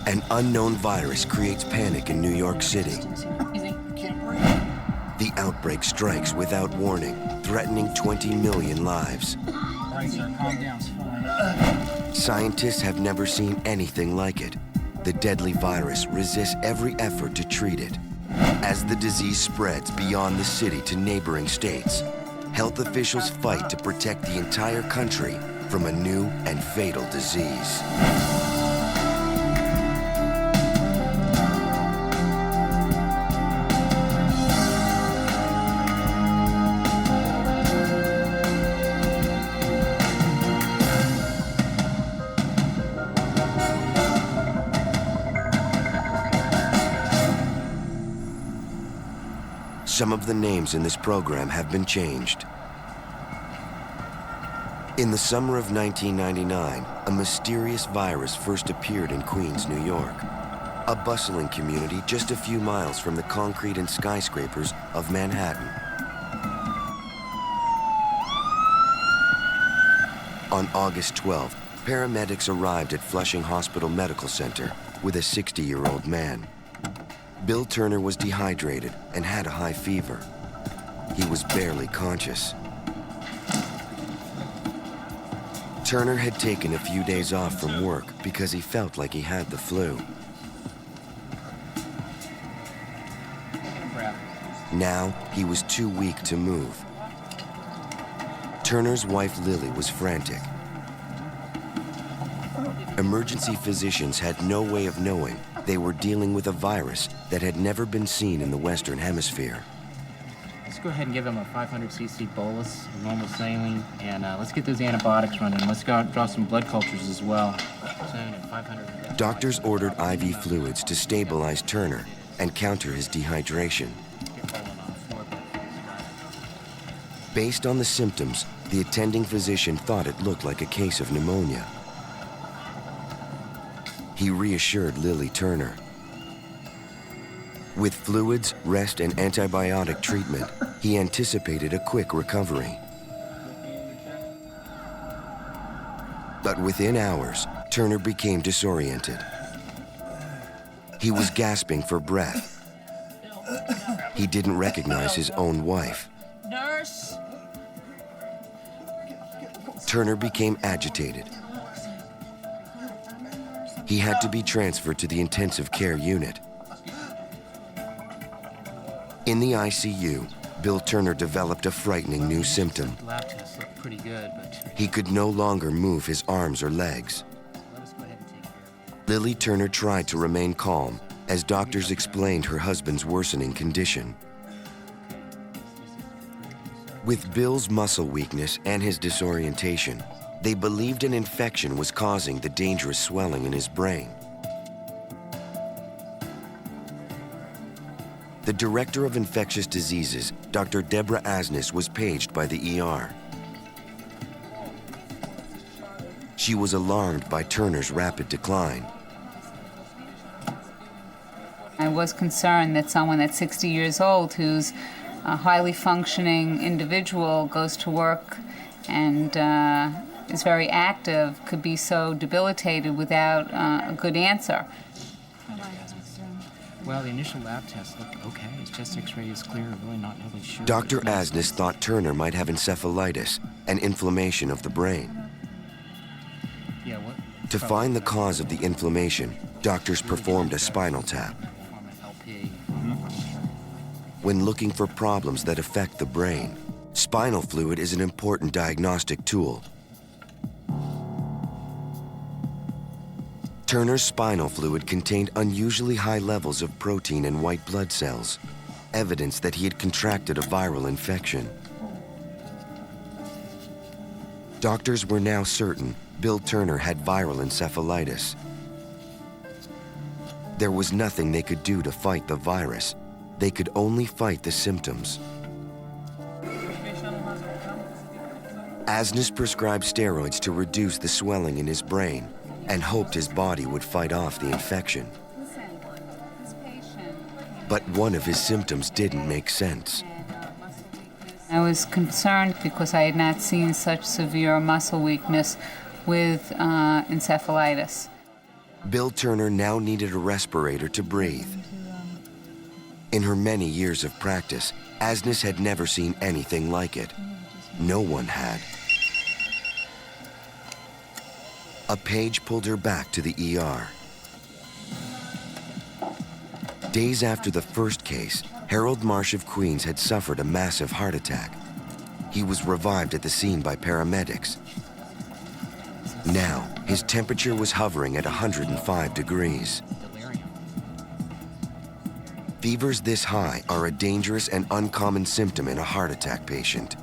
An unknown virus creates panic in New York City. The outbreak strikes without warning, threatening 20 million lives. All right, sir, calm down, it's fine. Scientists have never seen anything like it. The deadly virus resists every effort to treat it. As the disease spreads beyond the city to neighboring states, health officials fight to protect the entire country from a new and fatal disease. Some of the names in this program have been changed. In the summer of 1999, a mysterious virus first appeared in Queens, New York, a bustling community just a few miles from the concrete and skyscrapers of Manhattan. On August 12th, paramedics arrived at Flushing Hospital Medical Center with a 60-year-old man. Bill Turner was dehydrated and had a high fever. He was barely conscious. Turner had taken a few days off from work because he felt like he had the flu. Now, he was too weak to move. Turner's wife, Lily, was frantic. Emergency physicians had no way of knowing they were dealing with a virus that had never been seen in the Western Hemisphere. Let's go ahead and give him a 500cc bolus of normal saline, and let's get those antibiotics running. Let's go out and draw some blood cultures as well. Doctors ordered IV fluids to stabilize Turner and counter his dehydration. Based on the symptoms, the attending physician thought it looked like a case of pneumonia. He reassured Lily Turner. With fluids, rest, and antibiotic treatment, he anticipated a quick recovery. But within hours, Turner became disoriented. He was gasping for breath. He didn't recognize his own wife. Nurse! Turner became agitated. He had to be transferred to the intensive care unit. In the ICU, Bill Turner developed a frightening new symptom. The lab tests look pretty good, but He could no longer move his arms or legs. let us go ahead and take care of it. Lily Turner tried to remain calm as doctors explained her husband's worsening condition. With Bill's muscle weakness and his disorientation, they believed an infection was causing the dangerous swelling in his brain. The director of infectious diseases, Dr. Deborah Asnis, was paged by the ER. She was alarmed by Turner's rapid decline. I was concerned that someone that's 60 years old, who's a highly functioning individual, goes to work and is very active, could be so debilitated without a good answer. Well, the initial lab tests look okay. His chest X-ray is clear. We're really not really sure. Dr. Asnis thought Turner might have encephalitis, an inflammation of the brain. Yeah, what? To find the cause of the inflammation, doctors performed a spinal tap. LP. When looking for problems that affect the brain, spinal fluid is an important diagnostic tool. Turner's spinal fluid contained unusually high levels of protein in white blood cells, evidence that he had contracted a viral infection. Doctors were now certain Bill Turner had viral encephalitis. There was nothing they could do to fight the virus. They could only fight the symptoms. Asnis prescribed steroids to reduce the swelling in his brain and hoped his body would fight off the infection. But one of his symptoms didn't make sense. I was concerned because I had not seen such severe muscle weakness with encephalitis. Bill Turner now needed a respirator to breathe. In her many years of practice, Asnes had never seen anything like it. No one had. A page pulled her back to the ER. Days after the first case, Harold Marsh of Queens had suffered a massive heart attack. He was revived at the scene by paramedics. Now, his temperature was hovering at 105 degrees. Fevers this high are a dangerous and uncommon symptom in a heart attack patient.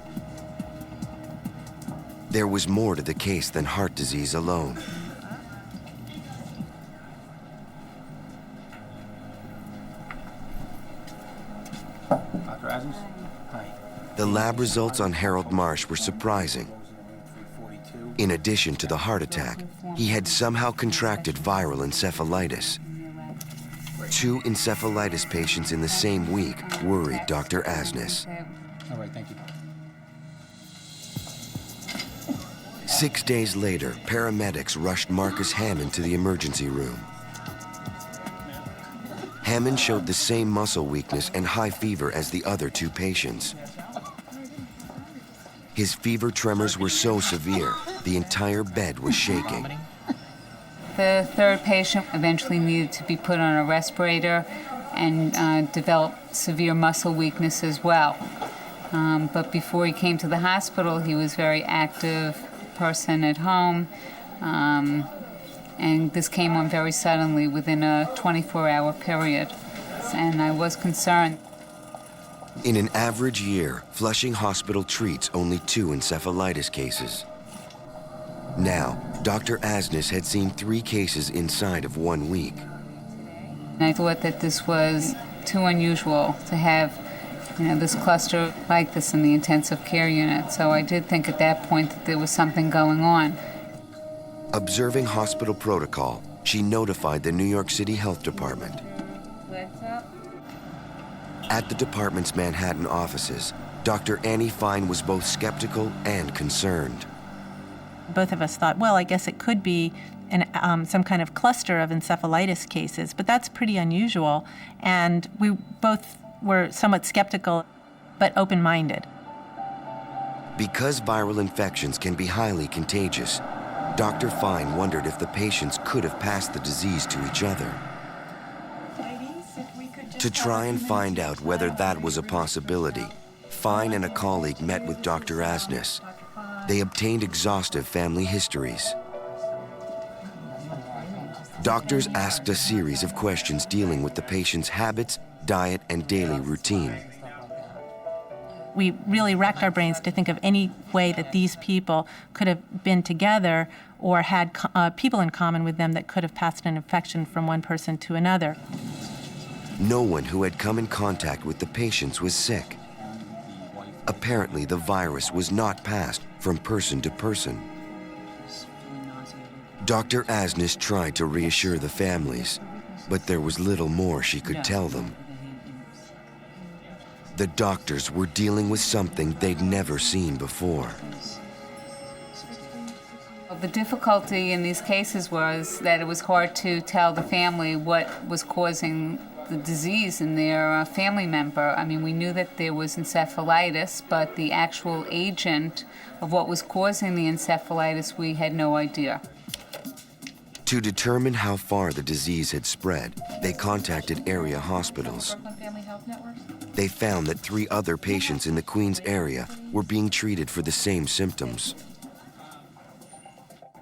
There was more to the case than heart disease alone. Dr. Asnes? Hi. The lab results on Harold Marsh were surprising. In addition to the heart attack, he had somehow contracted viral encephalitis. 2 encephalitis patients in the same week worried Dr. Asnes. All right, thank you. 6 days later, paramedics rushed Marcus Hammond to the emergency room. Hammond showed the same muscle weakness and high fever as the other 2 patients. His fever tremors were so severe, the entire bed was shaking. The third patient eventually needed to be put on a respirator and developed severe muscle weakness as well. But before he came to the hospital, he was a very active person at home. And this came on very suddenly within a 24-hour period. And I was concerned. In an average year, Flushing Hospital treats only 2 encephalitis cases. Now, Dr. Asnes had seen 3 cases inside of 1 week. And I thought that this was too unusual to have, this cluster like this in the intensive care unit. So I did think at that point that there was something going on. Observing hospital protocol, she notified the New York City Health Department. At the department's Manhattan offices, Dr. Annie Fine was both skeptical and concerned. Both of us thought, well, I guess it could be some kind of cluster of encephalitis cases, but that's pretty unusual. And we both were somewhat skeptical, but open-minded. Because viral infections can be highly contagious, Dr. Fine wondered if the patients could have passed the disease to each other. To try and find out whether that was a possibility, Fine and a colleague met with Dr. Asnes. They obtained exhaustive family histories. Doctors asked a series of questions dealing with the patient's habits, diet, and daily routine. We really racked our brains to think of any way that these people could have been together or had people in common with them that could have passed an infection from one person to another. No one who had come in contact with the patients was sick. Apparently, the virus was not passed from person to person. Dr. Asnes tried to reassure the families, but there was little more she could tell them. The doctors were dealing with something they'd never seen before. The difficulty in these cases was that it was hard to tell the family what was causing the disease in their family member. I mean, we knew that there was encephalitis, but the actual agent of what was causing the encephalitis, we had no idea. To determine how far the disease had spread, they contacted area hospitals. They found that 3 other patients in the Queens area were being treated for the same symptoms.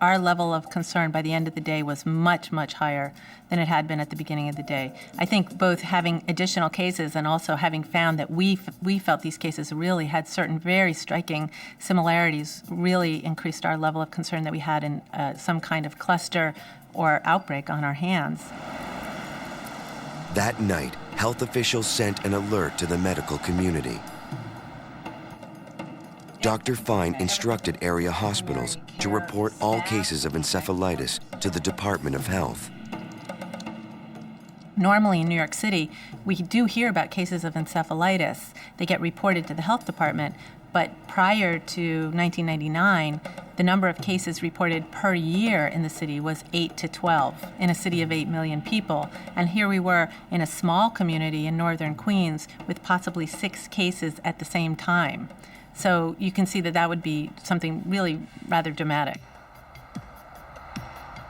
Our level of concern by the end of the day was much, much higher than it had been at the beginning of the day. I think both having additional cases and also having found that we felt these cases really had certain very striking similarities really increased our level of concern that we had in some kind of cluster or outbreak on our hands. That night, health officials sent an alert to the medical community. Dr. Fine instructed area hospitals to report all cases of encephalitis to the Department of Health. Normally in New York City, we do hear about cases of encephalitis. They get reported to the health department, but prior to 1999, the number of cases reported per year in the city was 8 to 12 in a city of 8 million people. And here we were in a small community in northern Queens with possibly 6 cases at the same time. So you can see that that would be something really rather dramatic.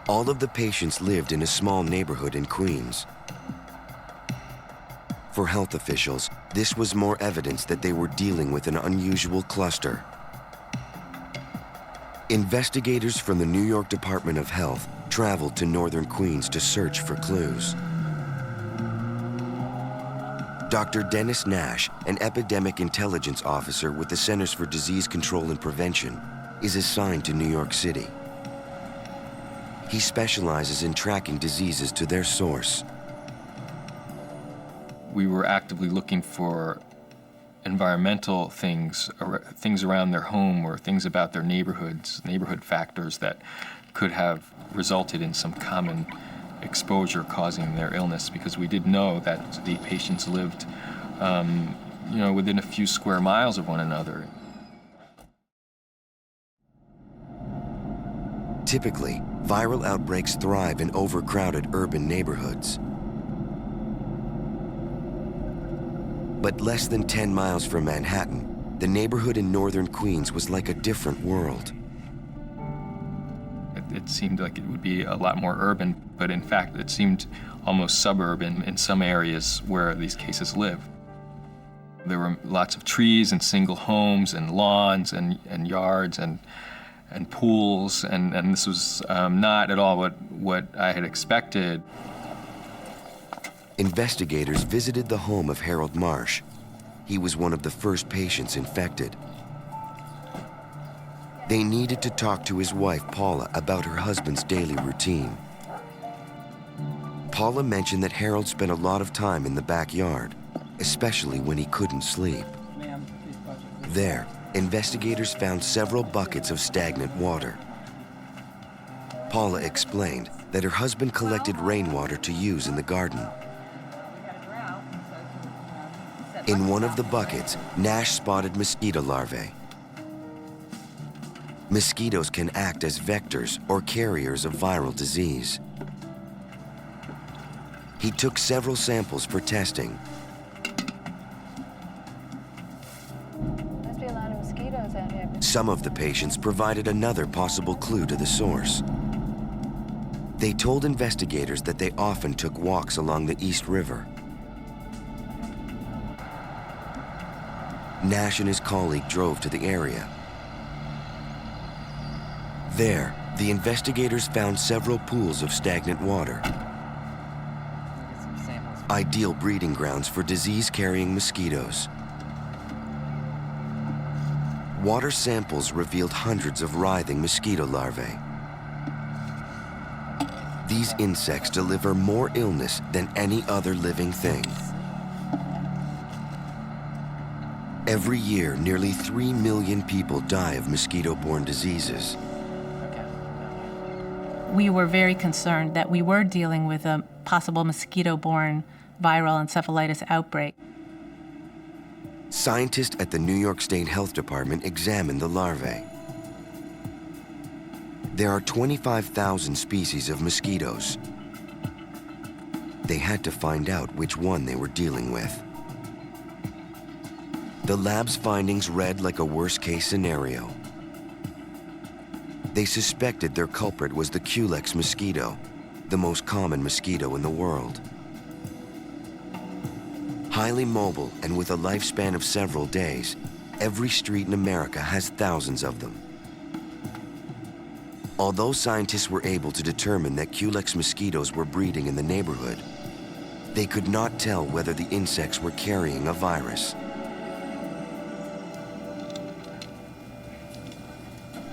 All of the patients lived in a small neighborhood in Queens. For health officials, this was more evidence that they were dealing with an unusual cluster. Investigators from the New York Department of Health traveled to northern Queens to search for clues. Dr. Dennis Nash, an epidemic intelligence officer with the Centers for Disease Control and Prevention, is assigned to New York City. He specializes in tracking diseases to their source. We were actively looking for environmental things around their home or things about their neighborhoods, neighborhood factors that could have resulted in some common exposure causing their illness, because we did know that the patients lived within a few square miles of one another. Typically, viral outbreaks thrive in overcrowded urban neighborhoods. But less than 10 miles from Manhattan, the neighborhood in northern Queens was like a different world. It seemed like it would be a lot more urban, but in fact it seemed almost suburban in some areas where these cases lived. There were lots of trees and single homes and lawns and yards and pools, and this was not at all what I had expected. Investigators visited the home of Harold Marsh. He was one of the first patients infected. They needed to talk to his wife, Paula, about her husband's daily routine. Paula mentioned that Harold spent a lot of time in the backyard, especially when he couldn't sleep. There, investigators found several buckets of stagnant water. Paula explained that her husband collected rainwater to use in the garden. In one of the buckets, Nash spotted mosquito larvae. Mosquitoes can act as vectors or carriers of viral disease. He took several samples for testing. Must be a lot of mosquitoes out here. Some of the patients provided another possible clue to the source. They told investigators that they often took walks along the East River. Nash and his colleague drove to the area. There, the investigators found several pools of stagnant water, ideal breeding grounds for disease-carrying mosquitoes. Water samples revealed hundreds of writhing mosquito larvae. These insects deliver more illness than any other living thing. Every year, nearly 3 million people die of mosquito-borne diseases. We were very concerned that we were dealing with a possible mosquito-borne viral encephalitis outbreak. Scientists at the New York State Health Department examined the larvae. There are 25,000 species of mosquitoes. They had to find out which one they were dealing with. The lab's findings read like a worst-case scenario. They suspected their culprit was the Culex mosquito, the most common mosquito in the world. Highly mobile and with a lifespan of several days, every street in America has thousands of them. Although scientists were able to determine that Culex mosquitoes were breeding in the neighborhood, they could not tell whether the insects were carrying a virus.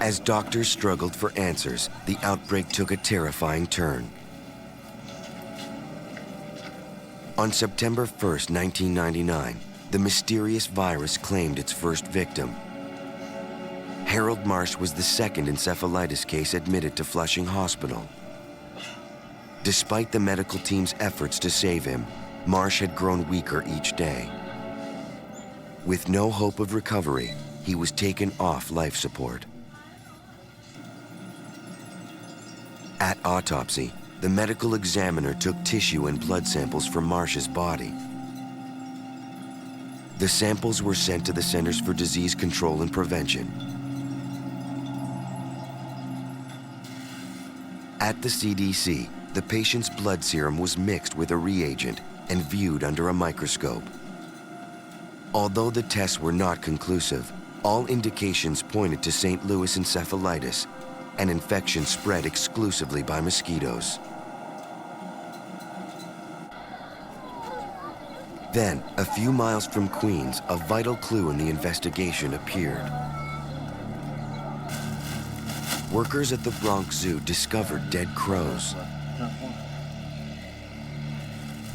As doctors struggled for answers, the outbreak took a terrifying turn. On September 1st, 1999, the mysterious virus claimed its first victim. Harold Marsh was the second encephalitis case admitted to Flushing Hospital. Despite the medical team's efforts to save him, Marsh had grown weaker each day. With no hope of recovery, he was taken off life support. At autopsy, the medical examiner took tissue and blood samples from Marcia's body. The samples were sent to the Centers for Disease Control and Prevention. At the CDC, the patient's blood serum was mixed with a reagent and viewed under a microscope. Although the tests were not conclusive, all indications pointed to St. Louis encephalitis, an infection spread exclusively by mosquitoes. Then, a few miles from Queens, a vital clue in the investigation appeared. Workers at the Bronx Zoo discovered dead crows.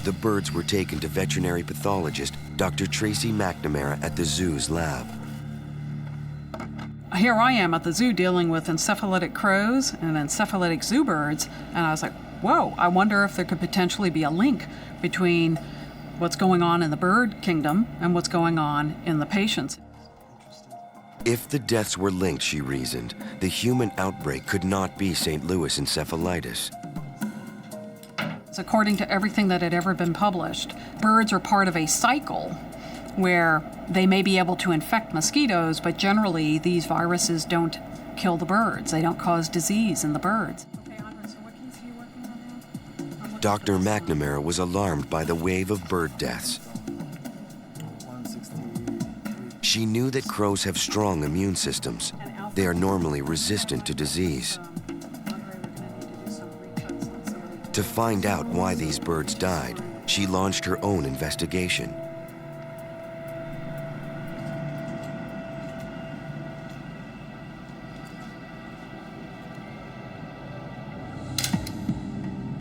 The birds were taken to veterinary pathologist Dr. Tracy McNamara at the zoo's lab. Here I am at the zoo dealing with encephalitic crows and encephalitic zoo birds, and I was like, whoa, I wonder if there could potentially be a link between what's going on in the bird kingdom and what's going on in the patients. If the deaths were linked, she reasoned, the human outbreak could not be St. Louis encephalitis. According to everything that had ever been published, birds are part of a cycle where they may be able to infect mosquitoes, but generally these viruses don't kill the birds. They don't cause disease in the birds. Dr. McNamara was alarmed by the wave of bird deaths. She knew that crows have strong immune systems. They are normally resistant to disease. To find out why these birds died, she launched her own investigation.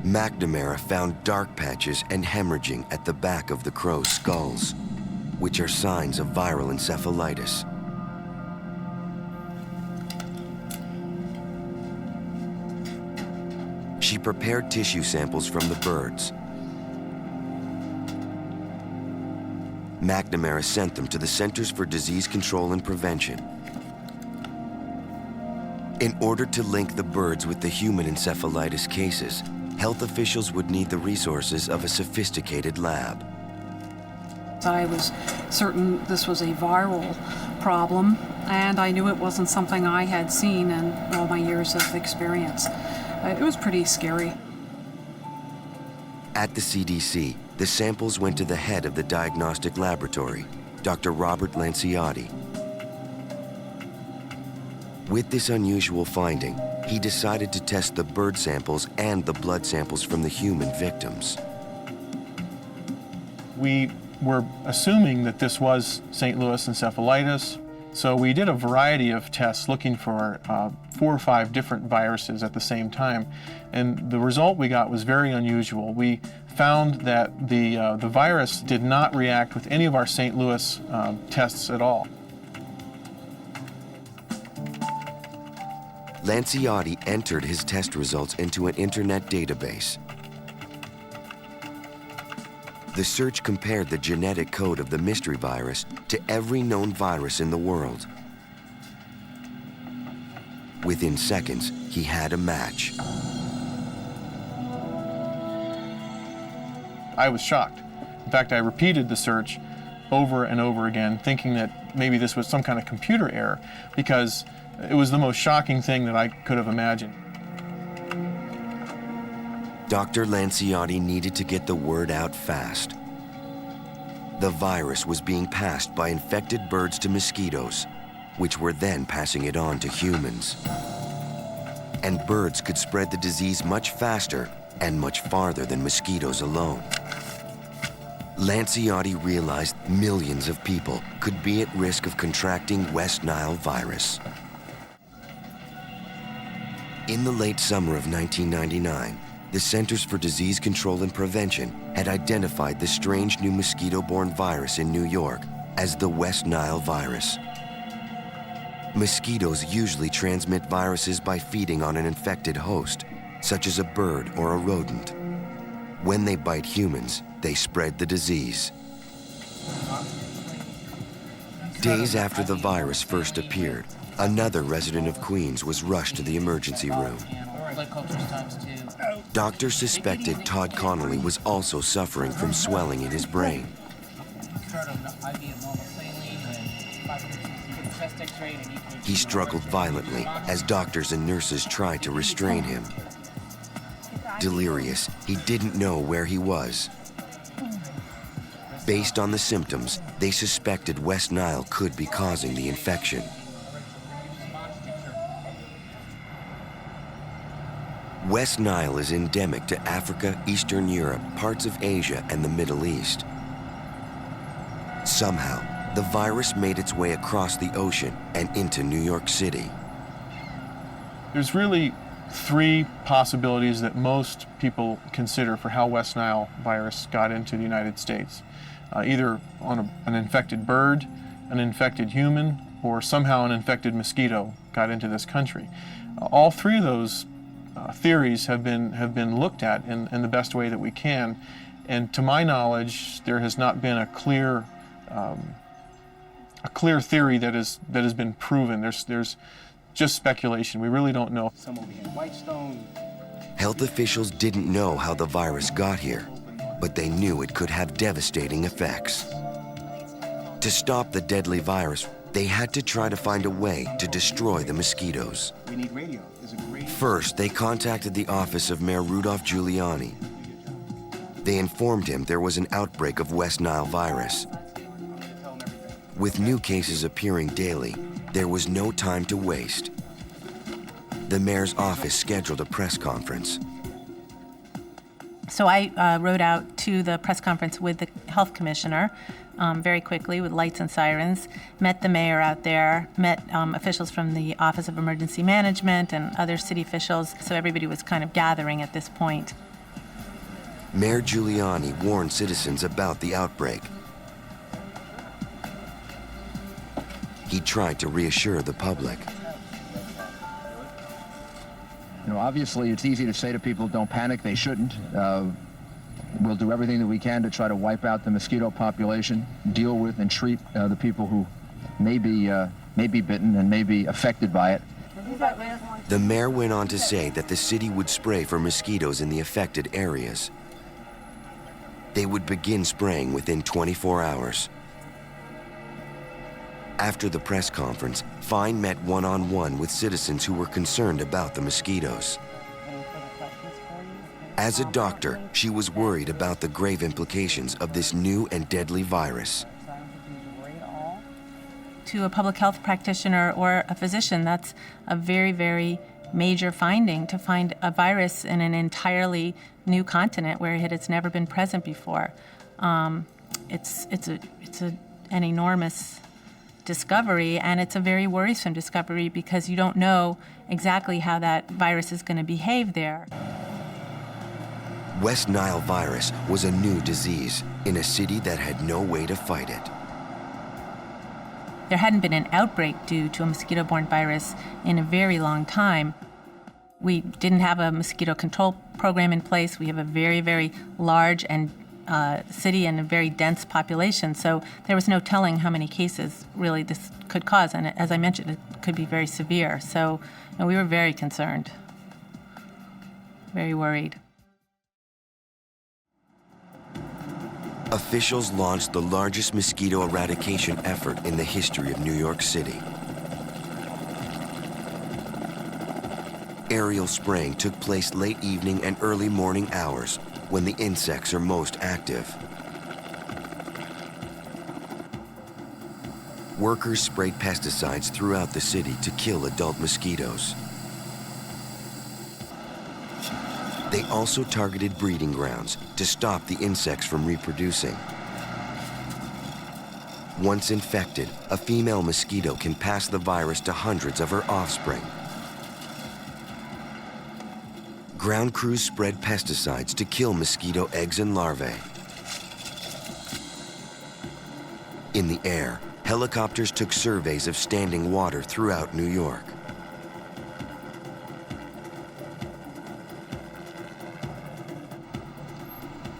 McNamara found dark patches and hemorrhaging at the back of the crow's skulls, which are signs of viral encephalitis. She prepared tissue samples from the birds. McNamara sent them to the Centers for Disease Control and Prevention. In order to link the birds with the human encephalitis cases, health officials would need the resources of a sophisticated lab. I was certain this was a viral problem, and I knew it wasn't something I had seen in all my years of experience. It was pretty scary. At the CDC, the samples went to the head of the diagnostic laboratory, Dr. Robert Lanciotti. With this unusual finding, he decided to test the bird samples and the blood samples from the human victims. We were assuming that this was St. Louis encephalitis, so we did a variety of tests looking for 4 or 5 different viruses at the same time, and the result we got was very unusual. We found that the virus did not react with any of our St. Louis tests at all. Lanciotti entered his test results into an internet database. The search compared the genetic code of the mystery virus to every known virus in the world. Within seconds, he had a match. I was shocked. In fact, I repeated the search over and over again, thinking that maybe this was some kind of computer error, because it was the most shocking thing that I could have imagined. Dr. Lanciotti needed to get the word out fast. The virus was being passed by infected birds to mosquitoes, which were then passing it on to humans. And birds could spread the disease much faster and much farther than mosquitoes alone. Lanciotti realized millions of people could be at risk of contracting West Nile virus. In the late summer of 1999, the Centers for Disease Control and Prevention had identified the strange new mosquito-borne virus in New York as the West Nile virus. Mosquitoes usually transmit viruses by feeding on an infected host, such as a bird or a rodent. When they bite humans, they spread the disease. Days after the virus first appeared, another resident of Queens was rushed to the emergency room. blood cultures times 2. Doctors suspected Todd Connolly was also suffering from swelling in his brain. Start on the IV of normal saline and 500 cc chest x-ray and an EKG. He struggled violently as doctors and nurses tried to restrain him. Delirious, he didn't know where he was. Based on the symptoms, they suspected West Nile could be causing the infection. West Nile is endemic to Africa, Eastern Europe, parts of Asia, and the Middle East. Somehow, the virus made its way across the ocean and into New York City. There's really 3 possibilities that most people consider for how West Nile virus got into the United States. Either on an infected bird, an infected human, or somehow an infected mosquito got into this country. All 3 of those theories have been looked at in the best way that we can, and to my knowledge, there has not been a clear theory that has been proven. There's just speculation. We really don't know. Some over here in Whitestone. Health officials didn't know how the virus got here, but they knew it could have devastating effects. To stop the deadly virus, they had to try to find a way to destroy the mosquitoes. We need radio. Is it radio? First, they contacted the office of Mayor Rudolph Giuliani. They informed him there was an outbreak of West Nile virus. With new cases appearing daily, there was no time to waste. The mayor's office scheduled a press conference. So I rode out to the press conference with the health commissioner very quickly with lights and sirens, met the mayor out there, met officials from the Office of Emergency Management and other city officials, so everybody was kind of gathering at this point. Mayor Giuliani warned citizens about the outbreak. He tried to reassure the public. You know, obviously, it's easy to say to people, don't panic, they shouldn't. We'll do everything that we can to try to wipe out the mosquito population, deal with and treat the people who may be bitten and may be affected by it. The mayor went on to say that the city would spray for mosquitoes in the affected areas. They would begin spraying within 24 hours. After the press conference, Fine met one-on-one with citizens who were concerned about the mosquitoes. As a doctor, she was worried about the grave implications of this new and deadly virus. To a public health practitioner or a physician, that's a very, very major finding, to find a virus in an entirely new continent where it has never been present before. It's an enormous discovery, and it's a very worrisome discovery because you don't know exactly how that virus is going to behave there. West Nile virus was a new disease in a city that had no way to fight it. There hadn't been an outbreak due to a mosquito-borne virus in a very long time. We didn't have a mosquito control program in place. We have a very, very large and city and a very dense population, so there was no telling how many cases really this could cause, and as I mentioned, it could be very severe. So we were very concerned, very worried. Officials launched the largest mosquito eradication effort in the history of New York City. Aerial spraying took place late evening and early morning hours when the insects are most active. Workers sprayed pesticides throughout the city to kill adult mosquitoes. They also targeted breeding grounds to stop the insects from reproducing. Once infected, a female mosquito can pass the virus to hundreds of her offspring. Ground crews spread pesticides to kill mosquito eggs and larvae. In the air, helicopters took surveys of standing water throughout New York.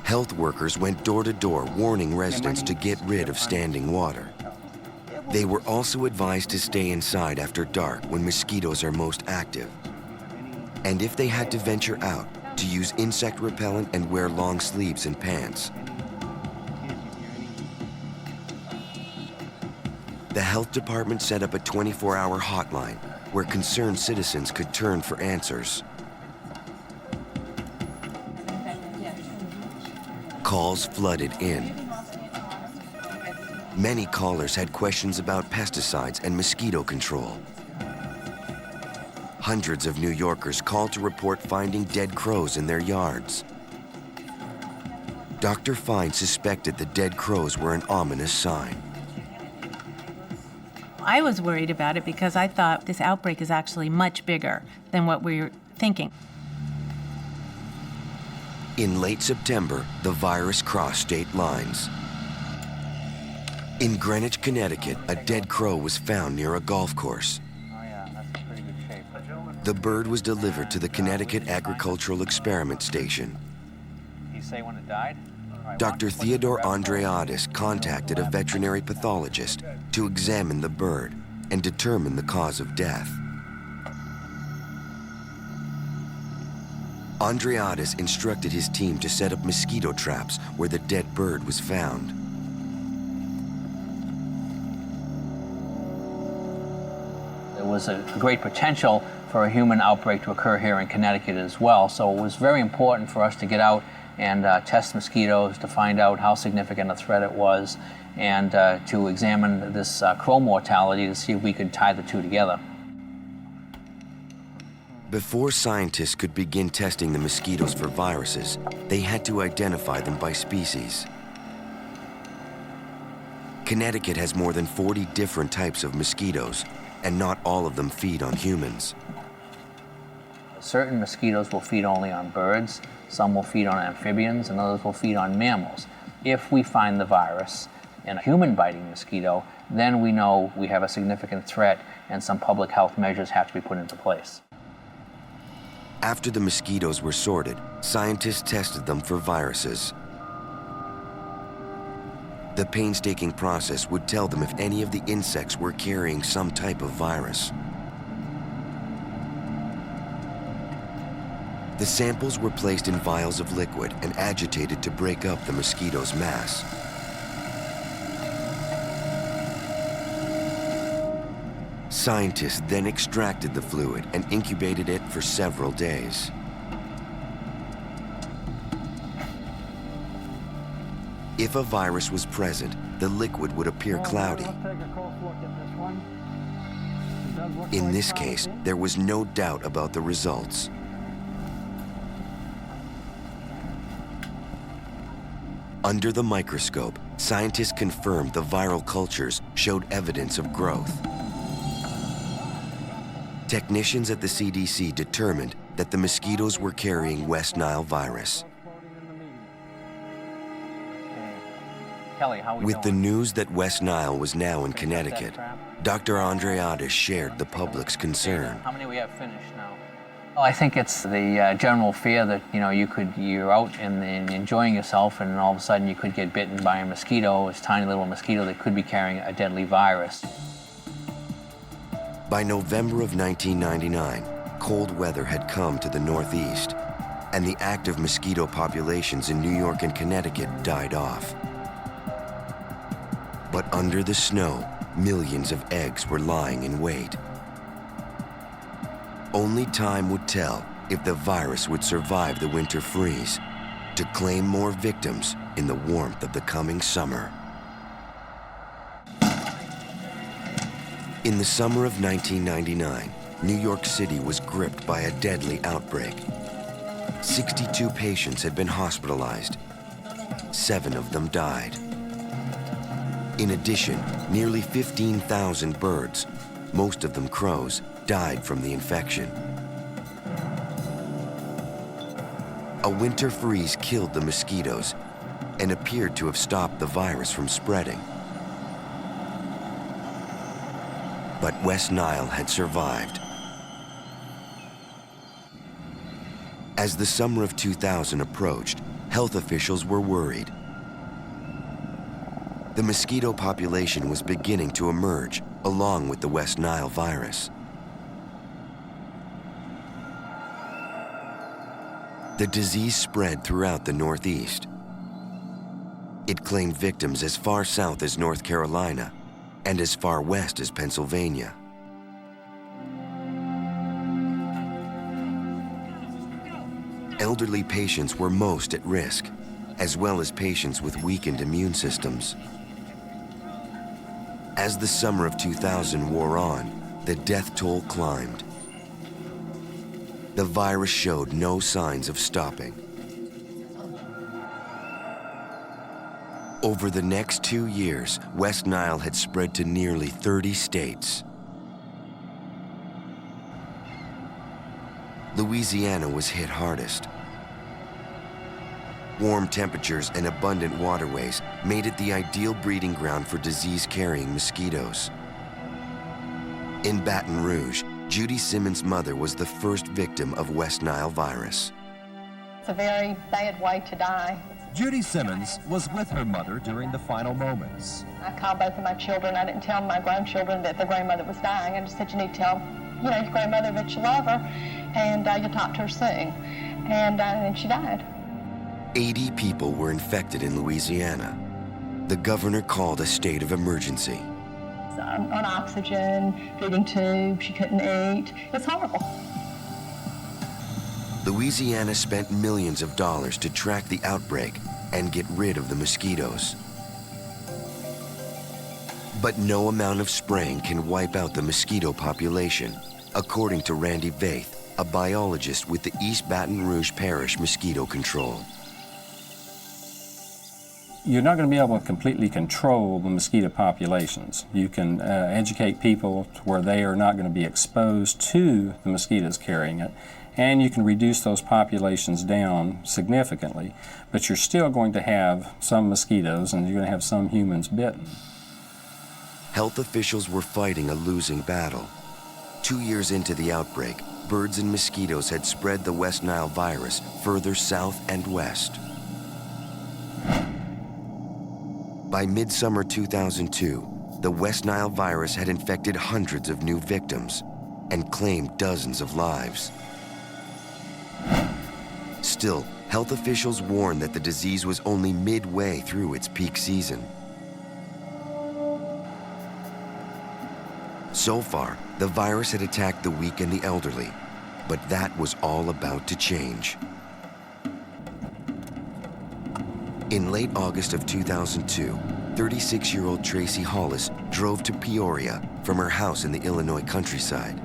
Health workers went door to door warning residents to get rid of standing water. They were also advised to stay inside after dark when mosquitoes are most active. And if they had to venture out, to use insect repellent and wear long sleeves and pants. The health department set up a 24-hour hotline where concerned citizens could turn for answers. Calls flooded in. Many callers had questions about pesticides and mosquito control. Hundreds of New Yorkers called to report finding dead crows in their yards. Dr. Fine suspected the dead crows were an ominous sign. I was worried about it because I thought this outbreak is actually much bigger than what we were thinking. In late September, the virus crossed state lines. In Greenwich, Connecticut, a dead crow was found near a golf course. The bird was delivered to the Connecticut Agricultural Experiment Station. You say when it died? Dr. Theodore Andreadis contacted a veterinary pathologist to examine the bird and determine the cause of death. Andreadis instructed his team to set up mosquito traps where the dead bird was found. There was a great potential for a human outbreak to occur here in Connecticut as well, so it was very important for us to get out and test mosquitoes to find out how significant a threat it was, and to examine this crow mortality to see if we could tie the two together. Before scientists could begin testing the mosquitoes for viruses, they had to identify them by species. Connecticut has more than 40 different types of mosquitoes, and not all of them feed on humans. Certain mosquitoes will feed only on birds, some will feed on amphibians, and others will feed on mammals. If we find the virus in a human-biting mosquito, then we know we have a significant threat and some public health measures have to be put into place. After the mosquitoes were sorted, scientists tested them for viruses. The painstaking process would tell them if any of the insects were carrying some type of virus. The samples were placed in vials of liquid and agitated to break up the mosquito's mass. Scientists then extracted the fluid and incubated it for several days. If a virus was present, the liquid would appear cloudy. In this case, there was no doubt about the results. Under the microscope, scientists confirmed the viral cultures showed evidence of growth. Technicians at the CDC determined that the mosquitoes were carrying West Nile virus. Kelly, how we With the doing? news that West Nile was now in Connecticut, Dr. Andreadis shared the public's concern. How many we have finished now? Well, I think it's the general fear that you're out and enjoying yourself, and all of a sudden you could get bitten by a mosquito, a tiny little mosquito that could be carrying a deadly virus. By November of 1999, cold weather had come to the Northeast, and the active mosquito populations in New York and Connecticut died off. But under the snow, millions of eggs were lying in wait. Only time would tell if the virus would survive the winter freeze to claim more victims in the warmth of the coming summer. In the summer of 1999, New York City was gripped by a deadly outbreak. 62 patients had been hospitalized. 7 of them died. In addition, nearly 15,000 birds, most of them crows, died from the infection. A winter freeze killed the mosquitoes and appeared to have stopped the virus from spreading. But West Nile had survived. As the summer of 2000 approached, health officials were worried. The mosquito population was beginning to emerge along with the West Nile virus. the disease spread throughout the Northeast. It claimed victims as far south as North Carolina and as far west as Pennsylvania. Elderly patients were most at risk, as well as patients with weakened immune systems. As the summer of 2000 wore on, the death toll climbed. The virus showed no signs of stopping. Over the next 2 years, West Nile had spread to nearly 30 states. Louisiana was hit hardest. Warm temperatures and abundant waterways made it the ideal breeding ground for disease-carrying mosquitoes. In Baton Rouge, Judy Simmons' mother was the first victim of West Nile virus. It's a very bad way to die. Judy Simmons was with her mother during the final moments. I called both of my children. I didn't tell my grandchildren that their grandmother was dying. I just said, you need to tell, your grandmother that you love her, and you'll talk to her soon. And she died. 80 people were infected in Louisiana. The governor called a state of emergency. On oxygen, feeding tube, she couldn't eat. It's horrible. Louisiana spent millions of dollars to track the outbreak and get rid of the mosquitoes. But no amount of spraying can wipe out the mosquito population, according to Randy Vaith, a biologist with the East Baton Rouge Parish Mosquito Control. You're not going to be able to completely control the mosquito populations. You can educate people to where they are not going to be exposed to the mosquitoes carrying it, and you can reduce those populations down significantly, but you're still going to have some mosquitoes and you're going to have some humans bitten. Health officials were fighting a losing battle. 2 years into the outbreak, birds and mosquitoes had spread the West Nile virus further south and west. By midsummer 2002, the West Nile virus had infected hundreds of new victims and claimed dozens of lives. Still, health officials warned that the disease was only midway through its peak season. So far, the virus had attacked the weak and the elderly, but that was all about to change. In late August of 2002, 36-year-old Tracy Hollis drove to Peoria from her house in the Illinois countryside.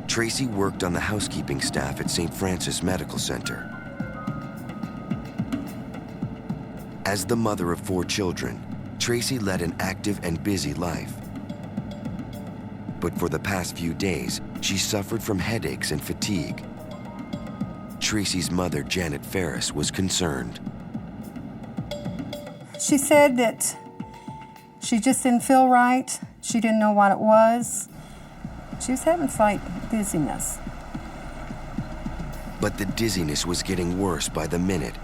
Tracy worked on the housekeeping staff at St. Francis Medical Center. As the mother of 4 children, Tracy led an active and busy life. But for the past few days, she suffered from headaches and fatigue. Tracy's mother, Janet Ferris, was concerned. She said that she just didn't feel right. She didn't know what it was. She was having slight dizziness. But the dizziness was getting worse by the minute.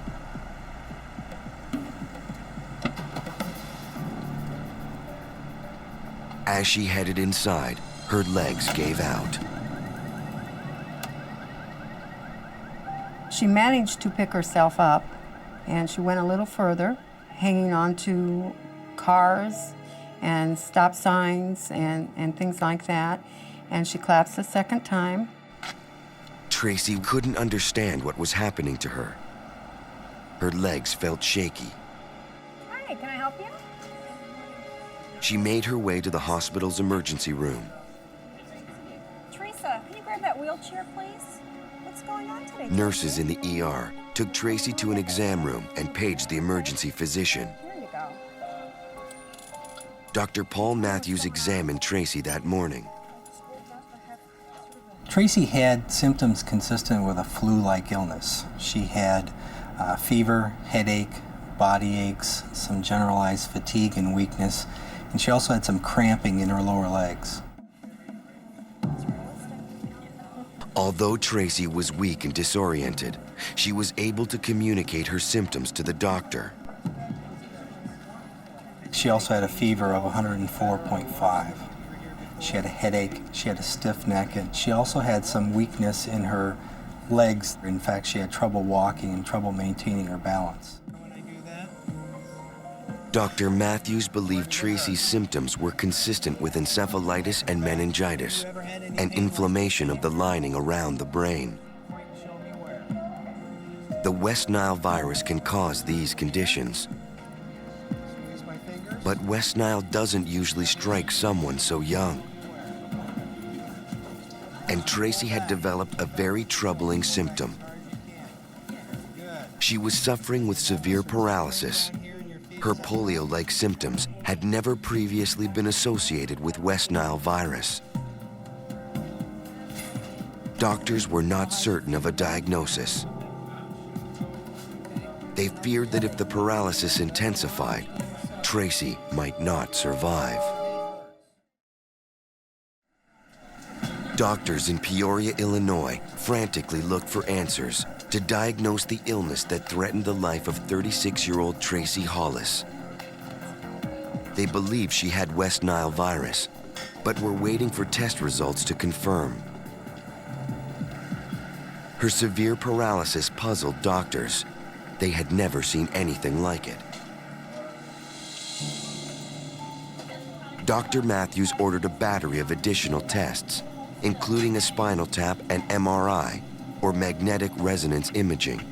As she headed inside, her legs gave out. She managed to pick herself up, and she went a little further, hanging on to cars and stop signs and things like that. And she collapsed a second time. Tracy couldn't understand what was happening to her. Her legs felt shaky. Hi, can I help you? She made her way to the hospital's emergency room. Teresa, can you grab that wheelchair, please? What's going on today? Nurses in the ER took Tracy to an exam room and paged the emergency physician. Here you go. Dr. Paul Matthews examined Tracy that morning. Tracy had symptoms consistent with a flu-like illness. She had fever, headache, body aches, some generalized fatigue and weakness, and she also had some cramping in her lower legs. Although Tracy was weak and disoriented, she was able to communicate her symptoms to the doctor. She also had a fever of 104.5. She had a headache, she had a stiff neck, and she also had some weakness in her legs. In fact, she had trouble walking and trouble maintaining her balance. Dr. Matthews believed Tracy's symptoms were consistent with encephalitis and meningitis, and inflammation of the lining around the brain. The West Nile virus can cause these conditions. But West Nile doesn't usually strike someone so young. And Tracy had developed a very troubling symptom. She was suffering with severe paralysis. Her polio-like symptoms had never previously been associated with West Nile virus. Doctors were not certain of a diagnosis. They feared that if the paralysis intensified, Tracy might not survive. Doctors in Peoria, Illinois, frantically looked for answers to diagnose the illness that threatened the life of 36-year-old Tracy Hollis. They believed she had West Nile virus, but were waiting for test results to confirm. Her severe paralysis puzzled doctors. They had never seen anything like it. Dr. Matthews ordered a battery of additional tests, including a spinal tap and MRI, or magnetic resonance imaging.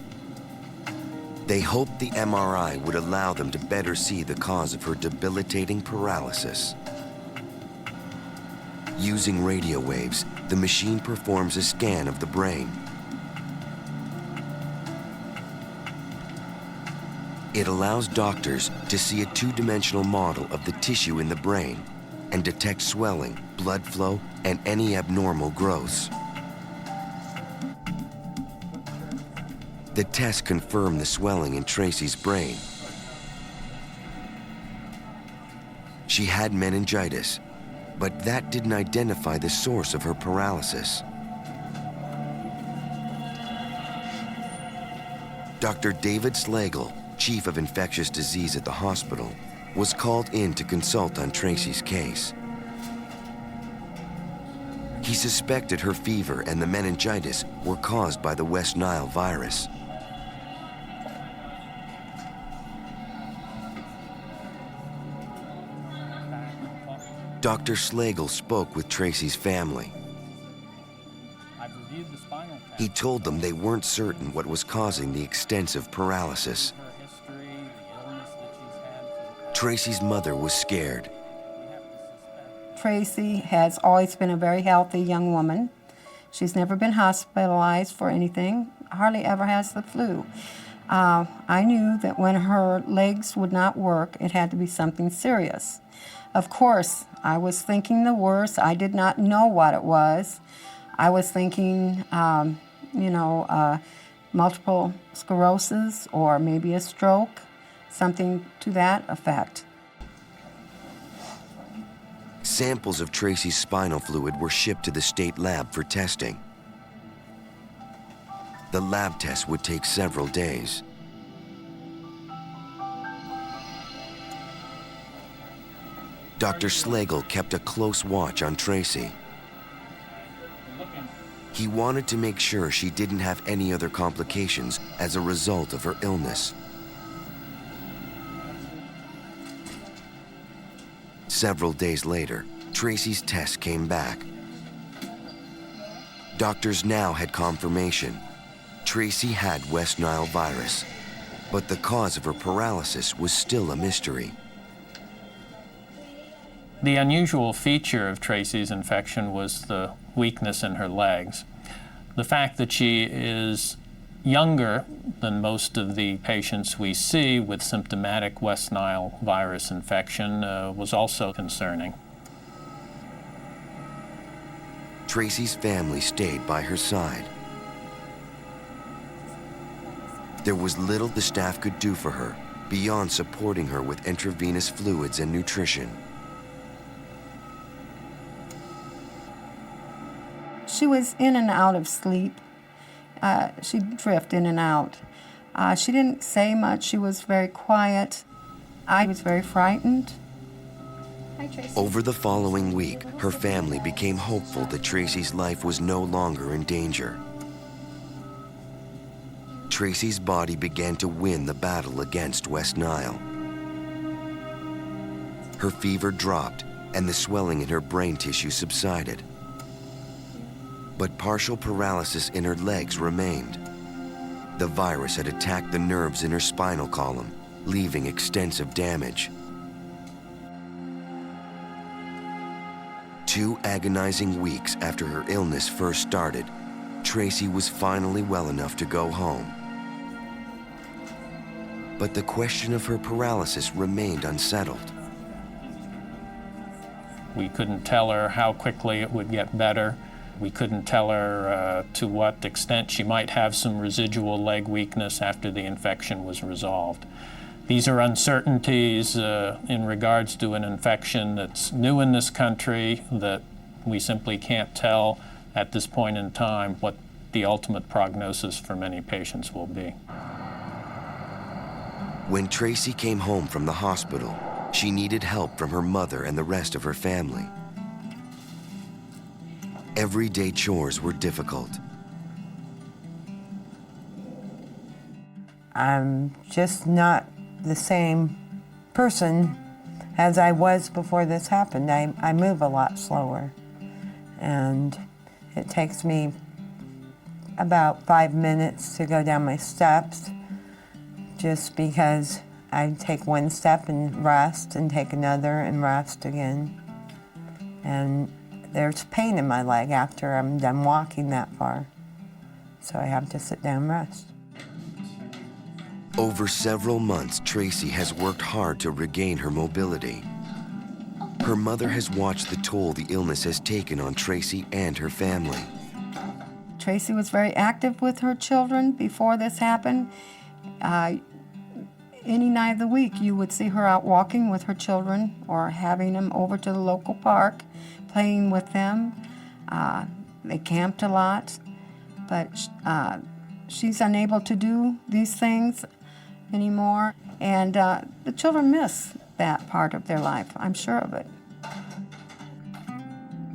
They hoped the MRI would allow them to better see the cause of her debilitating paralysis. Using radio waves, the machine performs a scan of the brain. It allows doctors to see a two-dimensional model of the tissue in the brain and detect swelling, blood flow, and any abnormal growths. The test confirmed the swelling in Tracy's brain. She had meningitis, but that didn't identify the source of her paralysis. Dr. David Slagle, chief of infectious disease at the hospital, was called in to consult on Tracy's case. He suspected her fever and the meningitis were caused by the West Nile virus. Dr. Slagle spoke with Tracy's family. He told them they weren't certain what was causing the extensive paralysis. Tracy's mother was scared. Tracy has always been a very healthy young woman. She's never been hospitalized for anything, hardly ever has the flu. I knew that when her legs would not work, it had to be something serious. Of course, I was thinking the worst. I did not know what it was. I was thinking, multiple sclerosis or maybe a stroke, something to that effect. Samples of Tracy's spinal fluid were shipped to the state lab for testing. The lab test would take several days. Dr. Slagle kept a close watch on Tracy. He wanted to make sure she didn't have any other complications as a result of her illness. Several days later, Tracy's test came back. Doctors now had confirmation. Tracy had West Nile virus, but the cause of her paralysis was still a mystery. The unusual feature of Tracy's infection was the weakness in her legs. The fact that she is younger than most of the patients we see with symptomatic West Nile virus infection was also concerning. Tracy's family stayed by her side. There was little the staff could do for her beyond supporting her with intravenous fluids and nutrition. She was in and out of sleep. She'd drift in and out. She didn't say much. She was very quiet. I was very frightened. Hi, Tracy. Over the following week, her family became hopeful that Tracy's life was no longer in danger. Tracy's body began to win the battle against West Nile. Her fever dropped and the swelling in her brain tissue subsided. But partial paralysis in her legs remained. The virus had attacked the nerves in her spinal column, leaving extensive damage. 2 agonizing weeks after her illness first started, Tracy was finally well enough to go home. But the question of her paralysis remained unsettled. We couldn't tell her how quickly it would get better. We couldn't tell her to what extent she might have some residual leg weakness after the infection was resolved. These are uncertainties in regards to an infection that's new in this country that we simply can't tell at this point in time what the ultimate prognosis for many patients will be. When Tracy came home from the hospital, she needed help from her mother and the rest of her family. Everyday chores were difficult. I'm just not the same person as I was before this happened. I move a lot slower, and it takes me about 5 minutes to go down my steps, just because I take one step and rest and take another and rest again. And there's pain in my leg after I'm done walking that far, so I have to sit down and rest. Over several months, Tracy has worked hard to regain her mobility. Her mother has watched the toll the illness has taken on Tracy and her family. Tracy was very active with her children before this happened. Any night of the week, you would see her out walking with her children or having them over to the local park, playing with them. They camped a lot, but she's unable to do these things anymore. And the children miss that part of their life, I'm sure of it.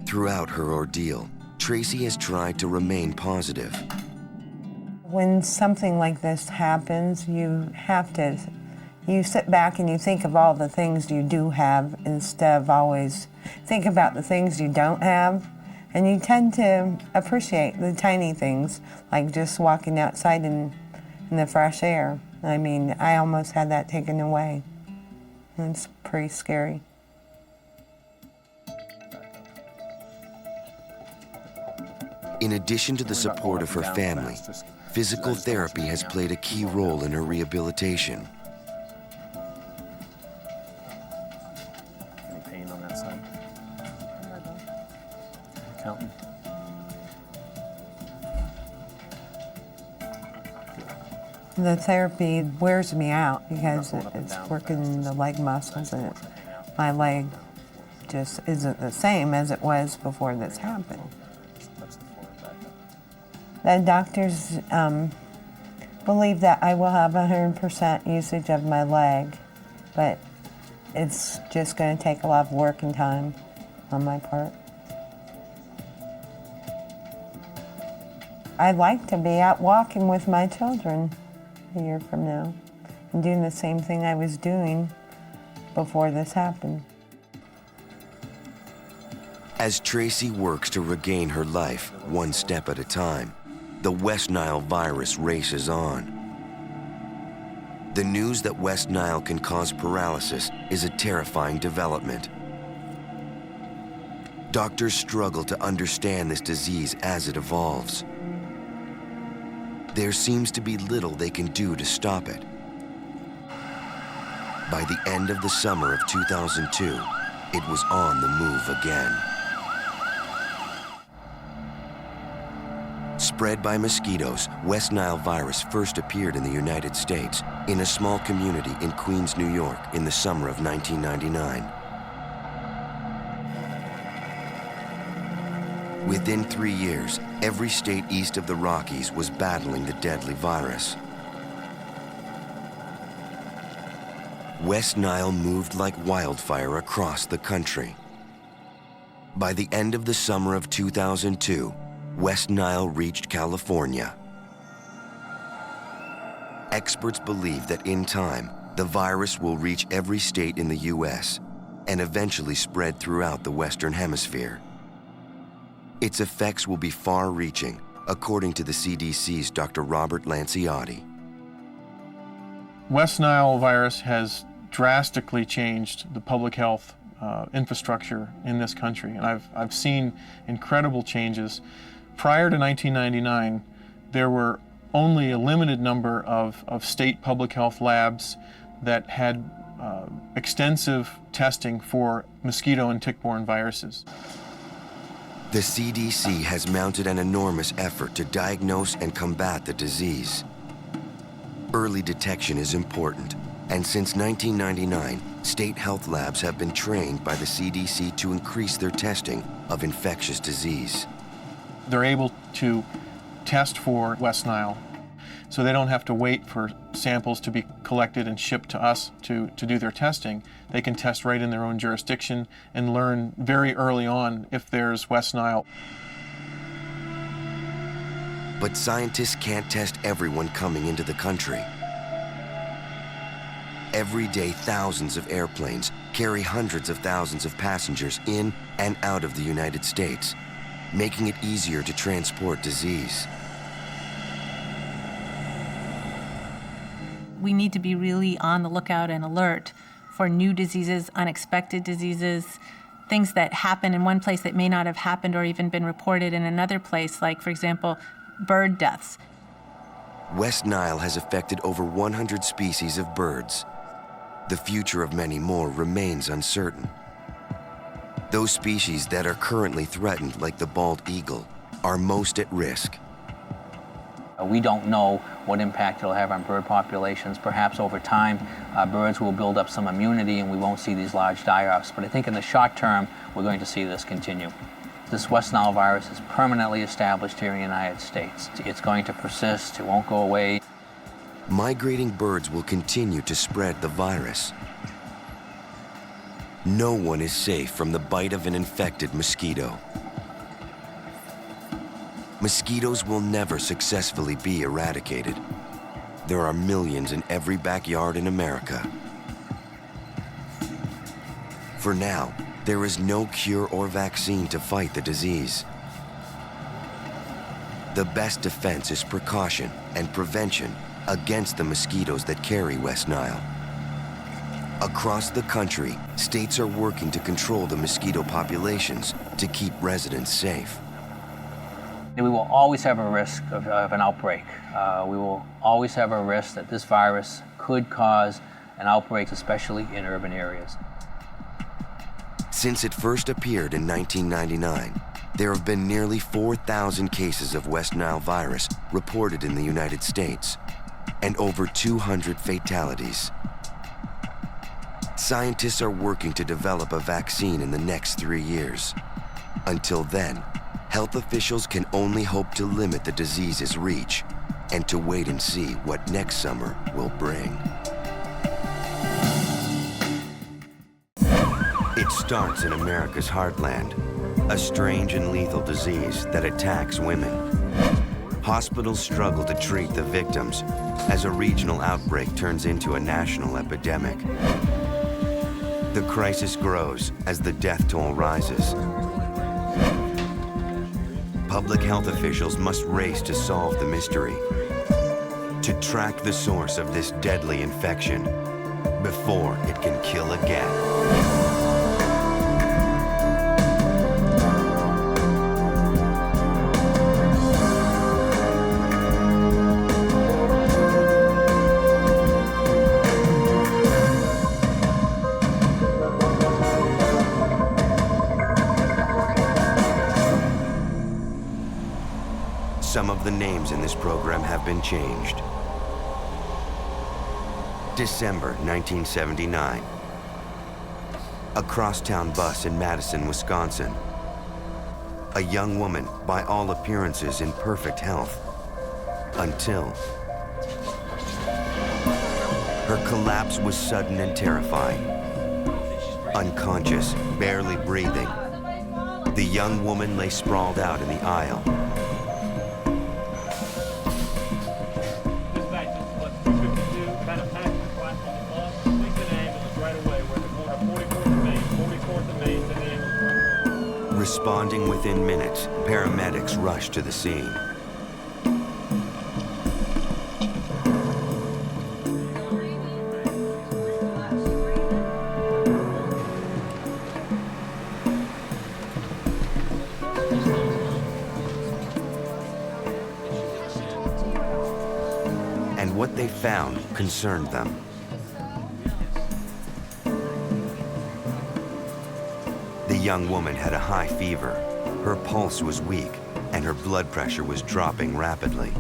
Throughout her ordeal, Tracy has tried to remain positive. When something like this happens, you sit back and you think of all the things you do have instead of always think about the things you don't have. And you tend to appreciate the tiny things, like just walking outside in the fresh air. I mean, I almost had that taken away. It's pretty scary. In addition to the support of her family, physical therapy has played a key role in her rehabilitation. Any pain on that side? Counting. The therapy wears me out because it's working the leg muscles, and my leg just isn't the same as it was before this happened. The doctors believe that I will have 100% usage of my leg, but it's just going to take a lot of work and time on my part. I'd like to be out walking with my children a year from now and doing the same thing I was doing before this happened. As Tracy works to regain her life one step at a time, the West Nile virus races on. The news that West Nile can cause paralysis is a terrifying development. Doctors struggle to understand this disease as it evolves. There seems to be little they can do to stop it. By the end of the summer of 2002, it was on the move again. Spread by mosquitoes, West Nile virus first appeared in the United States in a small community in Queens, New York in the summer of 1999. Within 3 years, every state east of the Rockies was battling the deadly virus. West Nile moved like wildfire across the country. By the end of the summer of 2002, West Nile reached California. experts believe that in time, the virus will reach every state in the U.S. and eventually spread throughout the Western Hemisphere. Its effects will be far-reaching, according to the CDC's Dr. Robert Lanciotti. West Nile virus has drastically changed the public health infrastructure in this country, and I've seen incredible changes. Prior to 1999, there were only a limited number of state public health labs that had extensive testing for mosquito and tick-borne viruses. The CDC has mounted an enormous effort to diagnose and combat the disease. Early detection is important, and since 1999, state health labs have been trained by the CDC to increase their testing of infectious disease. They're able to test for West Nile, so they don't have to wait for samples to be collected and shipped to us to do their testing. They can test right in their own jurisdiction and learn very early on if there's West Nile. But scientists can't test everyone coming into the country. Every day, thousands of airplanes carry hundreds of thousands of passengers in and out of the United States, making it easier to transport disease. We need to be really on the lookout and alert for new diseases, unexpected diseases, things that happen in one place that may not have happened or even been reported in another place, like, for example, bird deaths. West Nile has affected over 100 species of birds. The future of many more remains uncertain. Those species that are currently threatened, like the bald eagle, are most at risk. We don't know what impact it'll have on bird populations. Perhaps over time, birds will build up some immunity and we won't see these large die-offs. But I think in the short term, we're going to see this continue. This West Nile virus is permanently established here in the United States. It's going to persist, it won't go away. Migrating birds will continue to spread the virus. No one is safe from the bite of an infected mosquito. Mosquitoes will never successfully be eradicated. There are millions in every backyard in America. For now, there is no cure or vaccine to fight the disease. The best defense is precaution and prevention against the mosquitoes that carry West Nile. Across the country, states are working to control the mosquito populations to keep residents safe. We will always have a risk of an outbreak. We will always have a risk that this virus could cause an outbreak, especially in urban areas. Since it first appeared in 1999, there have been nearly 4,000 cases of West Nile virus reported in the United States, and over 200 fatalities. Scientists are working to develop a vaccine in the next 3 years. Until then, health officials can only hope to limit the disease's reach and to wait and see what next summer will bring. It starts in America's heartland, a strange and lethal disease that attacks women. Hospitals struggle to treat the victims as a regional outbreak turns into a national epidemic. The crisis grows as the death toll rises. Public health officials must race to solve the mystery, to track the source of this deadly infection before it can kill again. Some of the names in this program have been changed. December 1979. A crosstown bus in Madison, Wisconsin. A young woman, by all appearances in perfect health, until her collapse was sudden and terrifying. Unconscious, barely breathing, the young woman lay sprawled out in the aisle. Responding within minutes, paramedics rushed to the scene. And what they found concerned them. The young woman had a high fever, her pulse was weak, and her blood pressure was dropping rapidly.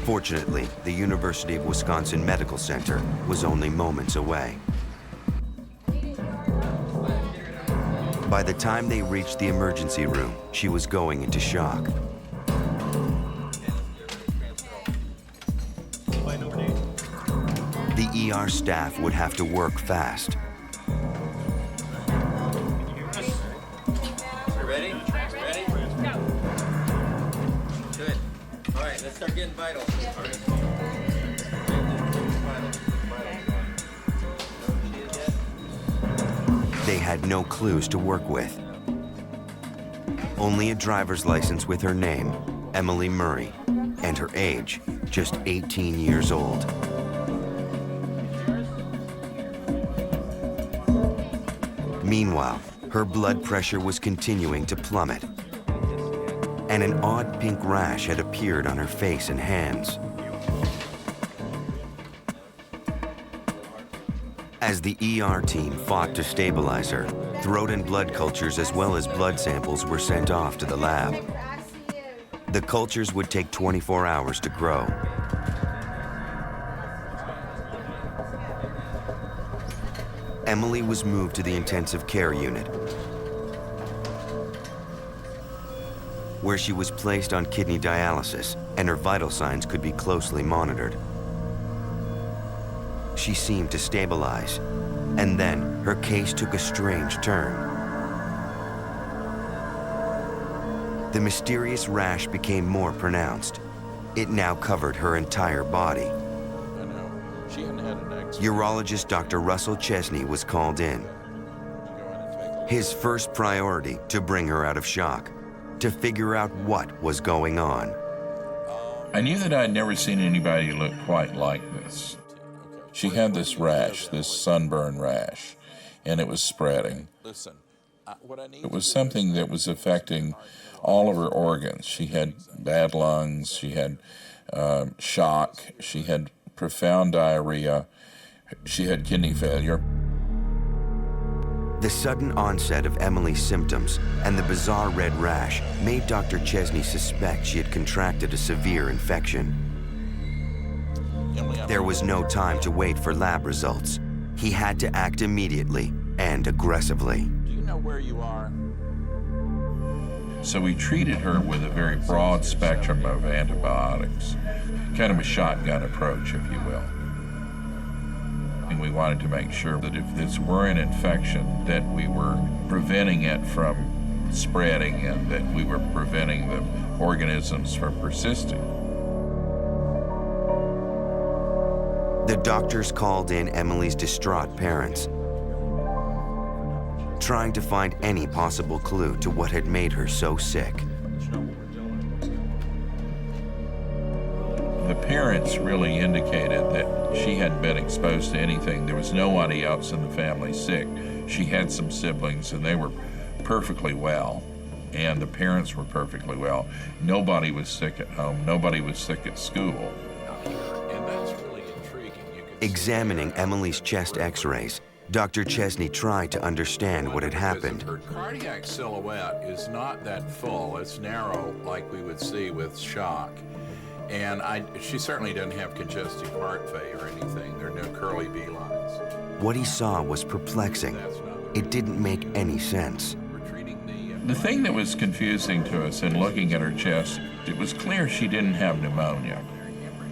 Fortunately, the University of Wisconsin Medical Center was only moments away. By the time they reached the emergency room, she was going into shock. The ER staff would have to work fast. Ready? Ready? Go. Good. All right, let's start getting vitals. All right. They had no clues to work with. Only a driver's license with her name, Emily Murray, and her age, just 18 years old. Meanwhile, her blood pressure was continuing to plummet, and an odd pink rash had appeared on her face and hands. As the ER team fought to stabilize her, throat and blood cultures as well as blood samples were sent off to the lab. The cultures would take 24 hours to grow. Emily was moved to the intensive care unit, where she was placed on kidney dialysis and her vital signs could be closely monitored. She seemed to stabilize, and then her case took a strange turn. The mysterious rash became more pronounced. It now covered her entire body. Urologist Dr. Russell Chesney was called in. His first priority to bring her out of shock, to figure out what was going on. I knew that I'd never seen anybody look quite like this. She had this rash, this sunburn rash, and it was spreading. It was something that was affecting all of her organs. She had bad lungs, she had shock, she had profound diarrhea, she had kidney failure. The sudden onset of Emily's symptoms and the bizarre red rash made Dr. Chesney suspect she had contracted a severe infection. There was no time to wait for lab results. He had to act immediately and aggressively. Do you know where you are? So we treated her with a very broad spectrum of antibiotics, kind of a shotgun approach, if you will. And we wanted to make sure that if this were an infection, that we were preventing it from spreading and that we were preventing the organisms from persisting. The doctors called in Emily's distraught parents, trying to find any possible clue to what had made her so sick. The parents really indicated that she hadn't been exposed to anything. There was nobody else in the family sick. She had some siblings and they were perfectly well, and the parents were perfectly well. Nobody was sick at home. Nobody was sick at school. And that's really intriguing. Examining Emily's chest x-rays, Dr. Chesney tried to understand what had happened. Her cardiac silhouette is not that full. It's narrow like we would see with shock. And she certainly doesn't have congestive heart failure or anything. There are no curly B lines. What he saw was perplexing. It didn't make any sense. The thing that was confusing to us in looking at her chest, it was clear she didn't have pneumonia.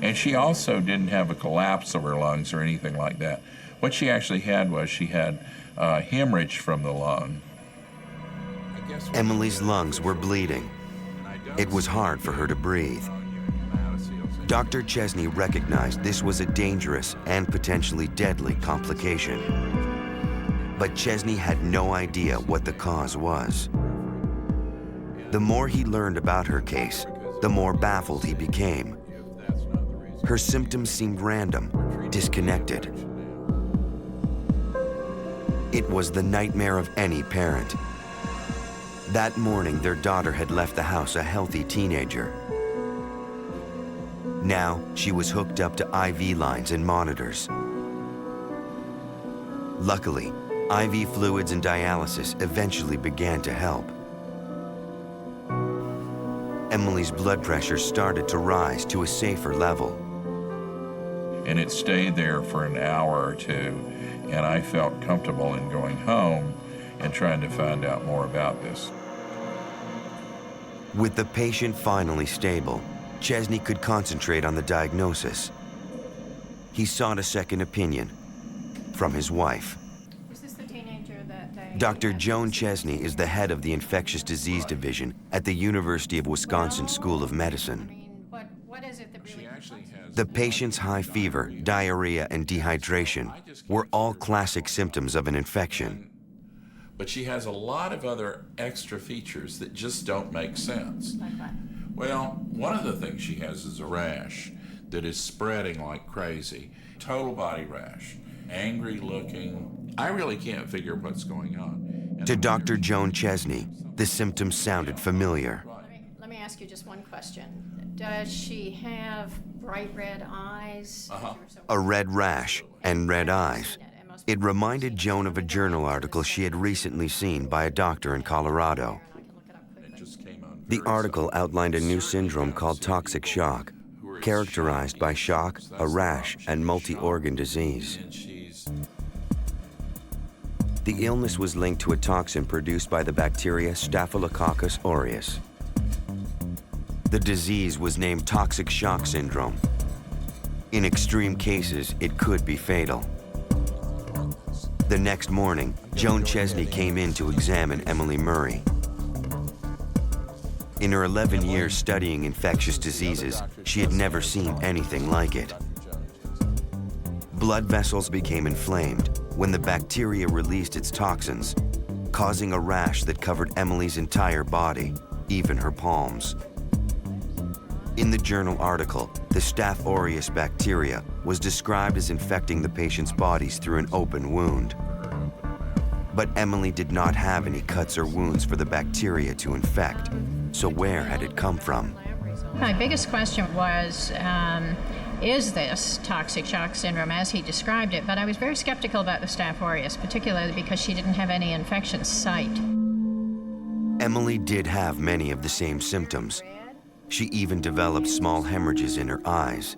And she also didn't have a collapse of her lungs or anything like that. What she actually had was she had hemorrhage from the lung. Emily's lungs were bleeding. It was hard for her to breathe. Dr. Chesney recognized this was a dangerous and potentially deadly complication. but Chesney had no idea what the cause was. The more he learned about her case, the more baffled he became. Her symptoms seemed random, disconnected. It was the nightmare of any parent. That morning, their daughter had left the house a healthy teenager. Now, she was hooked up to IV lines and monitors. Luckily, IV fluids and dialysis eventually began to help. Emily's blood pressure started to rise to a safer level. And it stayed there for an hour or two, and I felt comfortable in going home and trying to find out more about this. With the patient finally stable, Chesney could concentrate on the diagnosis. He sought a second opinion from his wife. Was this the teenager that day? Dr. Joan Chesney is the head of the Infectious Disease Division at the University of Wisconsin School of Medicine. What is it that really The patient's high fever, diarrhea, and dehydration were all classic symptoms of an infection. But she has a lot of other extra features that just don't make sense. Like what? Well, one of the things she has is a rash that is spreading like crazy. Total body rash, angry looking. I really can't figure what's going on. To Dr. Joan Chesney, the symptoms sounded familiar. Let me ask you just one question. Does she have bright red eyes? A red rash and red eyes. It reminded Joan of a journal article she had recently seen by a doctor in Colorado. The article outlined a new syndrome called toxic shock, characterized by shock, a rash, and multi-organ disease. The illness was linked to a toxin produced by the bacteria Staphylococcus aureus. The disease was named toxic shock syndrome. In extreme cases, it could be fatal. The next morning, Joan Chesney came in to examine Emily Murray. In her 11 years studying infectious diseases, she had never seen anything like it. Blood vessels became inflamed when the bacteria released its toxins, causing a rash that covered Emily's entire body, even her palms. In the journal article, the Staph aureus bacteria was described as infecting the patient's bodies through an open wound. But Emily did not have any cuts or wounds for the bacteria to infect, so where had it come from? My biggest question was, is this toxic shock syndrome as he described it? But I was very skeptical about the Staph aureus, particularly because she didn't have any infection site. Emily did have many of the same symptoms. She even developed small hemorrhages in her eyes.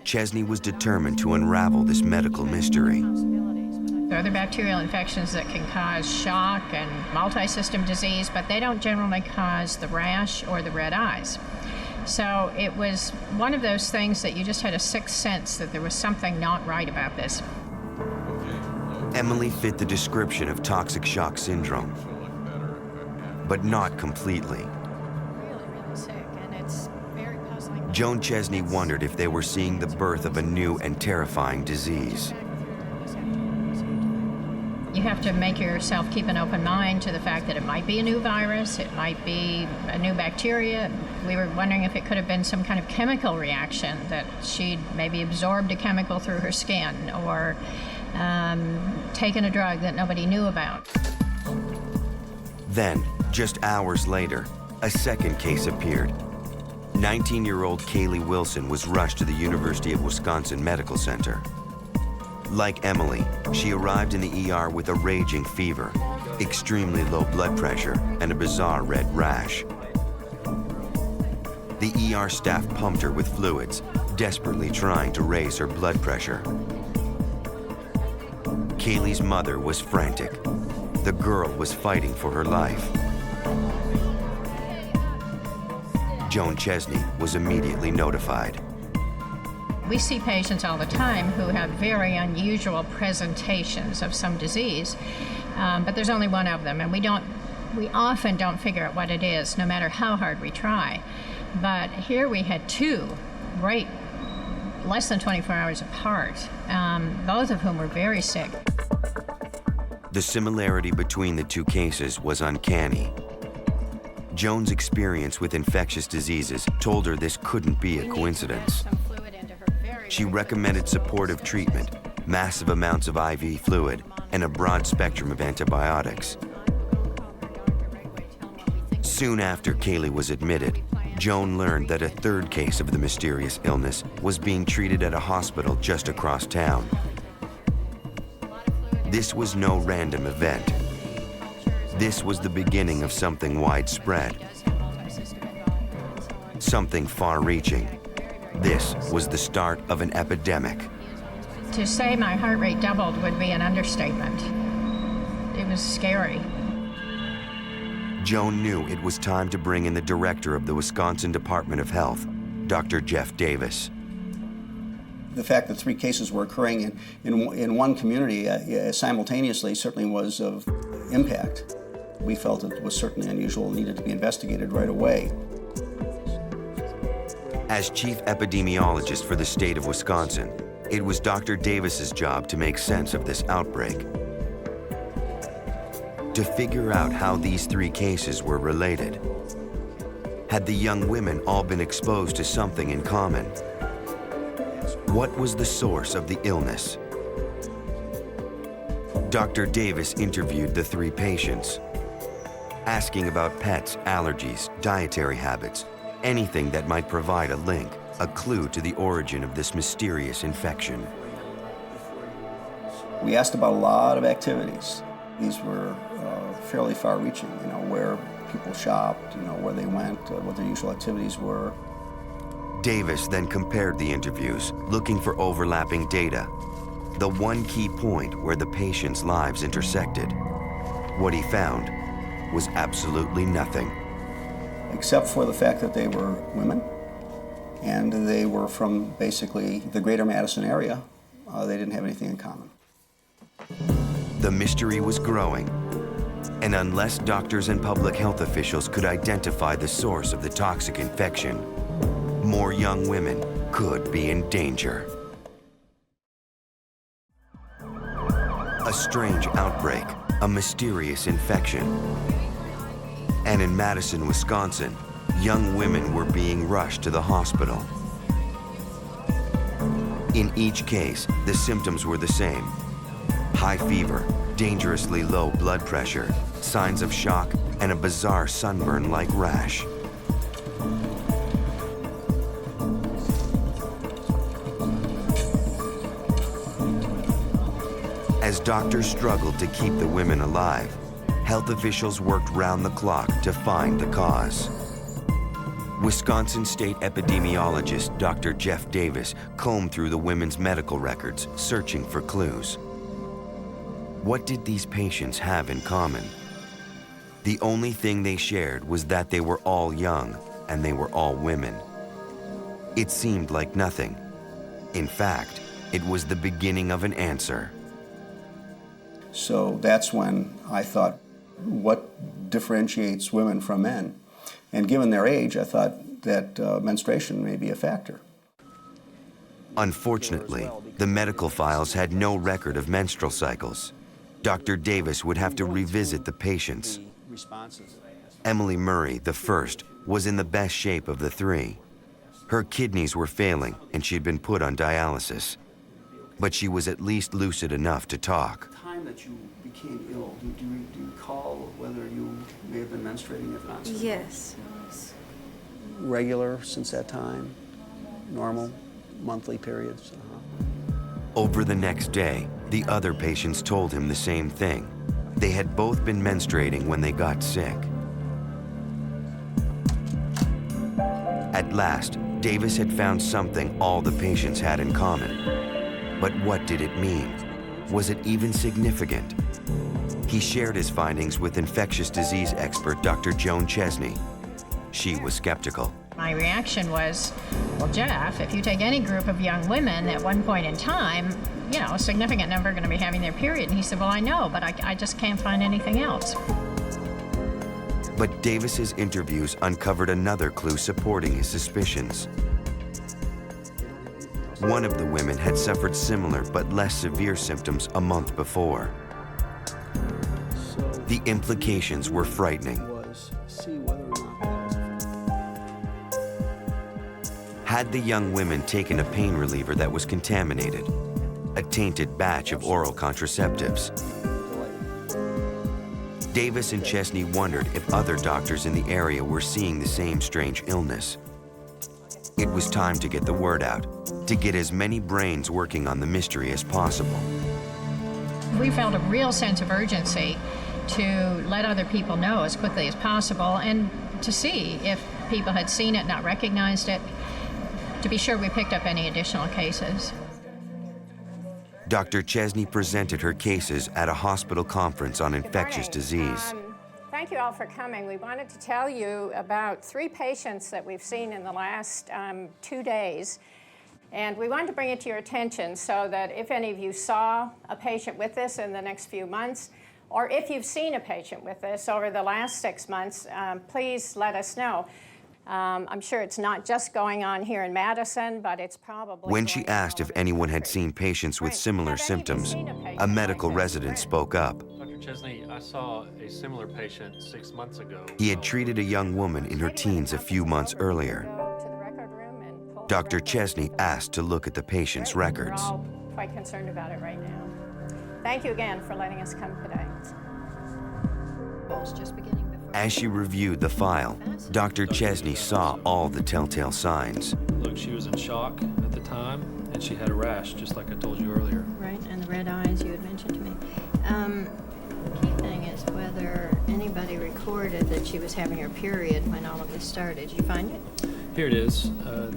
Chesney was determined to unravel this medical mystery. There are other bacterial infections that can cause shock and multi-system disease, but they don't generally cause the rash or the red eyes. So it was one of those things that you just had a sixth sense that there was something not right about this. Emily fit the description of toxic shock syndrome, but not completely. Joan Chesney wondered if they were seeing the birth of a new and terrifying disease. You have to make yourself keep an open mind to the fact that it might be a new virus, it might be a new bacteria. We were wondering if it could have been some kind of chemical reaction, that she'd maybe absorbed a chemical through her skin or taken a drug that nobody knew about. Then, just hours later, a second case appeared. 19-year-old Kaylee Wilson was rushed to the University of Wisconsin Medical Center. Like Emily, she arrived in the ER with a raging fever, extremely low blood pressure, and a bizarre red rash. The ER staff pumped her with fluids, desperately trying to raise her blood pressure. Kaylee's mother was frantic. The girl was fighting for her life. Joan Chesney was immediately notified. We see patients all the time who have very unusual presentations of some disease, but there's only one of them, and we often don't figure out what it is, no matter how hard we try. But here we had two great less than 24 hours apart, both of whom were very sick. The similarity between the two cases was uncanny. Joan's experience with infectious diseases told her this couldn't be a coincidence. She recommended supportive treatment, massive amounts of IV fluid, and a broad spectrum of antibiotics. Soon after Kaylee was admitted, Joan learned that a third case of the mysterious illness was being treated at a hospital just across town. This was no random event. This was the beginning of something widespread, something far-reaching. This was the start of an epidemic. To say my heart rate doubled would be an understatement. It was scary. Joan knew it was time to bring in the director of the Wisconsin Department of Health, Dr. Jeff Davis. The fact that 3 cases were occurring in one community simultaneously certainly was of impact. We felt it was certainly unusual and needed to be investigated right away. As chief epidemiologist for the state of Wisconsin, it was Dr. Davis's job to make sense of this outbreak, to figure out how these 3 cases were related. Had the young women all been exposed to something in common? What was the source of the illness? Dr. Davis interviewed the 3 patients, asking about pets, allergies, dietary habits, anything that might provide a link, a clue to the origin of this mysterious infection. We asked about a lot of activities. These were fairly far-reaching, where people shopped, where they went, what their usual activities were. Davis then compared the interviews, looking for overlapping data, the one key point where the patients' lives intersected. What he found was absolutely nothing. Except for the fact that they were women, and they were from basically the greater Madison area. They didn't have anything in common. The mystery was growing, and unless doctors and public health officials could identify the source of the toxic infection, more young women could be in danger. A strange outbreak, a mysterious infection. And in Madison, Wisconsin, young women were being rushed to the hospital. In each case, the symptoms were the same: high fever, dangerously low blood pressure, signs of shock, and a bizarre sunburn-like rash. As doctors struggled to keep the women alive, health officials worked round the clock to find the cause. Wisconsin state epidemiologist Dr. Jeff Davis combed through the women's medical records, searching for clues. What did these patients have in common? The only thing they shared was that they were all young and they were all women. It seemed like nothing. In fact, it was the beginning of an answer. So that's when I thought, what differentiates women from men? And given their age, I thought that menstruation may be a factor. Unfortunately, the medical files had no record of menstrual cycles. Dr. Davis would have to revisit the patients. Emily Murray, the first, was in the best shape of the 3. Her kidneys were failing and she'd been put on dialysis. But she was at least lucid enough to talk. The time that you became ill, do you recall whether you may have been menstruating, if not? Yes. Regular since that time? Normal? Monthly periods? Over the next day, the other patients told him the same thing. They had both been menstruating when they got sick. At last, Davis had found something all the patients had in common. But what did it mean? Was it even significant? He shared his findings with infectious disease expert Dr. Joan Chesney. She was skeptical. My reaction was, well, Jeff, if you take any group of young women at one point in time, a significant number are going to be having their period. And he said, well, I know, but I just can't find anything else. But Davis's interviews uncovered another clue supporting his suspicions. One of the women had suffered similar but less severe symptoms a month before. The implications were frightening. Had the young women taken a pain reliever that was contaminated, a tainted batch of oral contraceptives? Davis and Chesney wondered if other doctors in the area were seeing the same strange illness. It was time to get the word out, to get as many brains working on the mystery as possible. We felt a real sense of urgency to let other people know as quickly as possible and to see if people had seen it, not recognized it, to be sure we picked up any additional cases. Dr. Chesney presented her cases at a hospital conference on infectious disease. Thank you all for coming. We wanted to tell you about 3 patients that we've seen in the last 2 days. And we wanted to bring it to your attention so that if any of you saw a patient with this in the next few months, or if you've seen a patient with this over the last 6 months, please let us know. I'm sure it's not just going on here in Madison, but it's probably... When she asked if anyone had seen patients with similar symptoms, a medical resident spoke up. Dr. Chesney, I saw a similar patient 6 months ago. He had treated a young woman in her teens a few months earlier. Dr. Chesney asked to look at the patient's records. We're all quite concerned about it right now. Thank you again for letting us come today. As she reviewed the file, Dr. Chesney saw all the telltale signs. Look, she was in shock at the time, and she had a rash, just like I told you earlier. Right, and the red eyes you had mentioned to me. The key thing is whether anybody recorded that she was having her period when all of this started. Did you find it? Here it is.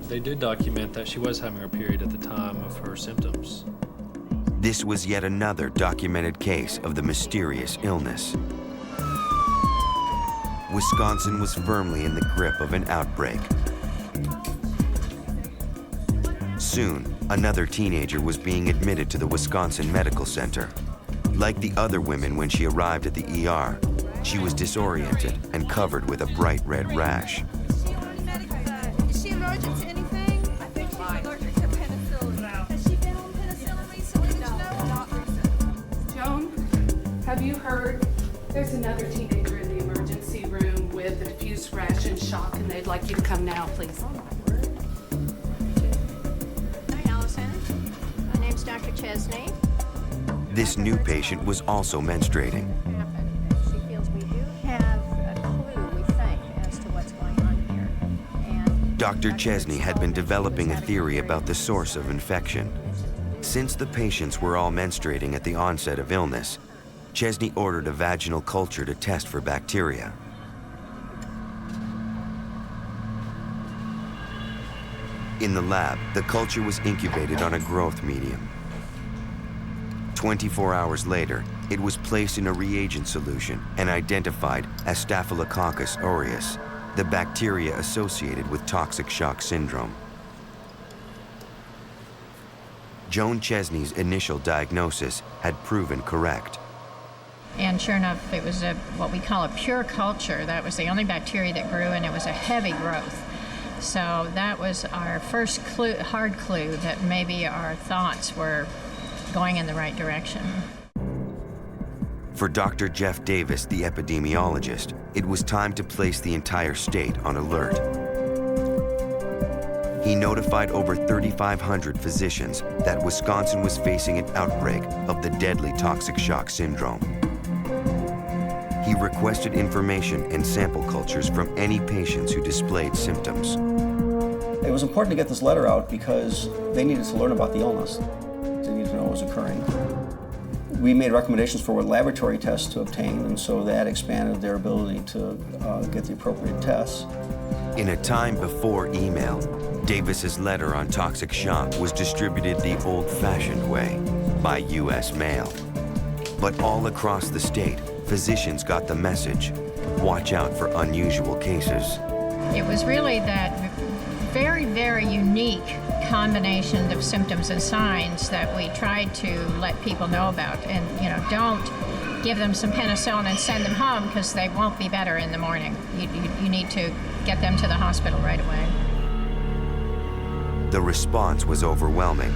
They did document that she was having her period at the time of her symptoms. This was yet another documented case of the mysterious illness. Wisconsin was firmly in the grip of an outbreak. Soon, another teenager was being admitted to the Wisconsin Medical Center. Like the other women when she arrived at the ER, she was disoriented and covered with a bright red rash. Is she allergic to anything? I think she's allergic to penicillin. Has she been on penicillin recently? No, not recently. Joan, have you heard there's another teenager in the emergency room with a diffuse rash and shock, and they'd like you to come now, please? Hi, Allison. My name's Dr. Chesney. This new patient was also menstruating. She feels we do have a clue, we think, as to what's going on here. And Dr. Chesney had been developing a theory about the source of infection. Since the patients were all menstruating at the onset of illness, Chesney ordered a vaginal culture to test for bacteria. In the lab, the culture was incubated on a growth medium. 24 hours later, it was placed in a reagent solution and identified as Staphylococcus aureus, the bacteria associated with toxic shock syndrome. Joan Chesney's initial diagnosis had proven correct. And sure enough, it was what we call a pure culture. That was the only bacteria that grew, and it was a heavy growth. So that was our first clue, hard clue that maybe our thoughts were going in the right direction. For Dr. Jeff Davis, the epidemiologist, it was time to place the entire state on alert. He notified over 3,500 physicians that Wisconsin was facing an outbreak of the deadly toxic shock syndrome. He requested information and sample cultures from any patients who displayed symptoms. It was important to get this letter out because they needed to learn about the illness. They needed to know what was occurring. We made recommendations for what laboratory tests to obtain, and so that expanded their ability to get the appropriate tests. In a time before email, Davis's letter on toxic shock was distributed the old-fashioned way, by U.S. mail. But all across the state, physicians got the message: watch out for unusual cases. It was really that very, very unique combination of symptoms and signs that we tried to let people know about. And, you know, don't give them some penicillin and send them home because they won't be better in the morning. You need to get them to the hospital right away. The response was overwhelming.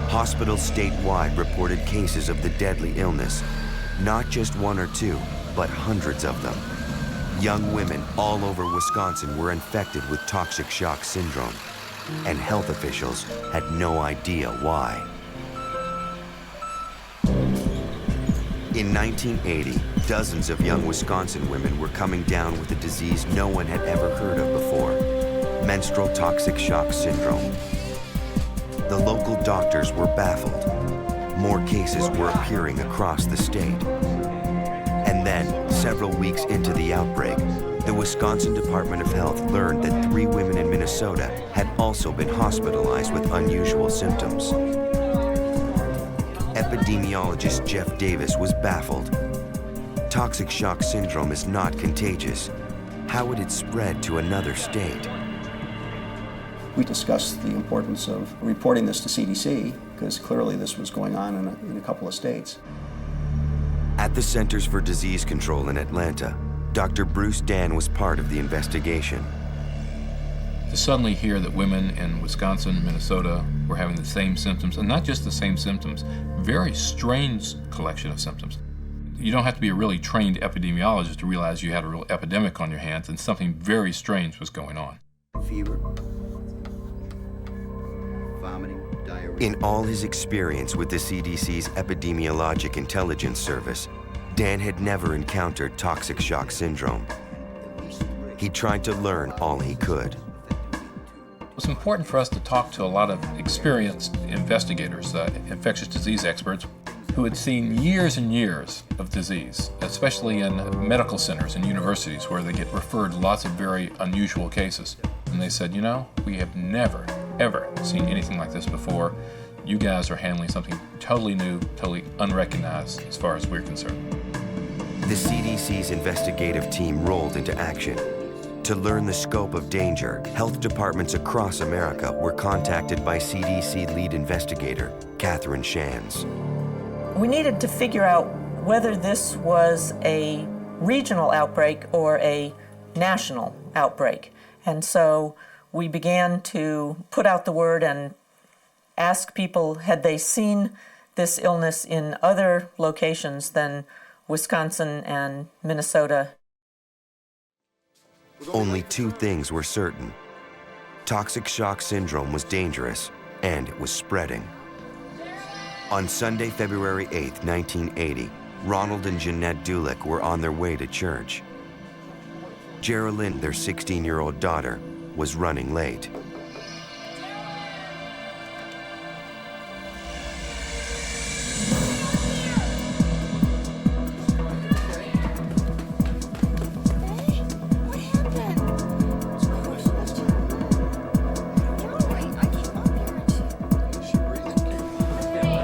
Hospitals statewide reported cases of the deadly illness, not just one or two, but hundreds of them. Young women all over Wisconsin were infected with toxic shock syndrome, and health officials had no idea why. In 1980, dozens of young Wisconsin women were coming down with a disease no one had ever heard of before: menstrual toxic shock syndrome. The local doctors were baffled. More cases were appearing across the state. And then, several weeks into the outbreak, the Wisconsin Department of Health learned that 3 women in Minnesota had also been hospitalized with unusual symptoms. Epidemiologist Jeff Davis was baffled. Toxic shock syndrome is not contagious. How would it spread to another state? We discussed the importance of reporting this to CDC, because clearly this was going on in a couple of states. At the Centers for Disease Control in Atlanta, Dr. Bruce Dan was part of the investigation. To suddenly hear that women in Wisconsin, Minnesota were having the same symptoms, and not just the same symptoms, very strange collection of symptoms. You don't have to be a really trained epidemiologist to realize you had a real epidemic on your hands and something very strange was going on. Fever, vomiting, diarrhea. In all his experience with the CDC's Epidemiologic Intelligence Service, Dan had never encountered toxic shock syndrome. He tried to learn all he could. It was important for us to talk to a lot of experienced investigators, infectious disease experts, who had seen years and years of disease, especially in medical centers and universities where they get referred lots of very unusual cases. And they said, you know, we have never, ever seen anything like this before. You guys are handling something totally new, totally unrecognized as far as we're concerned. The CDC's investigative team rolled into action. To learn the scope of danger, health departments across America were contacted by CDC lead investigator, Catherine Shands. We needed to figure out whether this was a regional outbreak or a national outbreak. And so we began to put out the word and ask people, had they seen this illness in other locations than Wisconsin and Minnesota? Only 2 things were certain. Toxic shock syndrome was dangerous, and it was spreading. On Sunday, February 8, 1980, Ronald and Jeanette Dulick were on their way to church. Geraldine, their 16-year-old daughter, was running late.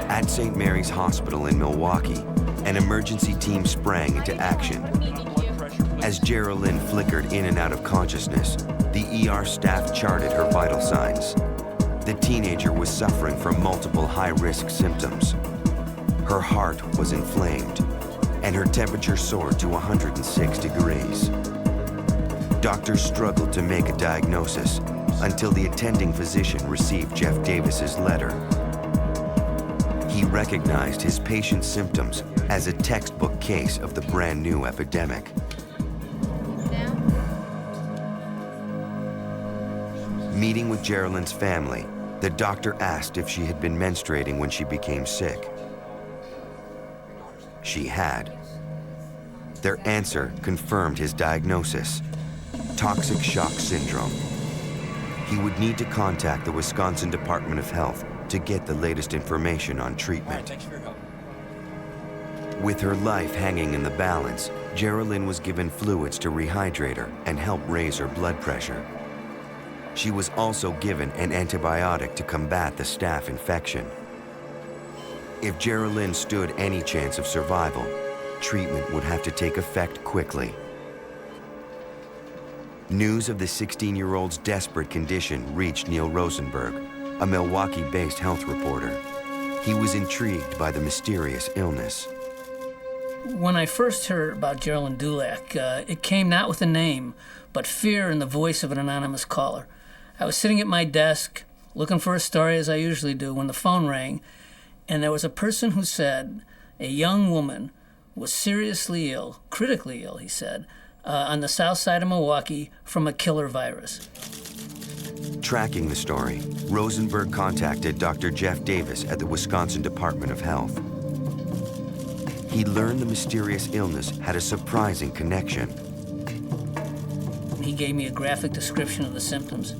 At St. Mary's Hospital in Milwaukee, an emergency team sprang into action. As Geraldine flickered in and out of consciousness, the ER staff charted her vital signs. The teenager was suffering from multiple high-risk symptoms. Her heart was inflamed, and her temperature soared to 106 degrees. Doctors struggled to make a diagnosis until the attending physician received Jeff Davis's letter. He recognized his patient's symptoms as a textbook case of the brand new epidemic. Meeting with Geraldine's family, the doctor asked if she had been menstruating when she became sick. She had. Their answer confirmed his diagnosis: toxic shock syndrome. He would need to contact the Wisconsin Department of Health to get the latest information on treatment. With her life hanging in the balance, Geraldine was given fluids to rehydrate her and help raise her blood pressure. She was also given an antibiotic to combat the staph infection. If Geraldine stood any chance of survival, treatment would have to take effect quickly. News of the 16-year-old's desperate condition reached Neil Rosenberg, a Milwaukee-based health reporter. He was intrigued by the mysterious illness. When I first heard about Geraldine Dulick, it came not with a name, but fear in the voice of an anonymous caller. I was sitting at my desk, looking for a story as I usually do when the phone rang, and there was a person who said a young woman was seriously ill, critically ill, he said, on the south side of Milwaukee from a killer virus. Tracking the story, Rosenberg contacted Dr. Jeff Davis at the Wisconsin Department of Health. He learned the mysterious illness had a surprising connection. He gave me a graphic description of the symptoms.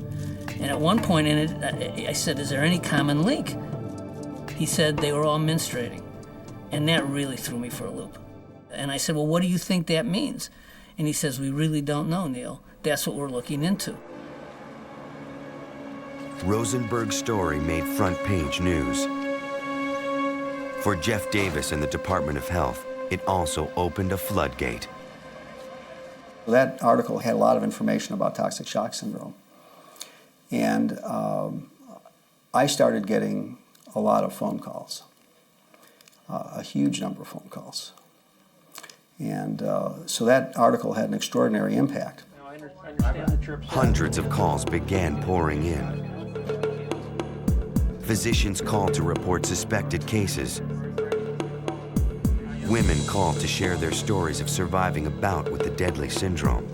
And at one point in it, I said, is there any common link? He said they were all menstruating. And that really threw me for a loop. And I said, well, what do you think that means? And he says, we really don't know, Neil. That's what we're looking into. Rosenberg's story made front-page news. For Jeff Davis and the Department of Health, it also opened a floodgate. That article had a lot of information about toxic shock syndrome. And I started getting a lot of phone calls, a huge number of phone calls. And so that article had an extraordinary impact. Hundreds of calls began pouring in. Physicians called to report suspected cases. Women called to share their stories of surviving a bout with the deadly syndrome.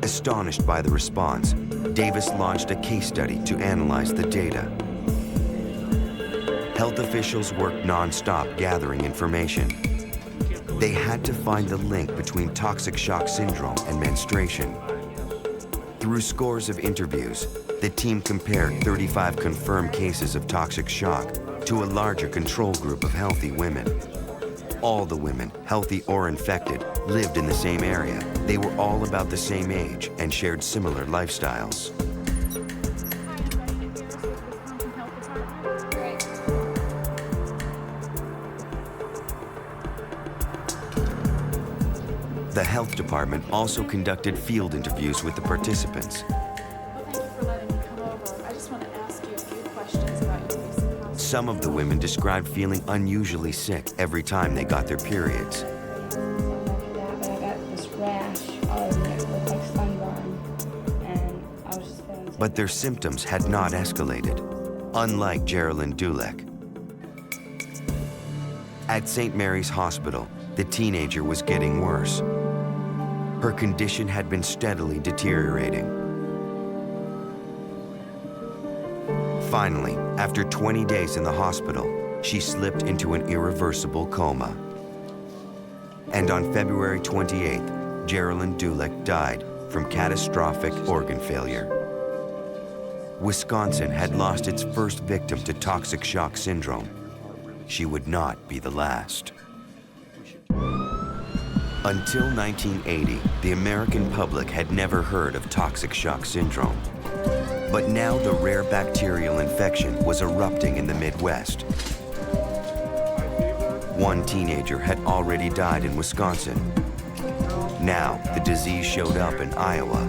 Astonished by the response, Davis launched a case study to analyze the data. Health officials worked non-stop gathering information. They had to find the link between toxic shock syndrome and menstruation. Through scores of interviews, the team compared 35 confirmed cases of toxic shock to a larger control group of healthy women. All the women, healthy or infected, lived in the same area. They were all about the same age and shared similar lifestyles. The health department also conducted field interviews with the participants. Some of the women described feeling unusually sick every time they got their periods. I got this rash all over me, it looked like sunburn, and I was just feeling But their symptoms had not escalated, unlike Geraldine Dulek. At St. Mary's Hospital, the teenager was getting worse. Her condition had been steadily deteriorating. Finally, after 20 days in the hospital, she slipped into an irreversible coma. And on February 28th, Geraldine Dulek died from catastrophic organ failure. Wisconsin had lost its first victim to toxic shock syndrome. She would not be the last. Until 1980, the American public had never heard of toxic shock syndrome. But now the rare bacterial infection was erupting in the Midwest. One teenager had already died in Wisconsin. Now the disease showed up in Iowa.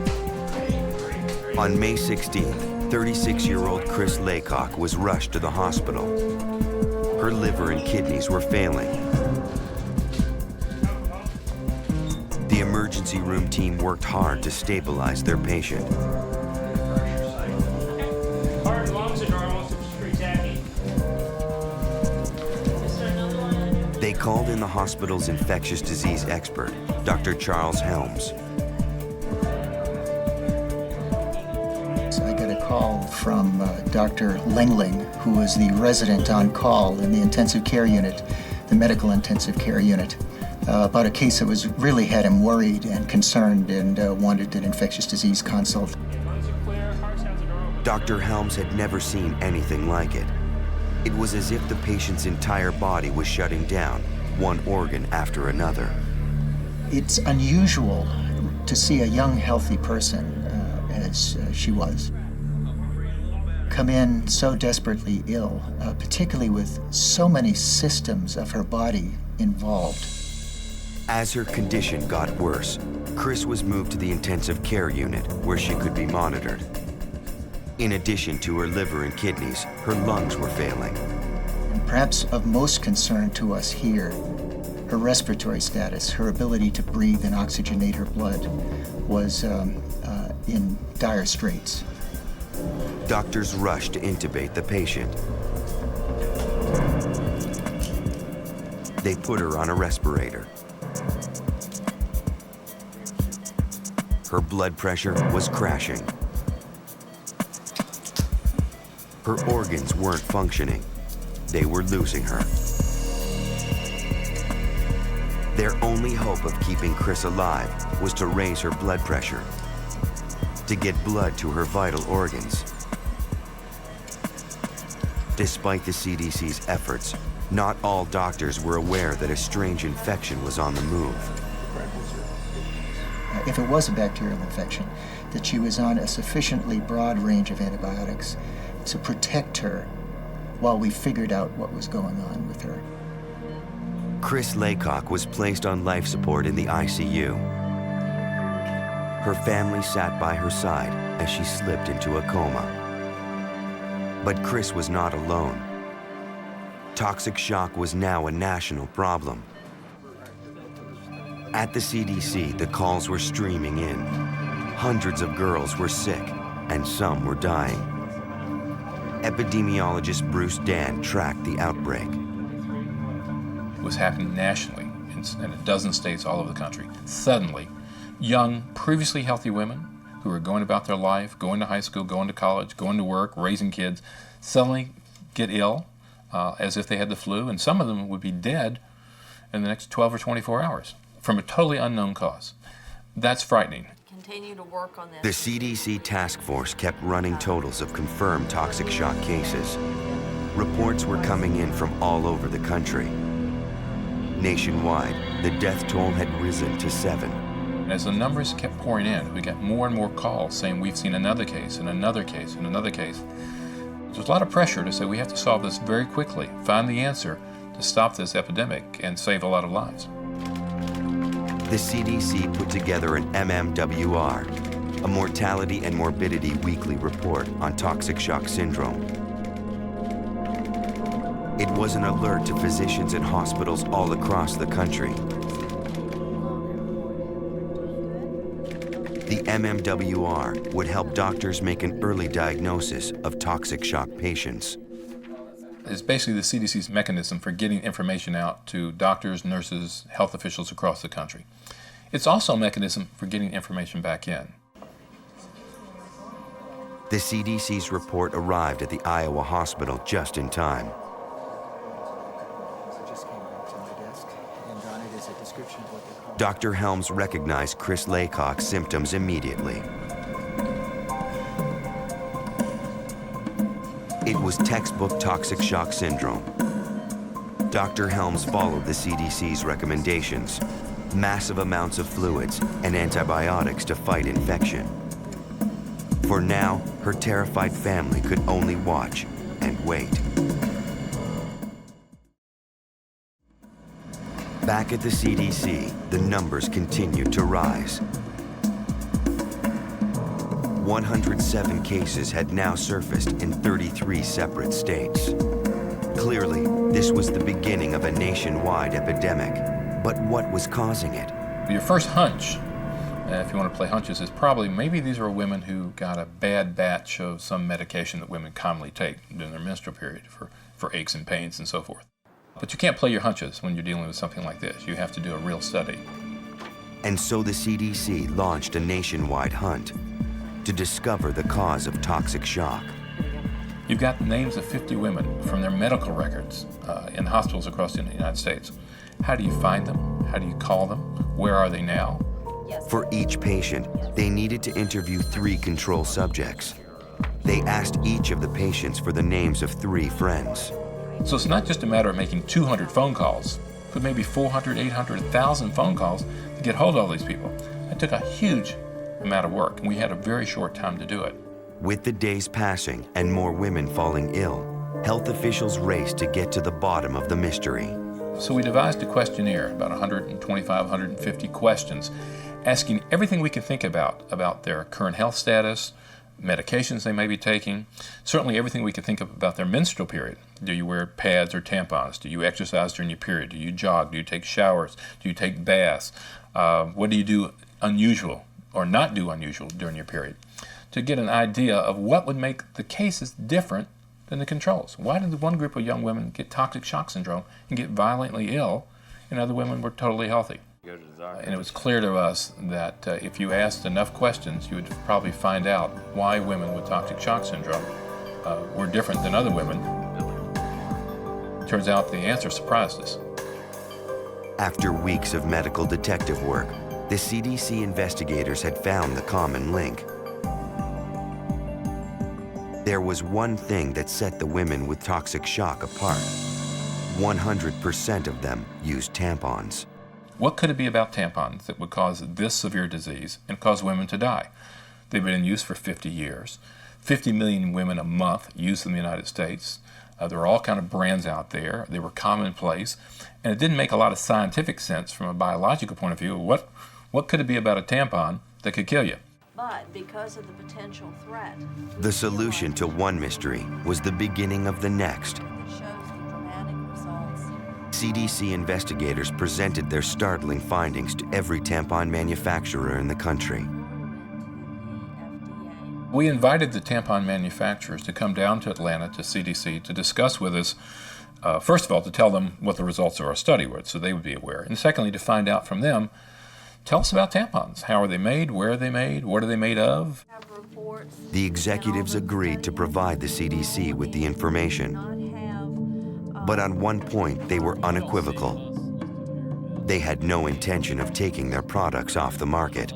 On May 16th, 36-year-old Chris Laycock was rushed to the hospital. Her liver and kidneys were failing. The emergency room team worked hard to stabilize their patient. They called in the hospital's infectious disease expert, Dr. Charles Helms. So I got a call from Dr. Lingling, who was the resident on call in the intensive care unit, the medical intensive care unit, about a case that really had him worried and concerned and wanted an infectious disease consult. Dr. Helms had never seen anything like it. It was as if the patient's entire body was shutting down, one organ after another. It's unusual to see a young, healthy person, as she was, come in so desperately ill, particularly with so many systems of her body involved. As her condition got worse, Chris was moved to the intensive care unit where she could be monitored. In addition to her liver and kidneys, her lungs were failing. And perhaps of most concern to us here, her respiratory status, her ability to breathe and oxygenate her blood was in dire straits. Doctors rushed to intubate the patient. They put her on a respirator. Her blood pressure was crashing. Her organs weren't functioning. They were losing her. Their only hope of keeping Chris alive was to raise her blood pressure, to get blood to her vital organs. Despite the CDC's efforts, not all doctors were aware that a strange infection was on the move. If it was a bacterial infection, that she was on a sufficiently broad range of antibiotics to protect her while we figured out what was going on with her. Chris Laycock was placed on life support in the ICU. Her family sat by her side as she slipped into a coma. But Chris was not alone. Toxic shock was now a national problem. At the CDC, the calls were streaming in. Hundreds of girls were sick, and some were dying. Epidemiologist Bruce Dan tracked the outbreak. It was happening nationally in a dozen states all over the country. Suddenly, young, previously healthy women who were going about their life, going to high school, going to college, going to work, raising kids, suddenly get ill as if they had the flu, and some of them would be dead in the next 12 or 24 hours from a totally unknown cause. That's frightening. Continue to work on that. The CDC task force kept running totals of confirmed toxic shock cases. Reports were coming in from all over the country. Nationwide, the death toll had risen to 7. As the numbers kept pouring in, we got more and more calls saying we've seen another case and another case and another case. There was a lot of pressure to say we have to solve this very quickly, find the answer to stop this epidemic and save a lot of lives. The CDC put together an MMWR, a mortality and morbidity weekly report on toxic shock syndrome. It was an alert to physicians and hospitals all across the country. The MMWR would help doctors make an early diagnosis of toxic shock patients. It's basically the CDC's mechanism for getting information out to doctors, nurses, health officials across the country. It's also a mechanism for getting information back in. The CDC's report arrived at the Iowa hospital just in time. Dr. Helms recognized Chris Laycock's symptoms immediately. It was textbook toxic shock syndrome. Dr. Helms followed the CDC's recommendations: massive amounts of fluids and antibiotics to fight infection. For now, her terrified family could only watch and wait. Back at the CDC, the numbers continued to rise. 107 cases had now surfaced in 33 separate states. Clearly, this was the beginning of a nationwide epidemic. But what was causing it? Your first hunch, if you want to play hunches, is probably maybe these are women who got a bad batch of some medication that women commonly take during their menstrual period for aches and pains and so forth. But you can't play your hunches when you're dealing with something like this. You have to do a real study. And so the CDC launched a nationwide hunt to discover the cause of toxic shock. You've got names of 50 women from their medical records in hospitals across the United States. How do you find them? How do you call them? Where are they now? For each patient, they needed to interview 3 control subjects. They asked each of the patients for the names of 3 friends. So it's not just a matter of making 200 phone calls, but maybe 400, 800, 1,000 phone calls to get hold of all these people. It took a huge amount of work, and we had a very short time to do it. With the days passing and more women falling ill, health officials raced to get to the bottom of the mystery. So we devised a questionnaire, about 125, 150 questions, asking everything we could think about their current health status, medications they may be taking, certainly everything we could think of about their menstrual period. Do you wear pads or tampons? Do you exercise during your period? Do you jog? Do you take showers? Do you take baths? What do you do unusual or not do unusual during your period, to get an idea of what would make the cases different than the controls. Why did the one group of young women get toxic shock syndrome and get violently ill, and other women were totally healthy? And it was clear to us that if you asked enough questions, you would probably find out why women with toxic shock syndrome were different than other women. Turns out the answer surprised us. After weeks of medical detective work, the CDC investigators had found the common link. There was one thing that set the women with toxic shock apart. 100% of them used tampons. What could it be about tampons that would cause this severe disease and cause women to die? They've been in use for 50 years. 50 million women a month use them in the United States. There were all kind of brands out there. They were commonplace. And it didn't make a lot of scientific sense from a biological point of view. What could it be about a tampon that could kill you? But because of the potential threat, The solution to one mystery was the beginning of the next. CDC investigators presented their startling findings to every tampon manufacturer in the country. We invited the tampon manufacturers to come down to Atlanta to CDC to discuss with us, first of all, to tell them what the results of our study were, so they would be aware. And secondly, to find out from them, tell us about tampons. How are they made? Where are they made? What are they made of? The executives agreed to provide the CDC with the information. But on one point, they were unequivocal. They had no intention of taking their products off the market.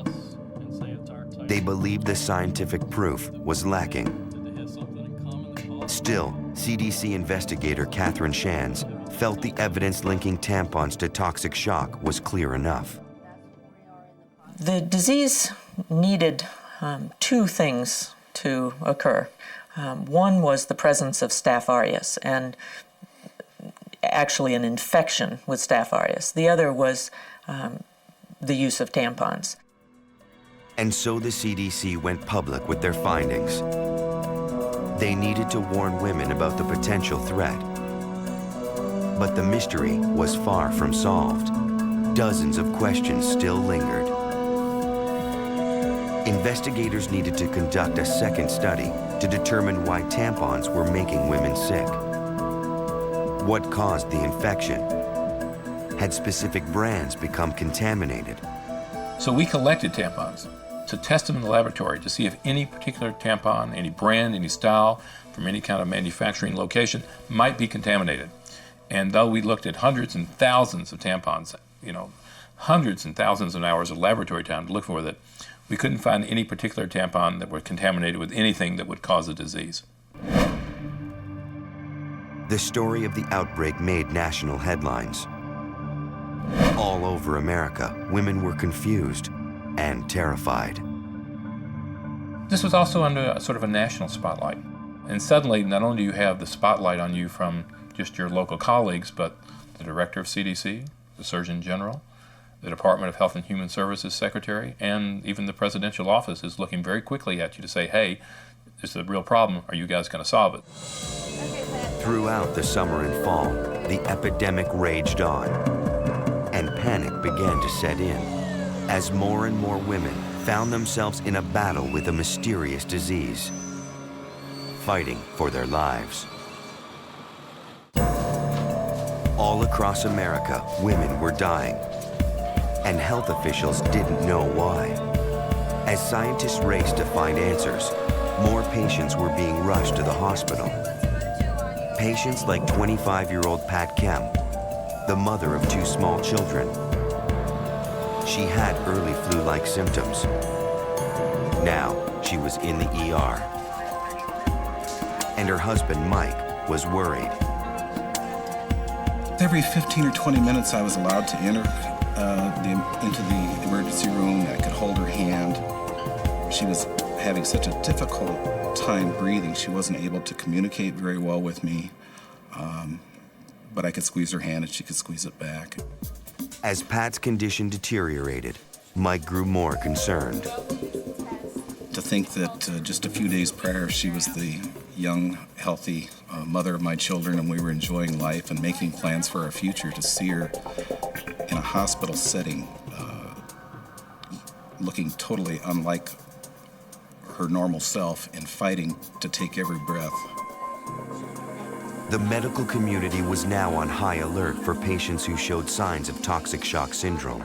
They believed the scientific proof was lacking. Still, CDC investigator Catherine Shands felt the evidence linking tampons to toxic shock was clear enough. The disease needed two things to occur. One was the presence of Staph aureus, and actually an infection with Staph aureus. The other was the use of tampons. And so the CDC went public with their findings. They needed to warn women about the potential threat. But the mystery was far from solved. Dozens of questions still lingered. Investigators needed to conduct a second study to determine why tampons were making women sick. What caused the infection? Had specific brands become contaminated? So we collected tampons to test them in the laboratory to see if any particular tampon, any brand, any style, from any kind of manufacturing location might be contaminated. And though we looked at hundreds and thousands of tampons, hundreds and thousands of hours of laboratory time to look for that, we couldn't find any particular tampon that were contaminated with anything that would cause a disease. The story of the outbreak made national headlines. All over America, women were confused and terrified. This was also under sort of a national spotlight. And suddenly, not only do you have the spotlight on you from just your local colleagues, but the director of CDC, the Surgeon General, the Department of Health and Human Services Secretary, and even the presidential office is looking very quickly at you to say, hey, this is a real problem. Are you guys going to solve it? Throughout the summer and fall, the epidemic raged on, and panic began to set in as more and more women found themselves in a battle with a mysterious disease, fighting for their lives. All across America, women were dying, and health officials didn't know why. As scientists raced to find answers, more patients were being rushed to the hospital. Patients like 25-year-old Pat Kemp, the mother of two small children. She had early flu-like symptoms. Now she was in the ER. And her husband, Mike, was worried. Every 15 or 20 minutes I was allowed to enter into the emergency room. I could hold her hand. She was having such a difficult time breathing. She wasn't able to communicate very well with me, but I could squeeze her hand and she could squeeze it back. As Pat's condition deteriorated, Mike grew more concerned. To think that just a few days prior she was the young, healthy mother of my children, and we were enjoying life and making plans for our future, to see her in a hospital setting looking totally unlike her normal self and fighting to take every breath. The medical community was now on high alert for patients who showed signs of toxic shock syndrome.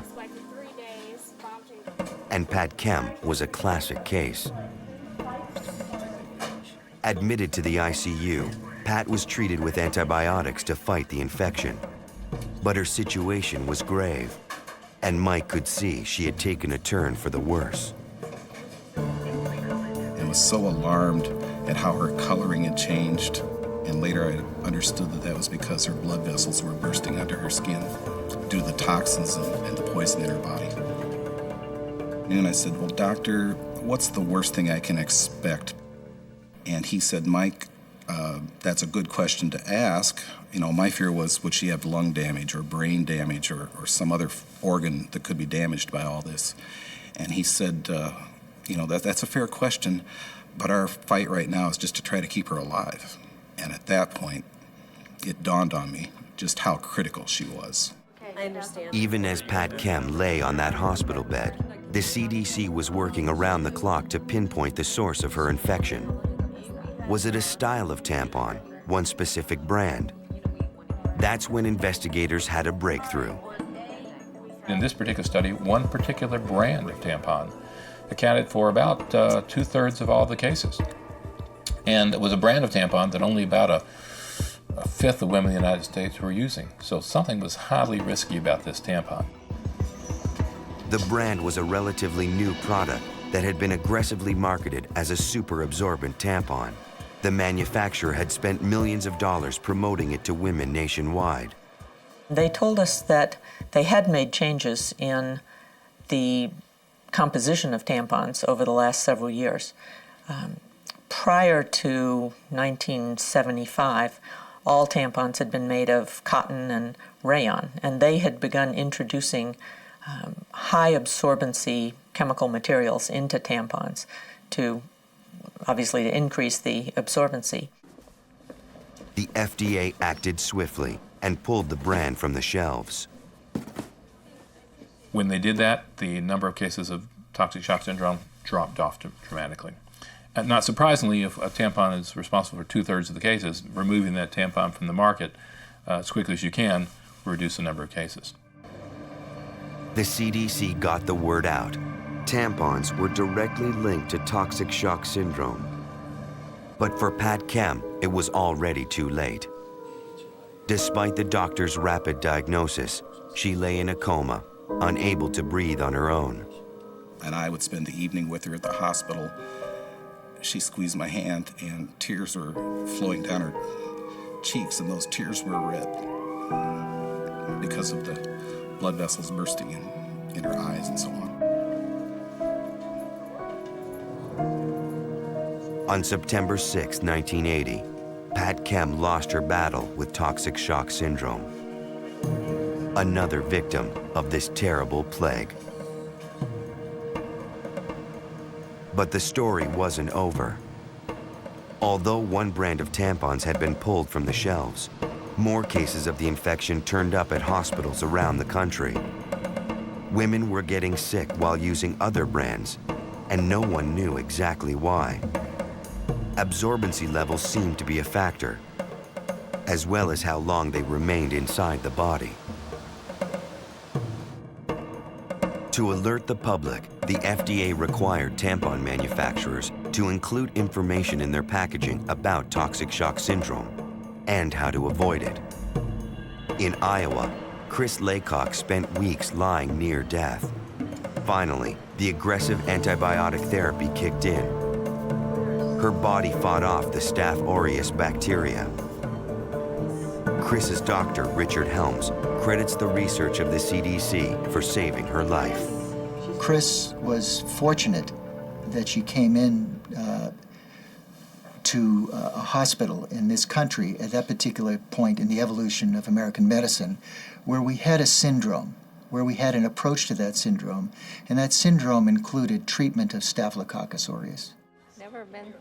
And Pat Kem was a classic case. Admitted to the ICU, Pat was treated with antibiotics to fight the infection. But her situation was grave, and Mike could see she had taken a turn for the worse. I was so alarmed at how her coloring had changed, and later I understood that that was because her blood vessels were bursting under her skin due to the toxins and the poison in her body. And I said, well, doctor, what's the worst thing I can expect? And he said, Mike, that's a good question to ask. You know, my fear was, would she have lung damage or brain damage or some other organ that could be damaged by all this? And he said, you know, that's a fair question, but our fight right now is just to try to keep her alive. And at that point, it dawned on me just how critical she was. I understand. Even as Pat Kem lay on that hospital bed, the CDC was working around the clock to pinpoint the source of her infection. Was it a style of tampon, one specific brand? That's when investigators had a breakthrough. In this particular study, one particular brand of tampon accounted for about 2/3 of all the cases. And it was a brand of tampon that only about a fifth of women in the United States were using. So something was highly risky about this tampon. The brand was a relatively new product that had been aggressively marketed as a super absorbent tampon. The manufacturer had spent millions of dollars promoting it to women nationwide. They told us that they had made changes in the composition of tampons over the last several years. Prior to 1975, all tampons had been made of cotton and rayon, and they had begun introducing high absorbency chemical materials into tampons to obviously to increase the absorbency. The FDA acted swiftly and pulled the brand from the shelves. When they did that, the number of cases of toxic shock syndrome dropped off dramatically. And not surprisingly, if a tampon is responsible for 2/3 of the cases, removing that tampon from the market as quickly as you can will reduce the number of cases. The CDC got the word out. Tampons were directly linked to toxic shock syndrome. But for Pat Kem, it was already too late. Despite the doctor's rapid diagnosis, she lay in a coma, unable to breathe on her own. And I would spend the evening with her at the hospital. She squeezed my hand, and tears were flowing down her cheeks, and those tears were red because of the blood vessels bursting in her eyes and so on. On September 6, 1980, Pat Kem lost her battle with toxic shock syndrome. Another victim of this terrible plague. But the story wasn't over. Although one brand of tampons had been pulled from the shelves, more cases of the infection turned up at hospitals around the country. Women were getting sick while using other brands, and no one knew exactly why. Absorbency levels seemed to be a factor, as well as how long they remained inside the body. To alert the public, the FDA required tampon manufacturers to include information in their packaging about toxic shock syndrome and how to avoid it. In Iowa, Chris Laycock spent weeks lying near death. Finally, the aggressive antibiotic therapy kicked in. Her body fought off the Staph aureus bacteria. Chris's doctor, Richard Helms, credits the research of the CDC for saving her life. Chris was fortunate that she came in to a hospital in this country at that particular point in the evolution of American medicine, where we had a syndrome, where we had an approach to that syndrome, and that syndrome included treatment of Staphylococcus aureus. Never been.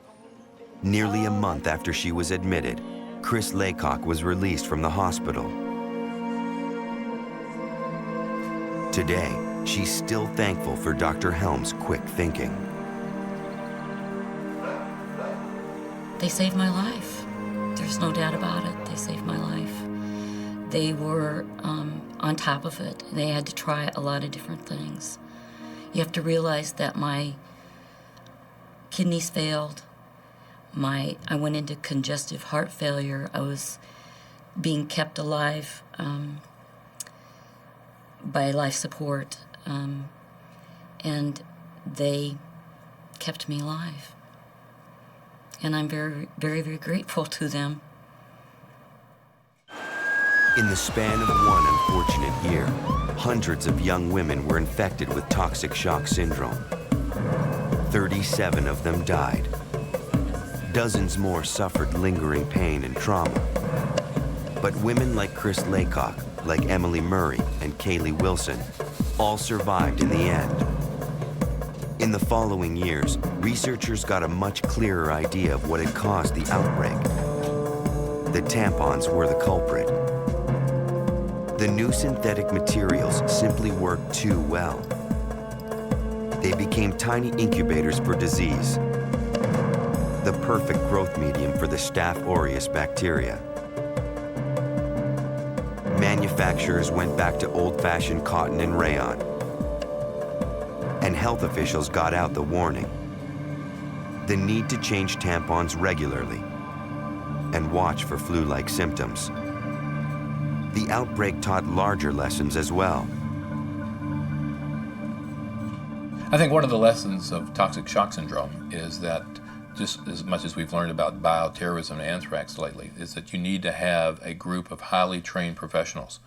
Nearly a month after she was admitted, Chris Laycock was released from the hospital. Today, she's still thankful for Dr. Helm's quick thinking. They saved my life. There's no doubt about it. They saved my life. They were on top of it. They had to try a lot of different things. You have to realize that my kidneys failed. I went into congestive heart failure. I was being kept alive by life support, and they kept me alive. And I'm very, very, very grateful to them. In the span of one unfortunate year, hundreds of young women were infected with toxic shock syndrome. 37 of them died. Dozens more suffered lingering pain and trauma. But women like Chris Laycock, like Emily Murray and Kaylee Wilson, all survived in the end. In the following years, researchers got a much clearer idea of what had caused the outbreak. The tampons were the culprit. The new synthetic materials simply worked too well. They became tiny incubators for disease, the perfect growth medium for the Staph aureus bacteria. Manufacturers went back to old-fashioned cotton and rayon, and health officials got out the warning: the need to change tampons regularly and watch for flu-like symptoms. The outbreak taught larger lessons as well. I think one of the lessons of toxic shock syndrome is that, just as much as we've learned about bioterrorism and anthrax lately, is that you need to have a group of highly trained professionals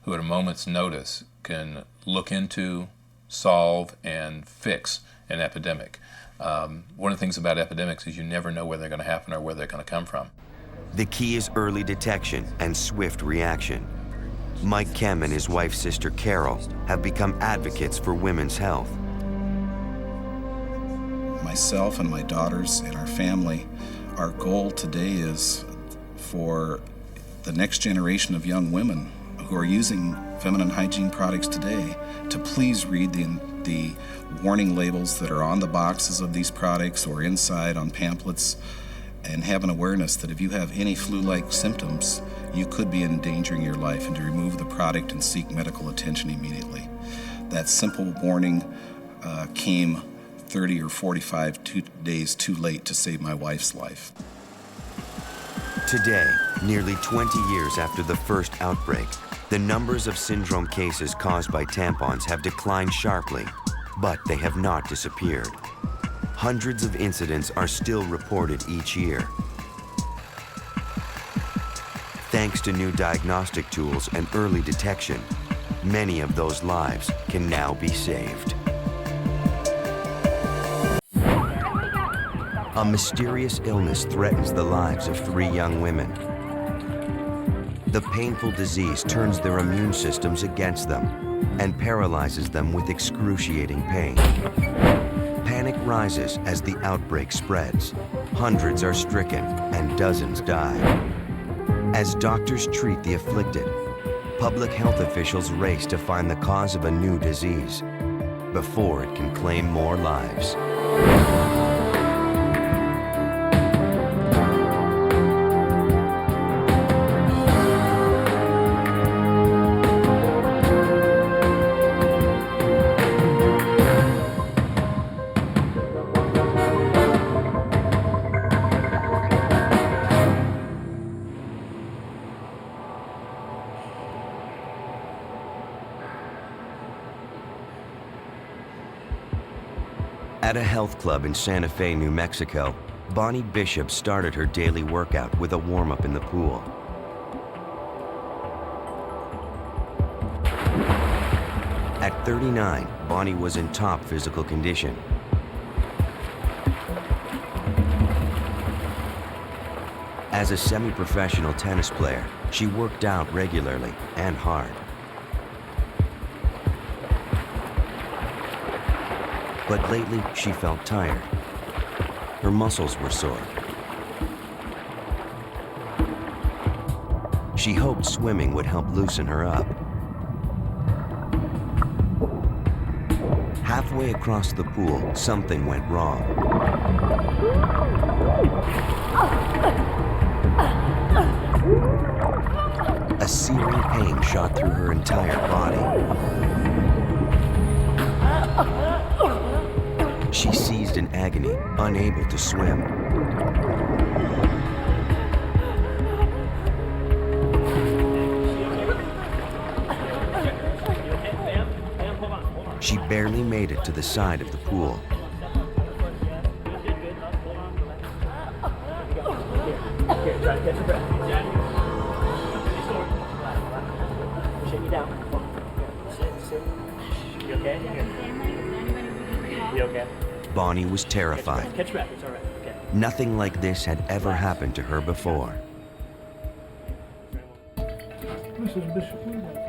who at a moment's notice can look into, solve, and fix an epidemic. One of the things about epidemics is you never know where they're going to happen or where they're going to come from. The key is early detection and swift reaction. Mike Kem and his wife's sister Carol have become advocates for women's health. Myself and my daughters and our family, our goal today is for the next generation of young women who are using feminine hygiene products today to please read the warning labels that are on the boxes of these products or inside on pamphlets, and have an awareness that if you have any flu-like symptoms, you could be endangering your life, and to remove the product and seek medical attention immediately. That simple warning came 30 or 45 days too late to save my wife's life. Today, nearly 20 years after the first outbreak, the numbers of syndrome cases caused by tampons have declined sharply, but they have not disappeared. Hundreds of incidents are still reported each year. Thanks to new diagnostic tools and early detection, many of those lives can now be saved. A mysterious illness threatens the lives of 3 young women. The painful disease turns their immune systems against them and paralyzes them with excruciating pain. Panic rises as the outbreak spreads. Hundreds are stricken and dozens die. As doctors treat the afflicted, public health officials race to find the cause of a new disease before it can claim more lives. At a health club in Santa Fe, New Mexico, Bonnie Bishop started her daily workout with a warm-up in the pool. At 39, Bonnie was in top physical condition. As a semi-professional tennis player, she worked out regularly and hard. But lately, she felt tired. Her muscles were sore. She hoped swimming would help loosen her up. Halfway across the pool, something went wrong. A searing pain shot through her entire body. She seized in agony, unable to swim. She barely made it to the side of the pool. Bonnie was terrified. Nothing like this had ever happened to her before.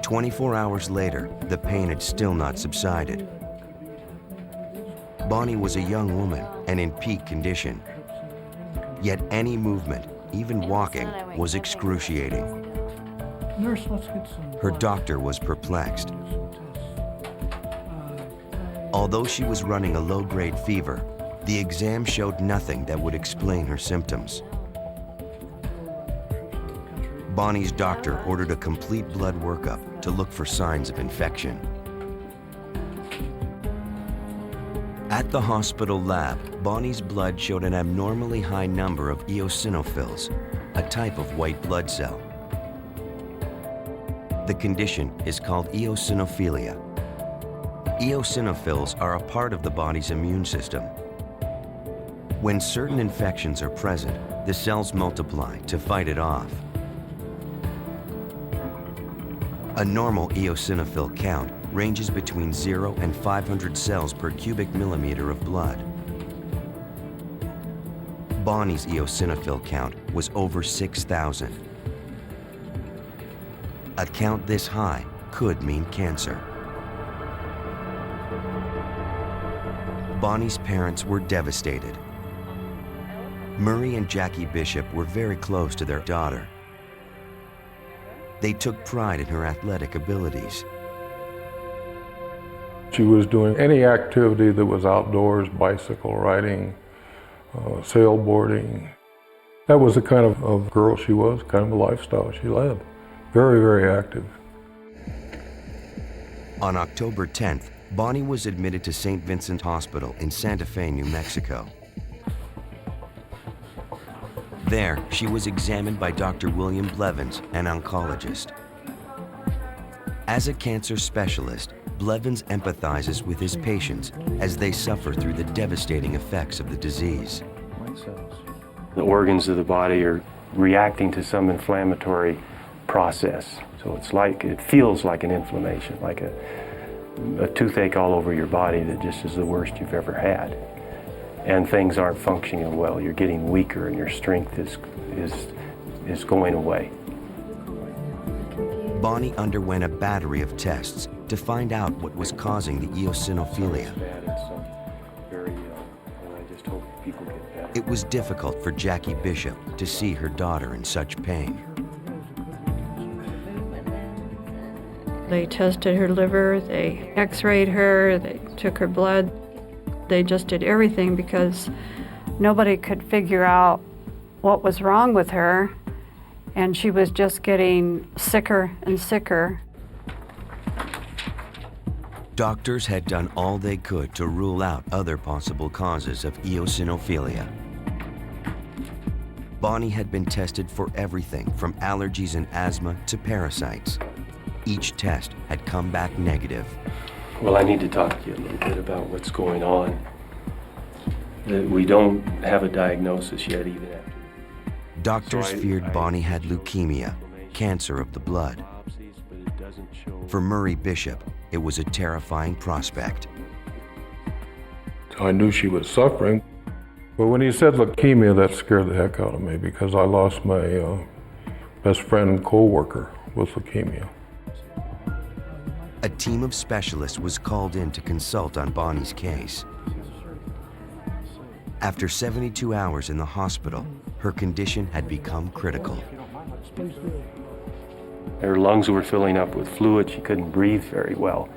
24 hours later, the pain had still not subsided. Bonnie was a young woman and in peak condition. Yet any movement, even walking, was excruciating. Her doctor was perplexed. Although she was running a low-grade fever, the exam showed nothing that would explain her symptoms. Bonnie's doctor ordered a complete blood workup to look for signs of infection. At the hospital lab, Bonnie's blood showed an abnormally high number of eosinophils, a type of white blood cell. The condition is called eosinophilia. Eosinophils are a part of the body's immune system. When certain infections are present, the cells multiply to fight it off. A normal eosinophil count ranges between 0 and 500 cells per cubic millimeter of blood. Bonnie's eosinophil count was over 6,000. A count this high could mean cancer. Bonnie's parents were devastated. Murray and Jackie Bishop were very close to their daughter. They took pride in her athletic abilities. She was doing any activity that was outdoors, bicycle riding, sailboarding. That was the kind of girl she was, kind of a lifestyle she led. Very, very active. On October 10th, Bonnie was admitted to St. Vincent Hospital in Santa Fe, New Mexico. There, she was examined by Dr. William Blevins, an oncologist. As a cancer specialist, Blevins empathizes with his patients as they suffer through the devastating effects of the disease. The organs of the body are reacting to some inflammatory process. So it feels like an inflammation, like a toothache all over your body that just is the worst you've ever had. And things aren't functioning well. You're getting weaker and your strength is going away. Bonnie underwent a battery of tests to find out what was causing the eosinophilia. It was difficult for Jackie Bishop to see her daughter in such pain. They tested her liver, they x-rayed her, they took her blood. They just did everything because nobody could figure out what was wrong with her, and she was just getting sicker and sicker. Doctors had done all they could to rule out other possible causes of eosinophilia. Bonnie had been tested for everything from allergies and asthma to parasites. Each test had come back negative. Well, I need to talk to you a little bit about what's going on. We don't have a diagnosis yet even after. Doctors feared Bonnie had leukemia, cancer of the blood. For Murray Bishop, it was a terrifying prospect. I knew she was suffering, but when he said leukemia, that scared the heck out of me because I lost my best friend and co-worker with leukemia. A team of specialists was called in to consult on Bonnie's case. After 72 hours in the hospital, her condition had become critical. Her lungs were filling up with fluid. She couldn't breathe very well.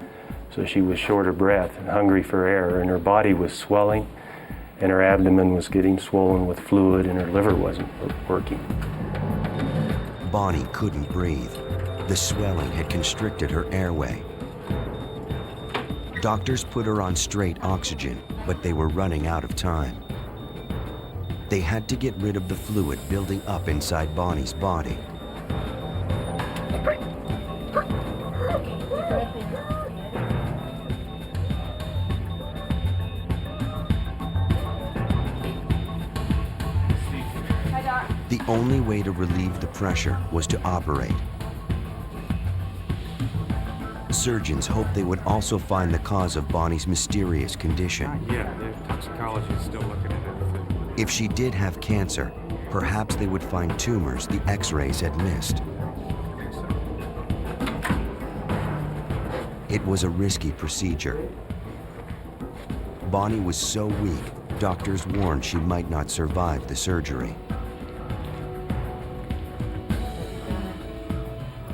So she was short of breath and hungry for air, and her body was swelling, and her abdomen was getting swollen with fluid, and her liver wasn't working. Bonnie couldn't breathe. The swelling had constricted her airway. Doctors put her on straight oxygen, but they were running out of time. They had to get rid of the fluid building up inside Bonnie's body. The only way to relieve the pressure was to operate. Surgeons hoped they would also find the cause of Bonnie's mysterious condition. Yeah, the toxicology is still looking at everything. If she did have cancer, perhaps they would find tumors the X-rays had missed. It was a risky procedure. Bonnie was so weak, doctors warned she might not survive the surgery.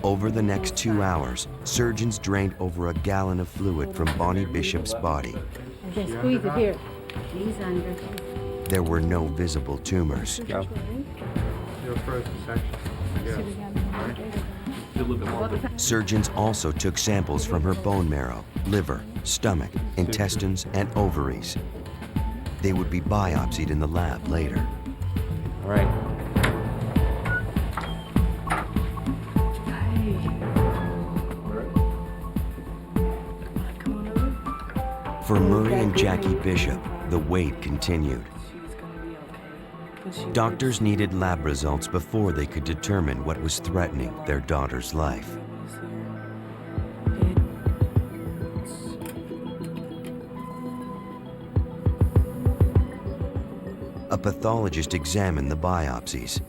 Over the next 2 hours, surgeons drained over a gallon of fluid from Bonnie Bishop's body. Just squeeze it here. These under. There were no visible tumors. Surgeons also took samples from her bone marrow, liver, stomach, intestines, and ovaries. They would be biopsied in the lab later. All right. For Murray and Jackie Bishop, the wait continued. Doctors needed lab results before they could determine what was threatening their daughter's life. A pathologist examined the biopsies.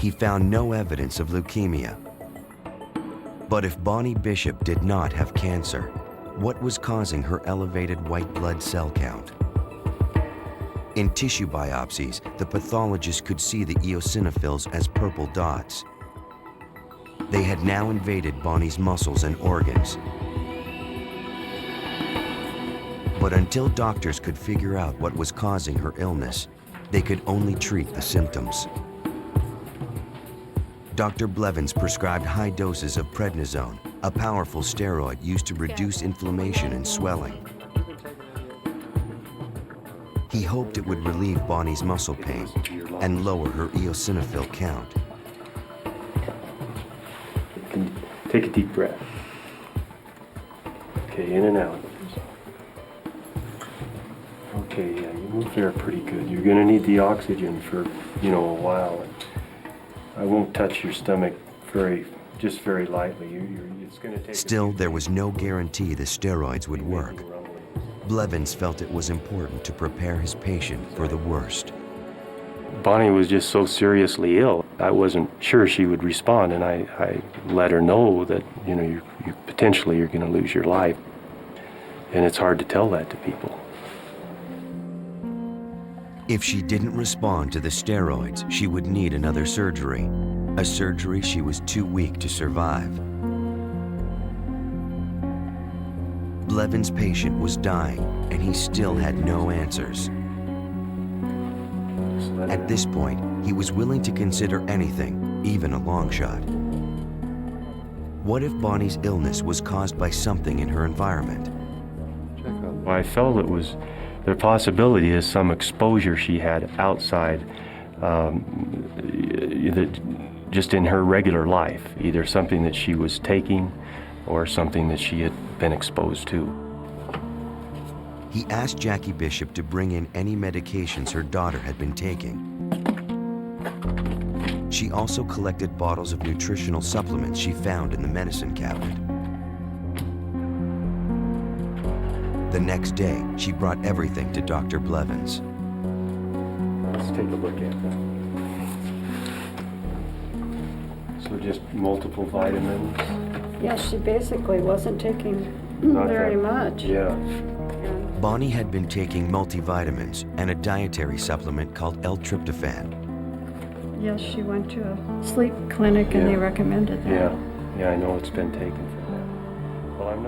He found no evidence of leukemia. But if Bonnie Bishop did not have cancer, what was causing her elevated white blood cell count? In tissue biopsies, the pathologist could see the eosinophils as purple dots. They had now invaded Bonnie's muscles and organs. But until doctors could figure out what was causing her illness, they could only treat the symptoms. Dr. Blevins prescribed high doses of prednisone, a powerful steroid used to reduce inflammation and swelling. He hoped it would relieve Bonnie's muscle pain and lower her eosinophil count. Take a deep breath. Okay, in and out. Okay, yeah, you move there pretty good. You're gonna need the oxygen for, a while. I won't touch your stomach just very lightly. It's gonna take. Still, there was no guarantee the steroids would work. Blevins felt it was important to prepare his patient for the worst. Bonnie was just so seriously ill. I wasn't sure she would respond, and I let her know that, you potentially you're gonna lose your life. And it's hard to tell that to people. If she didn't respond to the steroids, she would need another surgery, a surgery she was too weak to survive. Blevins' patient was dying, and he still had no answers. At this point, he was willing to consider anything, even a long shot. What if Bonnie's illness was caused by something in her environment? I felt it was, the possibility is some exposure she had outside, just in her regular life, either something that she was taking or something that she had been exposed to. He asked Jackie Bishop to bring in any medications her daughter had been taking. She also collected bottles of nutritional supplements she found in the medicine cabinet. The next day, she brought everything to Dr. Blevins. Let's take a look at that. So just multiple vitamins? Yes, she basically wasn't taking very much. Yeah. Bonnie had been taking multivitamins and a dietary supplement called L-tryptophan. Yes, she went to a sleep clinic and they recommended that. Yeah, I know it's been taken for that.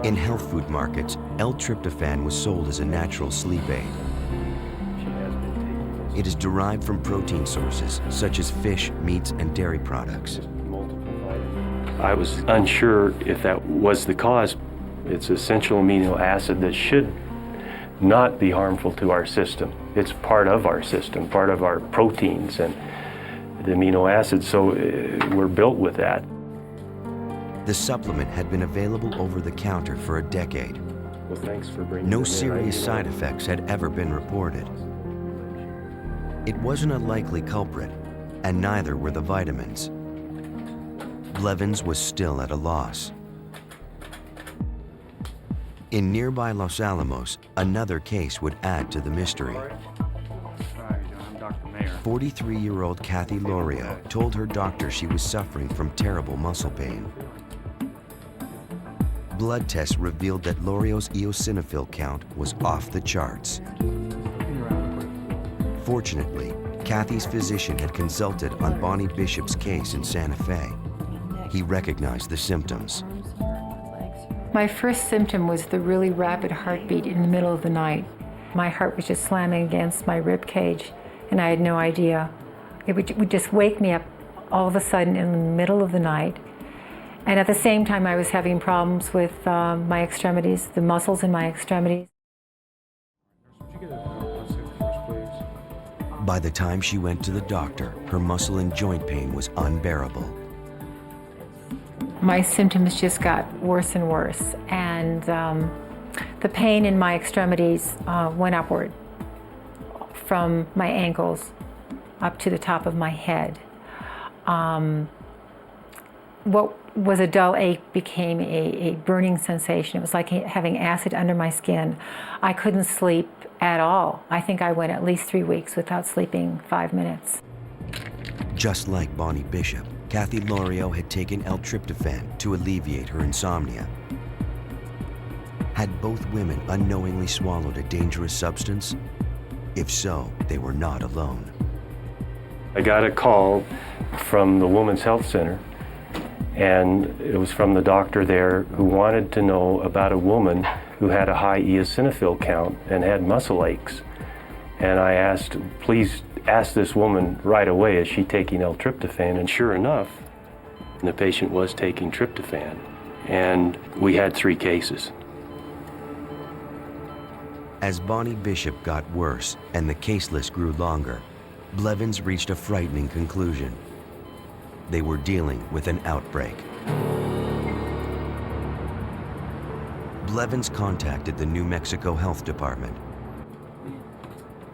In health food markets, L-tryptophan was sold as a natural sleep aid. It is derived from protein sources such as fish, meats, and dairy products. I was unsure if that was the cause. It's essential amino acid that should not be harmful to our system. It's part of our system, part of our proteins and the amino acids, so we're built with that. The supplement had been available over the counter for a decade. Well, thanks for bringing No them in. serious side effects had ever been reported. It wasn't a likely culprit, and neither were the vitamins. Blevins was still at a loss. In nearby Los Alamos, another case would add to the mystery. 43-year-old Kathy Lorio told her doctor she was suffering from terrible muscle pain. Blood tests revealed that Lorio's eosinophil count was off the charts. Fortunately, Kathy's physician had consulted on Bonnie Bishop's case in Santa Fe. He recognized the symptoms. My first symptom was the really rapid heartbeat in the middle of the night. My heart was just slamming against my rib cage, and I had no idea. It would just wake me up all of a sudden in the middle of the night. And at the same time, I was having problems with my extremities, the muscles in my extremities. By the time she went to the doctor, her muscle and joint pain was unbearable. My symptoms just got worse and worse, and the pain in my extremities went upward from my ankles up to the top of my head. What was a dull ache became a burning sensation. It was like having acid under my skin. I couldn't sleep at all. I think I went at least 3 weeks without sleeping 5 minutes. Just like Bonnie Bishop, Kathy Lorio had taken L-tryptophan to alleviate her insomnia. Had both women unknowingly swallowed a dangerous substance? If so, they were not alone. I got a call from the Women's Health Center, and it was from the doctor there who wanted to know about a woman who had a high eosinophil count and had muscle aches. And I asked, please ask this woman right away, is she taking L-tryptophan? And sure enough, the patient was taking tryptophan. And we had 3 cases. As Bonnie Bishop got worse and the case list grew longer, Blevins reached a frightening conclusion. They were dealing with an outbreak. Blevins contacted the New Mexico Health Department.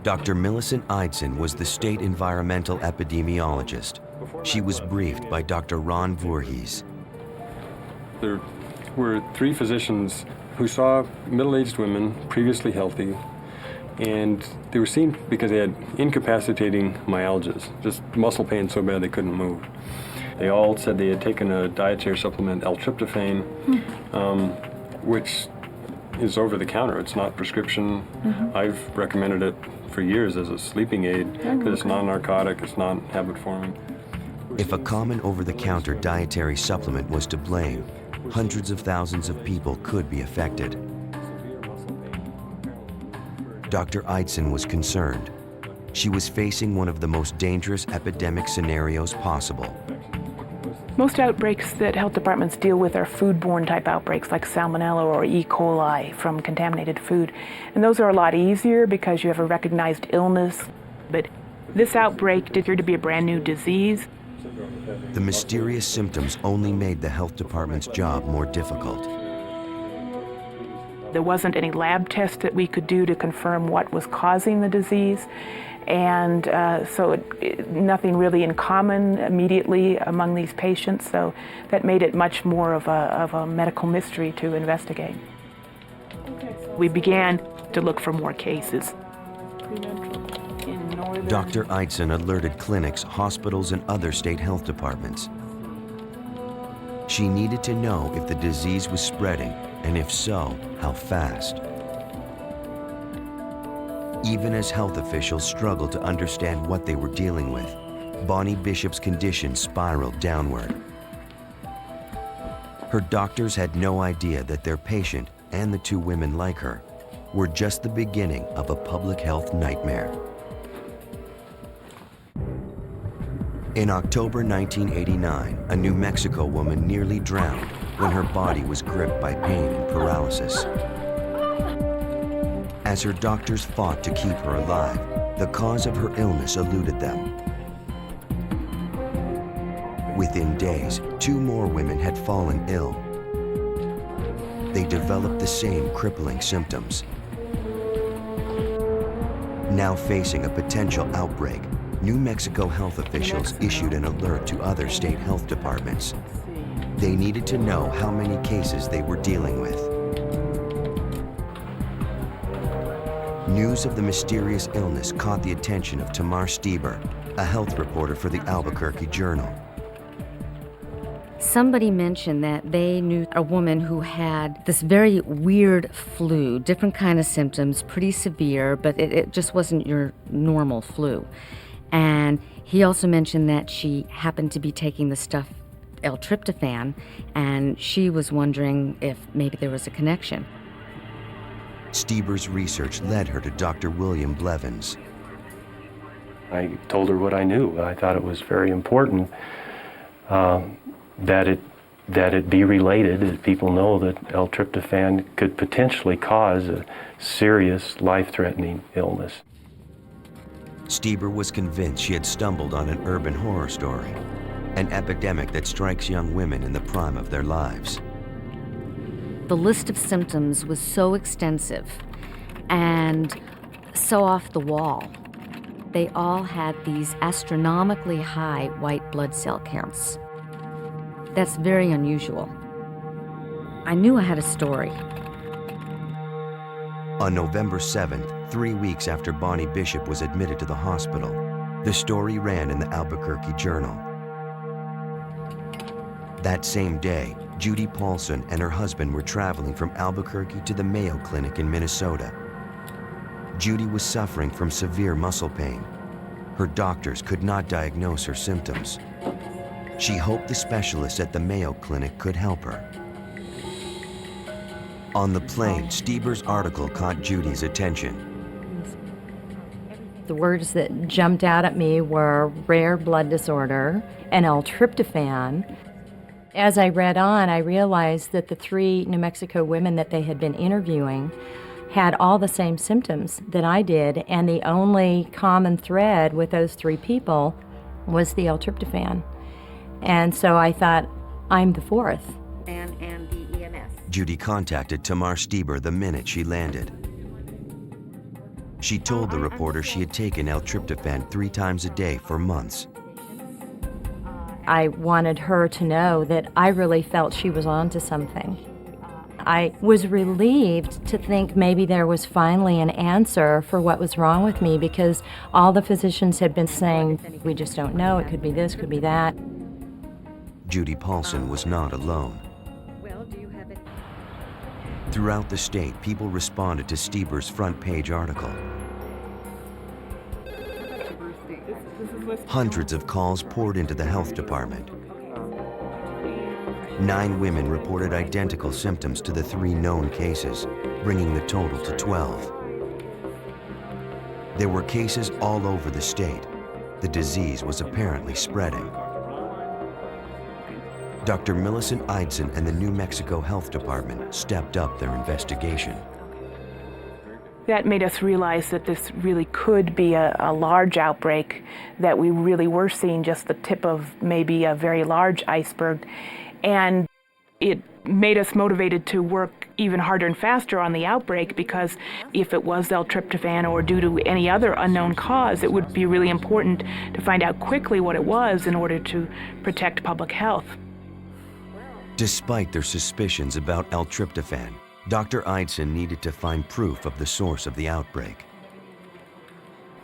Dr. Millicent Eidson was the state environmental epidemiologist. She was briefed by Dr. Ron Voorhees. There were 3 physicians who saw middle-aged women, previously healthy, and they were seen because they had incapacitating myalgias, just muscle pain so bad they couldn't move. They all said they had taken a dietary supplement, L-tryptophan, which is over the counter. It's not prescription. I've recommended it for years as a sleeping aid because it's non-narcotic, it's not habit-forming. If a common over-the-counter dietary supplement was to blame, hundreds of thousands of people could be affected. Dr. Eidson was concerned. She was facing one of the most dangerous epidemic scenarios possible. Most outbreaks that health departments deal with are foodborne type outbreaks like salmonella or E. coli from contaminated food. And those are a lot easier because you have a recognized illness. But this outbreak appeared to be a brand new disease. The mysterious symptoms only made the health department's job more difficult. There wasn't any lab tests that we could do to confirm what was causing the disease. And so nothing really in common immediately among these patients, so that made it much more of a medical mystery to investigate. We began to look for more cases. Dr. Eidson alerted clinics, hospitals, and other state health departments. She needed to know if the disease was spreading, and if so, how fast. Even as health officials struggled to understand what they were dealing with, Bonnie Bishop's condition spiraled downward. Her doctors had no idea that their patient and the 2 women like her were just the beginning of a public health nightmare. In October 1989, a New Mexico woman nearly drowned when her body was gripped by pain and paralysis. As her doctors fought to keep her alive, the cause of her illness eluded them. Within days, 2 more women had fallen ill. They developed the same crippling symptoms. Now facing a potential outbreak, New Mexico health officials issued an alert to other state health departments. They needed to know how many cases they were dealing with. News of the mysterious illness caught the attention of Tamar Stieber, a health reporter for the Albuquerque Journal. Somebody mentioned that they knew a woman who had this very weird flu, different kind of symptoms, pretty severe, but it just wasn't your normal flu. And he also mentioned that she happened to be taking the stuff L-tryptophan, and she was wondering if maybe there was a connection. Stieber's research led her to Dr. William Blevins. I told her what I knew. I thought it was very important that it be related, that people know that L-tryptophan could potentially cause a serious, life-threatening illness. Stieber was convinced she had stumbled on an urban horror story, an epidemic that strikes young women in the prime of their lives. The list of symptoms was so extensive and so off the wall. They all had these astronomically high white blood cell counts. That's very unusual. I knew I had a story. On November 7th, 3 weeks after Bonnie Bishop was admitted to the hospital, the story ran in the Albuquerque Journal. That same day, Judy Paulson and her husband were traveling from Albuquerque to the Mayo Clinic in Minnesota. Judy was suffering from severe muscle pain. Her doctors could not diagnose her symptoms. She hoped the specialists at the Mayo Clinic could help her. On the plane, Stieber's article caught Judy's attention. The words that jumped out at me were rare blood disorder and L-tryptophan. As I read on, I realized that the 3 New Mexico women that they had been interviewing had all the same symptoms that I did, and the only common thread with those 3 people was the L-tryptophan. And so I thought, I'm the 4th. And the EMS. Judy contacted Tamar Stieber the minute she landed. She told the reporter she had taken L-tryptophan 3 times a day for months. I wanted her to know that I really felt she was onto something. I was relieved to think maybe there was finally an answer for what was wrong with me, because all the physicians had been saying, we just don't know, it could be this, could be that. Judy Paulson was not alone. Throughout the state, people responded to Stieber's front page article. Hundreds of calls poured into the health department. 9 women reported identical symptoms to the 3 known cases, bringing the total to 12. There were cases all over the state. The disease was apparently spreading. Dr. Millicent Eidson and the New Mexico Health Department stepped up their investigation. That made us realize that this really could be a large outbreak, that we really were seeing just the tip of maybe a very large iceberg. And it made us motivated to work even harder and faster on the outbreak, because if it was L-tryptophan or due to any other unknown cause, it would be really important to find out quickly what it was in order to protect public health. Despite their suspicions about L-tryptophan, Dr. Eidson needed to find proof of the source of the outbreak.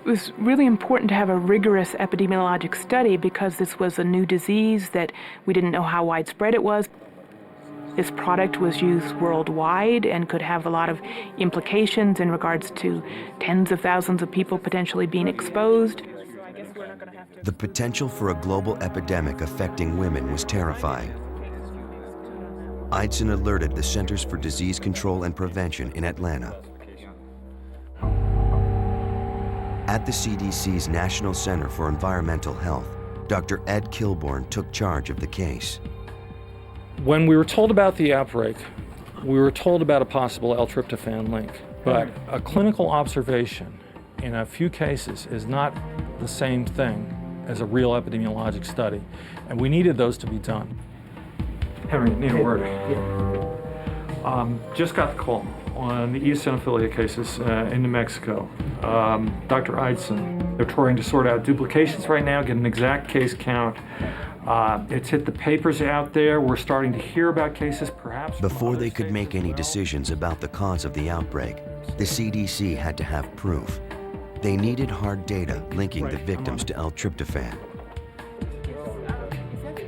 It was really important to have a rigorous epidemiologic study, because this was a new disease that we didn't know how widespread it was. This product was used worldwide and could have a lot of implications in regards to tens of thousands of people potentially being exposed. The potential for a global epidemic affecting women was terrifying. Eidson alerted the Centers for Disease Control and Prevention in Atlanta. At the CDC's National Center for Environmental Health, Dr. Ed Kilborn took charge of the case. When we were told about the outbreak, we were told about a possible L-tryptophan link, but a clinical observation in a few cases is not the same thing as a real epidemiologic study, and we needed those to be done. Henry, need a word. Just got the call on the eosinophilia cases in New Mexico. Dr. Eidson, they're trying to sort out duplications right now, get an exact case count. It's hit the papers out there. We're starting to hear about cases, perhaps. Before they could make any decisions about the cause of the outbreak, the CDC had to have proof. They needed hard data linking the victims to L-tryptophan.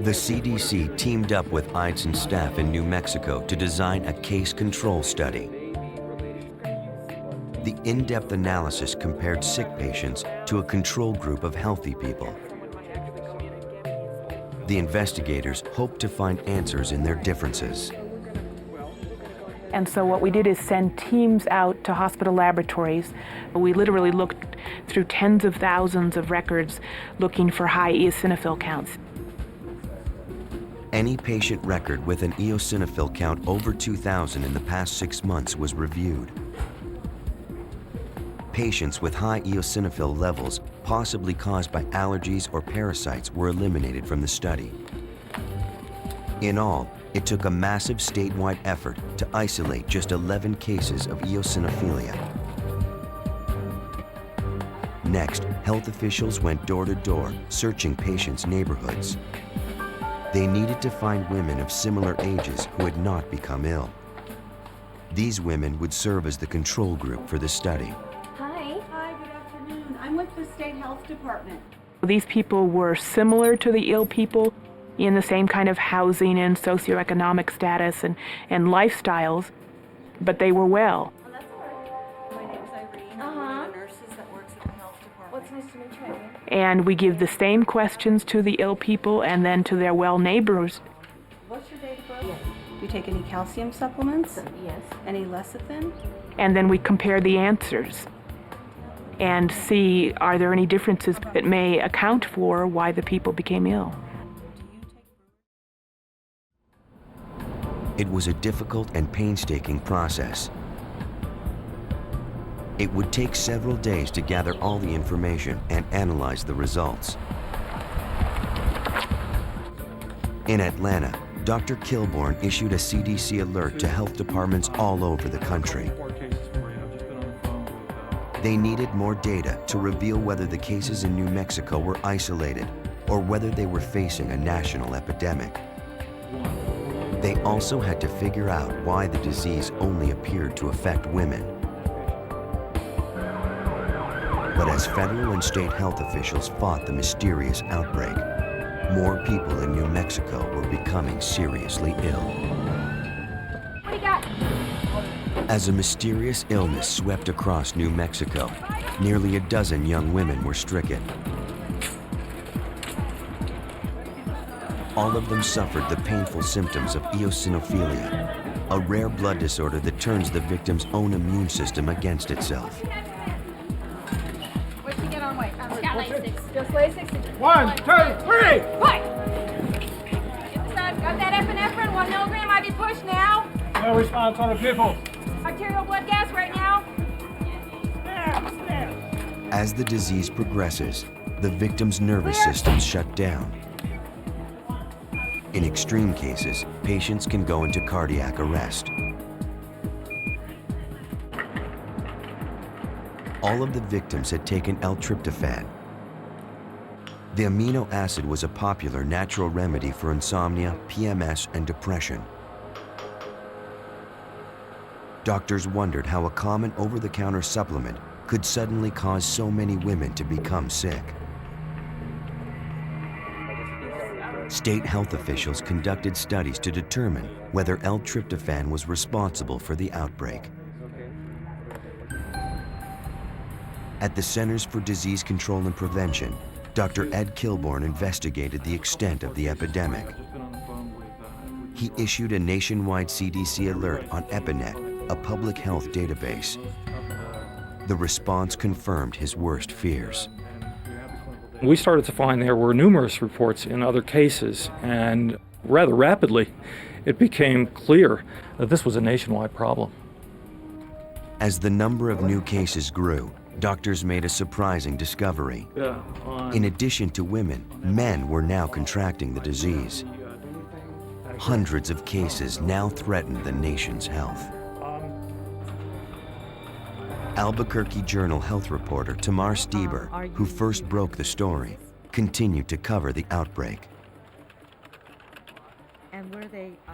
The CDC teamed up with Eidson's staff in New Mexico to design a case control study. The in-depth analysis compared sick patients to a control group of healthy people. The investigators hoped to find answers in their differences. And so what we did is send teams out to hospital laboratories. We literally looked through tens of thousands of records looking for high eosinophil counts. Any patient record with an eosinophil count over 2,000 in the past 6 months was reviewed. Patients with high eosinophil levels, possibly caused by allergies or parasites, were eliminated from the study. In all, it took a massive statewide effort to isolate just 11 cases of eosinophilia. Next, health officials went door to door, searching patients' neighborhoods. They needed to find women of similar ages who had not become ill. These women would serve as the control group for the study. Hi, good afternoon. I'm with the State Health Department. These people were similar to the ill people in the same kind of housing and socioeconomic status and lifestyles, but they were well. Oh, that's all right. My name's Irene. I'm one of the nurses that works at the health department. Well, it's nice to meet you. And we give the same questions to the ill people and then to their well neighbors. What's your date of birth? Yes. Do you take any calcium supplements? Yes. Any lecithin? And then we compare the answers and see, are there any differences that may account for why the people became ill? It was a difficult and painstaking process. It would take several days to gather all the information and analyze the results. In Atlanta, Dr. Kilborn issued a CDC alert to health departments all over the country. They needed more data to reveal whether the cases in New Mexico were isolated or whether they were facing a national epidemic. They also had to figure out why the disease only appeared to affect women. But as federal and state health officials fought the mysterious outbreak, more people in New Mexico were becoming seriously ill. What do you got? As a mysterious illness swept across New Mexico, nearly a dozen young women were stricken. All of them suffered the painful symptoms of eosinophilia, a rare blood disorder that turns the victim's own immune system against itself. What'd you get on weight? Got Lasix. Just Lasix? 1, 2, 3! What? Get the side. Got that epinephrine, 1 milligram. IV push now. No response on the pupils. Arterial blood gas right now. As the disease progresses, the victim's nervous systems shut down. In extreme cases, patients can go into cardiac arrest. All of the victims had taken L-tryptophan. The amino acid was a popular natural remedy for insomnia, PMS, and depression. Doctors wondered how a common over-the-counter supplement could suddenly cause so many women to become sick. State health officials conducted studies to determine whether L-tryptophan was responsible for the outbreak. At the Centers for Disease Control and Prevention, Dr. Ed Kilborn investigated the extent of the epidemic. he issued a nationwide CDC alert on Epidemic, a public health database. The response confirmed his worst fears. We started to find there were numerous reports in other cases, and rather rapidly, it became clear that this was a nationwide problem. As the number of new cases grew, doctors made a surprising discovery. In addition to women, men were now contracting the disease. Hundreds of cases now threatened the nation's health. Albuquerque Journal health reporter Tamar Stieber, who first broke the story, continued to cover the outbreak.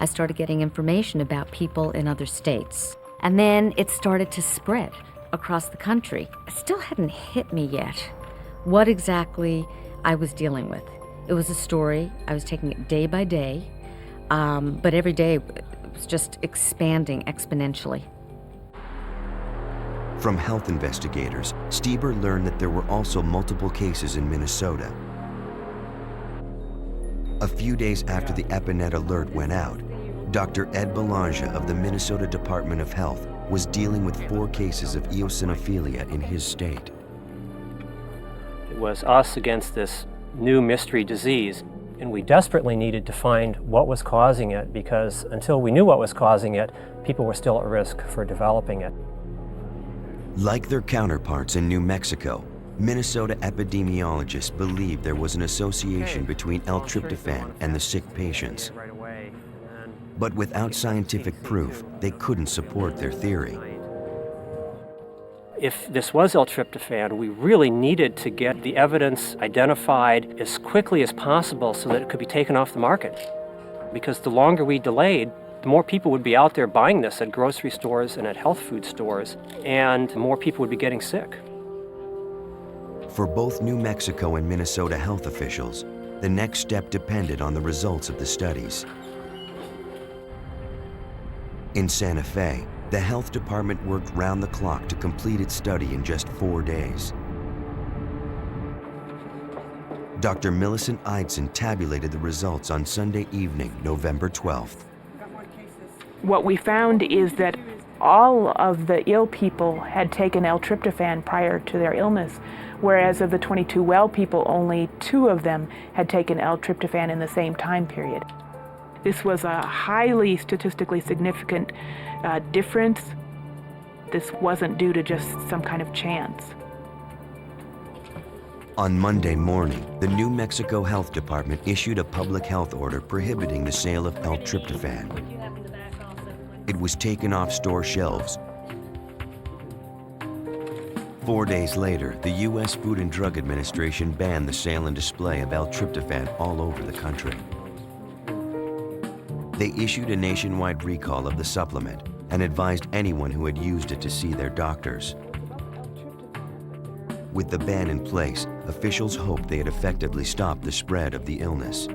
I started getting information about people in other states. And then it started to spread across the country. It still hadn't hit me yet what exactly I was dealing with. It was a story. I was taking it day by day, but every day it was just expanding exponentially. From health investigators, Stieber learned that there were also multiple cases in Minnesota. A few days after the Epidemic alert went out, Dr. Ed Belanger of the Minnesota Department of Health was dealing with 4 cases of eosinophilia in his state. It was us against this new mystery disease, and we desperately needed to find what was causing it, because until we knew what was causing it, people were still at risk for developing it. Like their counterparts in New Mexico, Minnesota epidemiologists believed there was an association between L-tryptophan and the sick patients. But without scientific proof, they couldn't support their theory. If this was L-tryptophan, we really needed to get the evidence identified as quickly as possible so that it could be taken off the market. Because the longer we delayed, the more people would be out there buying this at grocery stores and at health food stores, and more people would be getting sick. For both New Mexico and Minnesota health officials, the next step depended on the results of the studies. In Santa Fe, the health department worked round the clock to complete its study in just 4 days. Dr. Millicent Eidson tabulated the results on Sunday evening, November 12th. What we found is that all of the ill people had taken L-tryptophan prior to their illness, whereas of the 22 well people, only 2 of them had taken L-tryptophan in the same time period. This was a highly statistically significant difference. This wasn't due to just some kind of chance. On Monday morning, the New Mexico Health Department issued a public health order prohibiting the sale of L-tryptophan. It was taken off store shelves. 4 days later, the U.S. Food and Drug Administration banned the sale and display of L-tryptophan all over the country. They issued a nationwide recall of the supplement and advised anyone who had used it to see their doctors. With the ban in place, officials hoped they had effectively stopped the spread of the illness.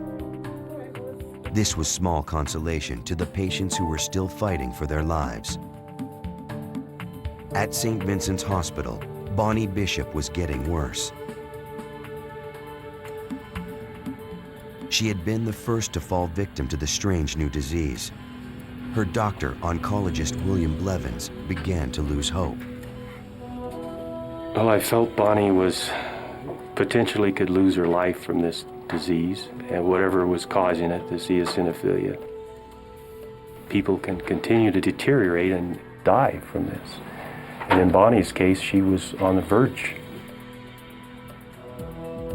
This was small consolation to the patients who were still fighting for their lives. At St. Vincent's Hospital, Bonnie Bishop was getting worse. She had been the first to fall victim to the strange new disease. Her doctor, oncologist William Blevins, began to lose hope. Well, I felt Bonnie was potentially could lose her life from this disease and whatever was causing it, this eosinophilia. People can continue to deteriorate and die from this. And in Bonnie's case, she was on the verge.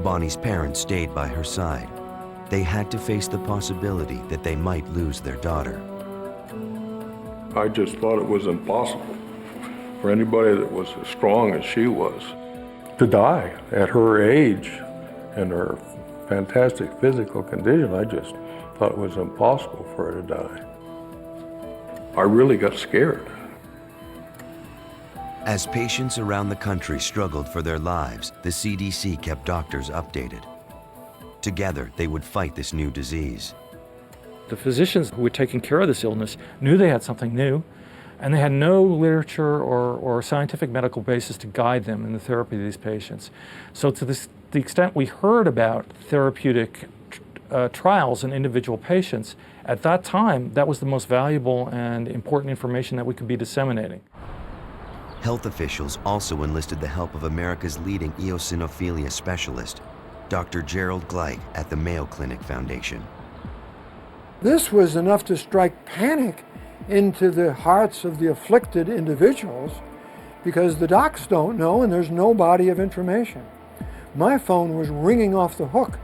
Bonnie's parents stayed by her side. They had to face the possibility that they might lose their daughter. I just thought it was impossible for anybody that was as strong as she was to die at her age and her fantastic physical condition. I just thought it was impossible for her to die. I really got scared. As patients around the country struggled for their lives, the CDC kept doctors updated. Together, they would fight this new disease. The physicians who were taking care of this illness knew they had something new, and they had no literature or scientific medical basis to guide them in the therapy of these patients. So to the extent we heard about therapeutic trials in individual patients, at that time, that was the most valuable and important information that we could be disseminating. Health officials also enlisted the help of America's leading eosinophilia specialist, Dr. Gerald Gleich at the Mayo Clinic Foundation. This was enough to strike panic into the hearts of the afflicted individuals because the docs don't know and there's no body of information. My phone was ringing off the hook.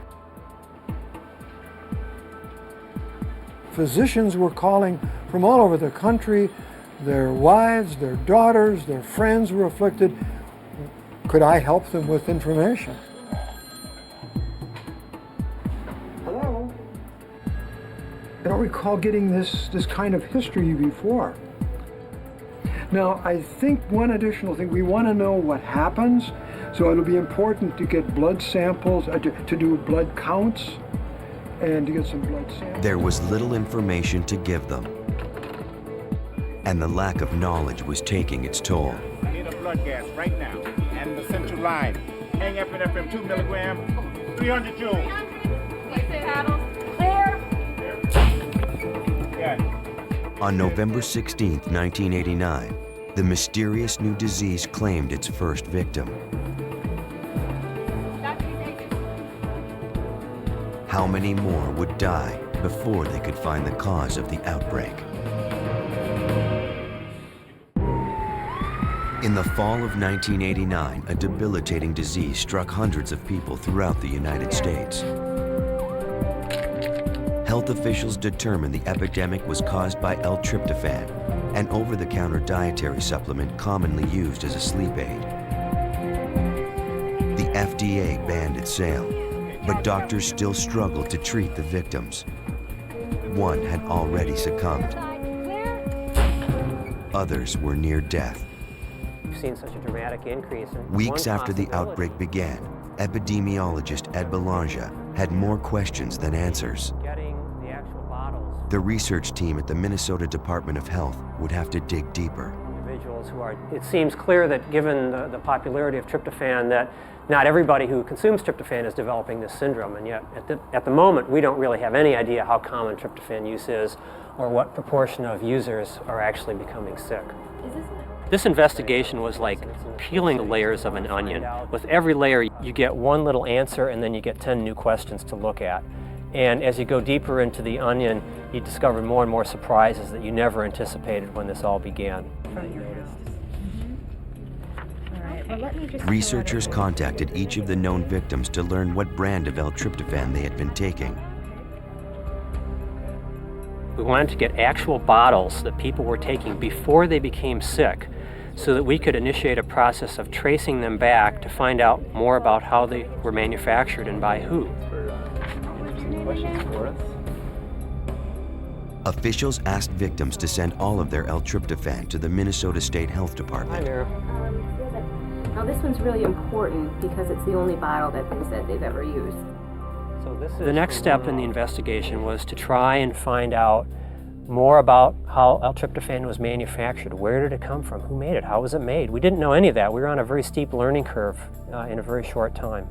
Physicians were calling from all over the country. Their wives, their daughters, their friends were afflicted. Could I help them with information? Hello? I don't recall getting this kind of history before. Now, I think one additional thing, we want to know what happens, so it'll be important to get blood samples, to do blood counts, and to get some blood samples. There was little information to give them, and the lack of knowledge was taking its toll. I need a blood gas right now, and the central line. Hang epinephrine 2 milligram, 300 joules. Clear. Yeah. On November 16, 1989, the mysterious new disease claimed its first victim. How many more would die before they could find the cause of the outbreak? In the fall of 1989, a debilitating disease struck hundreds of people throughout the United States. Health officials determined the epidemic was caused by L-tryptophan, an over-the-counter dietary supplement commonly used as a sleep aid. The FDA banned its sale, but doctors still struggled to treat the victims. One had already succumbed. Others were near death. We've seen such a dramatic increase. Weeks after the outbreak began, epidemiologist Ed Belanger had more questions than answers. The research team at the Minnesota Department of Health would have to dig deeper. Individuals who are, it seems clear that given the popularity of tryptophan, that not everybody who consumes tryptophan is developing this syndrome, and yet at the moment we don't really have any idea how common tryptophan use is or what proportion of users are actually becoming sick. This investigation was like peeling the layers of an onion. With every layer you get one little answer and then you get 10 new questions to look at. And as you go deeper into the onion, you discover more and more surprises that you never anticipated when this all began. Researchers contacted each of the known victims to learn what brand of L-tryptophan they had been taking. We wanted to get actual bottles that people were taking before they became sick so that we could initiate a process of tracing them back to find out more about how they were manufactured and by who. Questions for us? Officials asked victims to send all of their L-tryptophan to the Minnesota State Health Department. Now this one's really important because it's the only bottle that they said they've ever used. The next step in the investigation was to try and find out more about how L-tryptophan was manufactured. Where did it come from? Who made it? How was it made? We didn't know any of that. We were on a very steep learning curve in a very short time.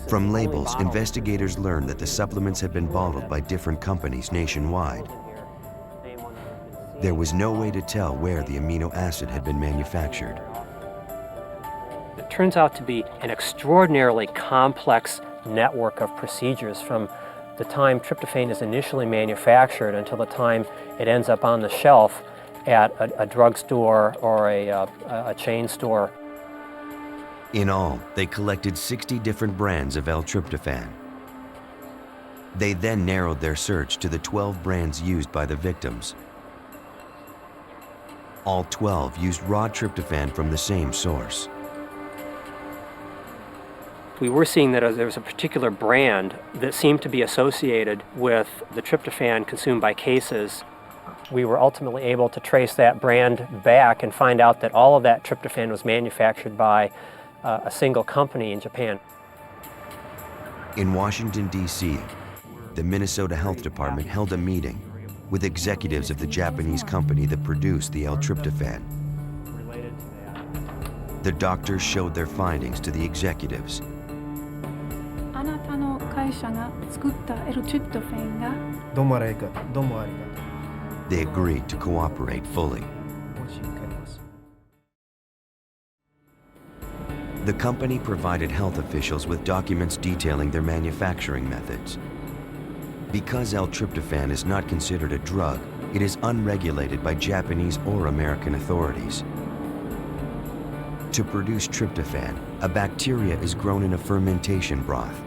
From labels, investigators learned that the supplements had been bottled by different companies nationwide. There was no way to tell where the amino acid had been manufactured. It turns out to be an extraordinarily complex network of procedures from the time tryptophan is initially manufactured until the time it ends up on the shelf at a drugstore or a chain store. In all, they collected 60 different brands of L-tryptophan. They then narrowed their search to the 12 brands used by the victims. All 12 used raw tryptophan from the same source. We were seeing that there was a particular brand that seemed to be associated with the tryptophan consumed by cases. We were ultimately able to trace that brand back and find out that all of that tryptophan was manufactured by a single company in Japan. In Washington, D.C., the Minnesota Health Department held a meeting with executives of the Japanese company that produced the L-tryptophan. The doctors showed their findings to the executives. 会社が作った L トリプトフェンが どうもありがとう。どうもありがとう。 They agreed to cooperate fully. The company provided health officials with documents detailing their manufacturing methods. Because L-tryptophan is not considered a drug, it is unregulated by Japanese or American authorities. To produce tryptophan, a bacteria is grown in a fermentation broth.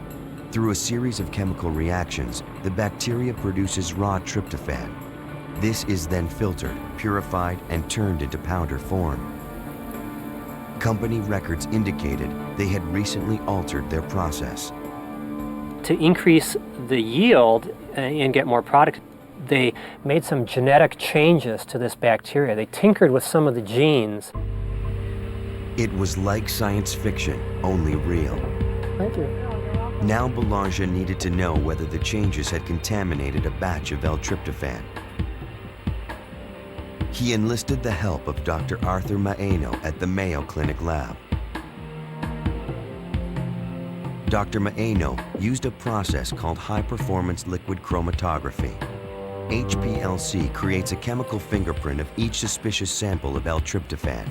Through a series of chemical reactions, the bacteria produces raw tryptophan. This is then filtered, purified, and turned into powder form. Company records indicated they had recently altered their process. To increase the yield and get more product, they made some genetic changes to this bacteria. They tinkered with some of the genes. It was like science fiction, only real. Thank you. Now Boulanger needed to know whether the changes had contaminated a batch of L-tryptophan. He enlisted the help of Dr. Arthur Maeno at the Mayo Clinic lab. Dr. Maeno used a process called high-performance liquid chromatography. HPLC creates a chemical fingerprint of each suspicious sample of L-tryptophan.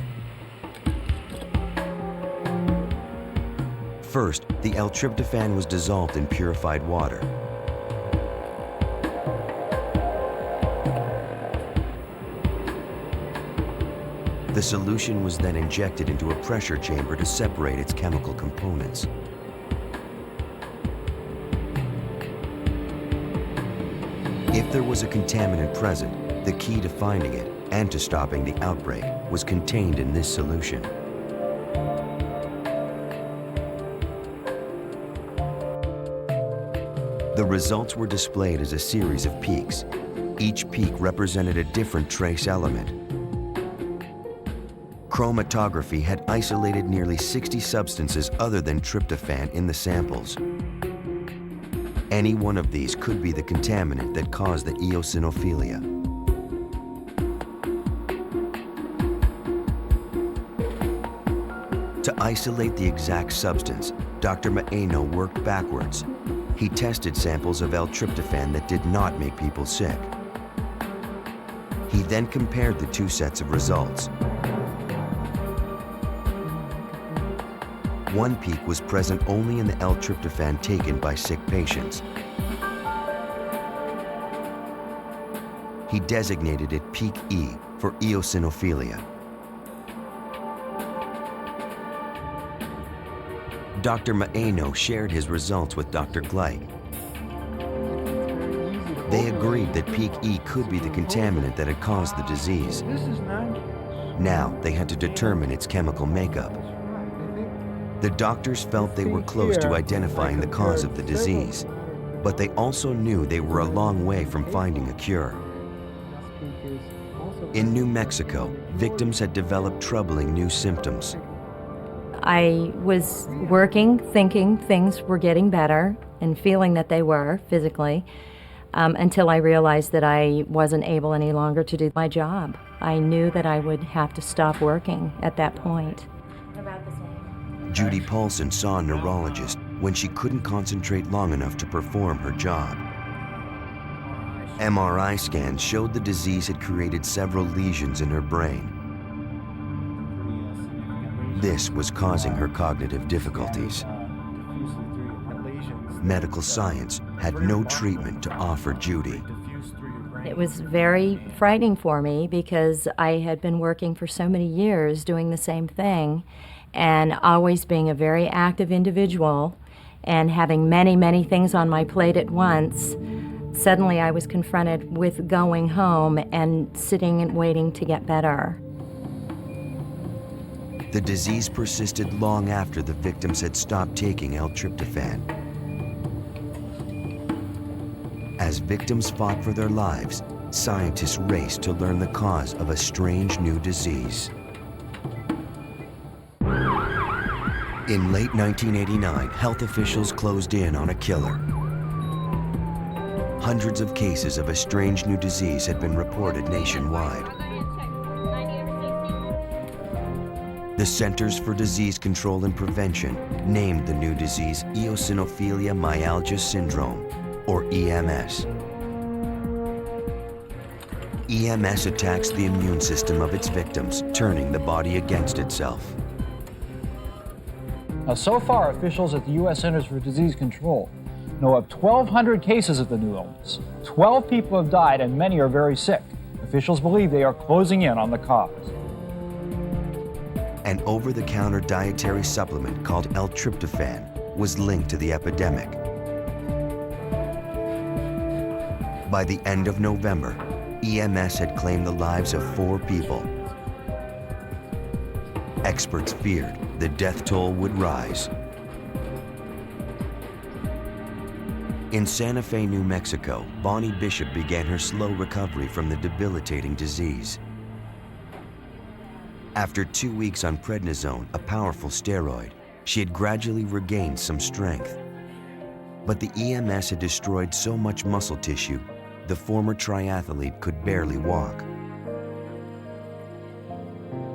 First, the L-tryptophan was dissolved in purified water. The solution was then injected into a pressure chamber to separate its chemical components. If there was a contaminant present, the key to finding it and to stopping the outbreak was contained in this solution. The results were displayed as a series of peaks. Each peak represented a different trace element. Chromatography had isolated nearly 60 substances other than tryptophan in the samples. Any one of these could be the contaminant that caused the eosinophilia. To isolate the exact substance, Dr. Maeno worked backwards. He tested samples of L-tryptophan that did not make people sick. He then compared the two sets of results. One peak was present only in the L-tryptophan taken by sick patients. He designated it peak E for eosinophilia. Dr. Maeno shared his results with Dr. Gleich. They agreed that peak E could be the contaminant that had caused the disease. Now they had to determine its chemical makeup. The doctors felt they were close to identifying the cause of the disease, but they also knew they were a long way from finding a cure. In New Mexico, victims had developed troubling new symptoms. I was working, thinking things were getting better and feeling that they were physically, until I realized that I wasn't able any longer to do my job. I knew that I would have to stop working at that point. Judy Paulson saw a neurologist when she couldn't concentrate long enough to perform her job. MRI scans showed the disease had created several lesions in her brain. This was causing her cognitive difficulties. Medical science had no treatment to offer Judy. It was very frightening for me because I had been working for so many years doing the same thing and always being a very active individual and having many, many things on my plate at once. Suddenly I was confronted with going home and sitting and waiting to get better. The disease persisted long after the victims had stopped taking L-tryptophan. As victims fought for their lives, scientists raced to learn the cause of a strange new disease. In late 1989, health officials closed in on a killer. Hundreds of cases of a strange new disease had been reported nationwide. The The Centers for Disease Control and Prevention named the new disease eosinophilia myalgia syndrome, or EMS. EMS attacks the immune system of its victims, turning the body against itself. Now, so far, officials at the U.S. Centers for Disease Control know of 1,200 cases of the new illness. 12 people have died and many are very sick. Officials believe they are closing in on the cause. An over-the-counter dietary supplement called L-tryptophan was linked to the epidemic. By the end of November, EMS had claimed the lives of 4 people. Experts feared the death toll would rise. In Santa Fe, New Mexico, Bonnie Bishop began her slow recovery from the debilitating disease. After 2 weeks on prednisone, a powerful steroid, she had gradually regained some strength. But the EMS had destroyed so much muscle tissue, the former triathlete could barely walk.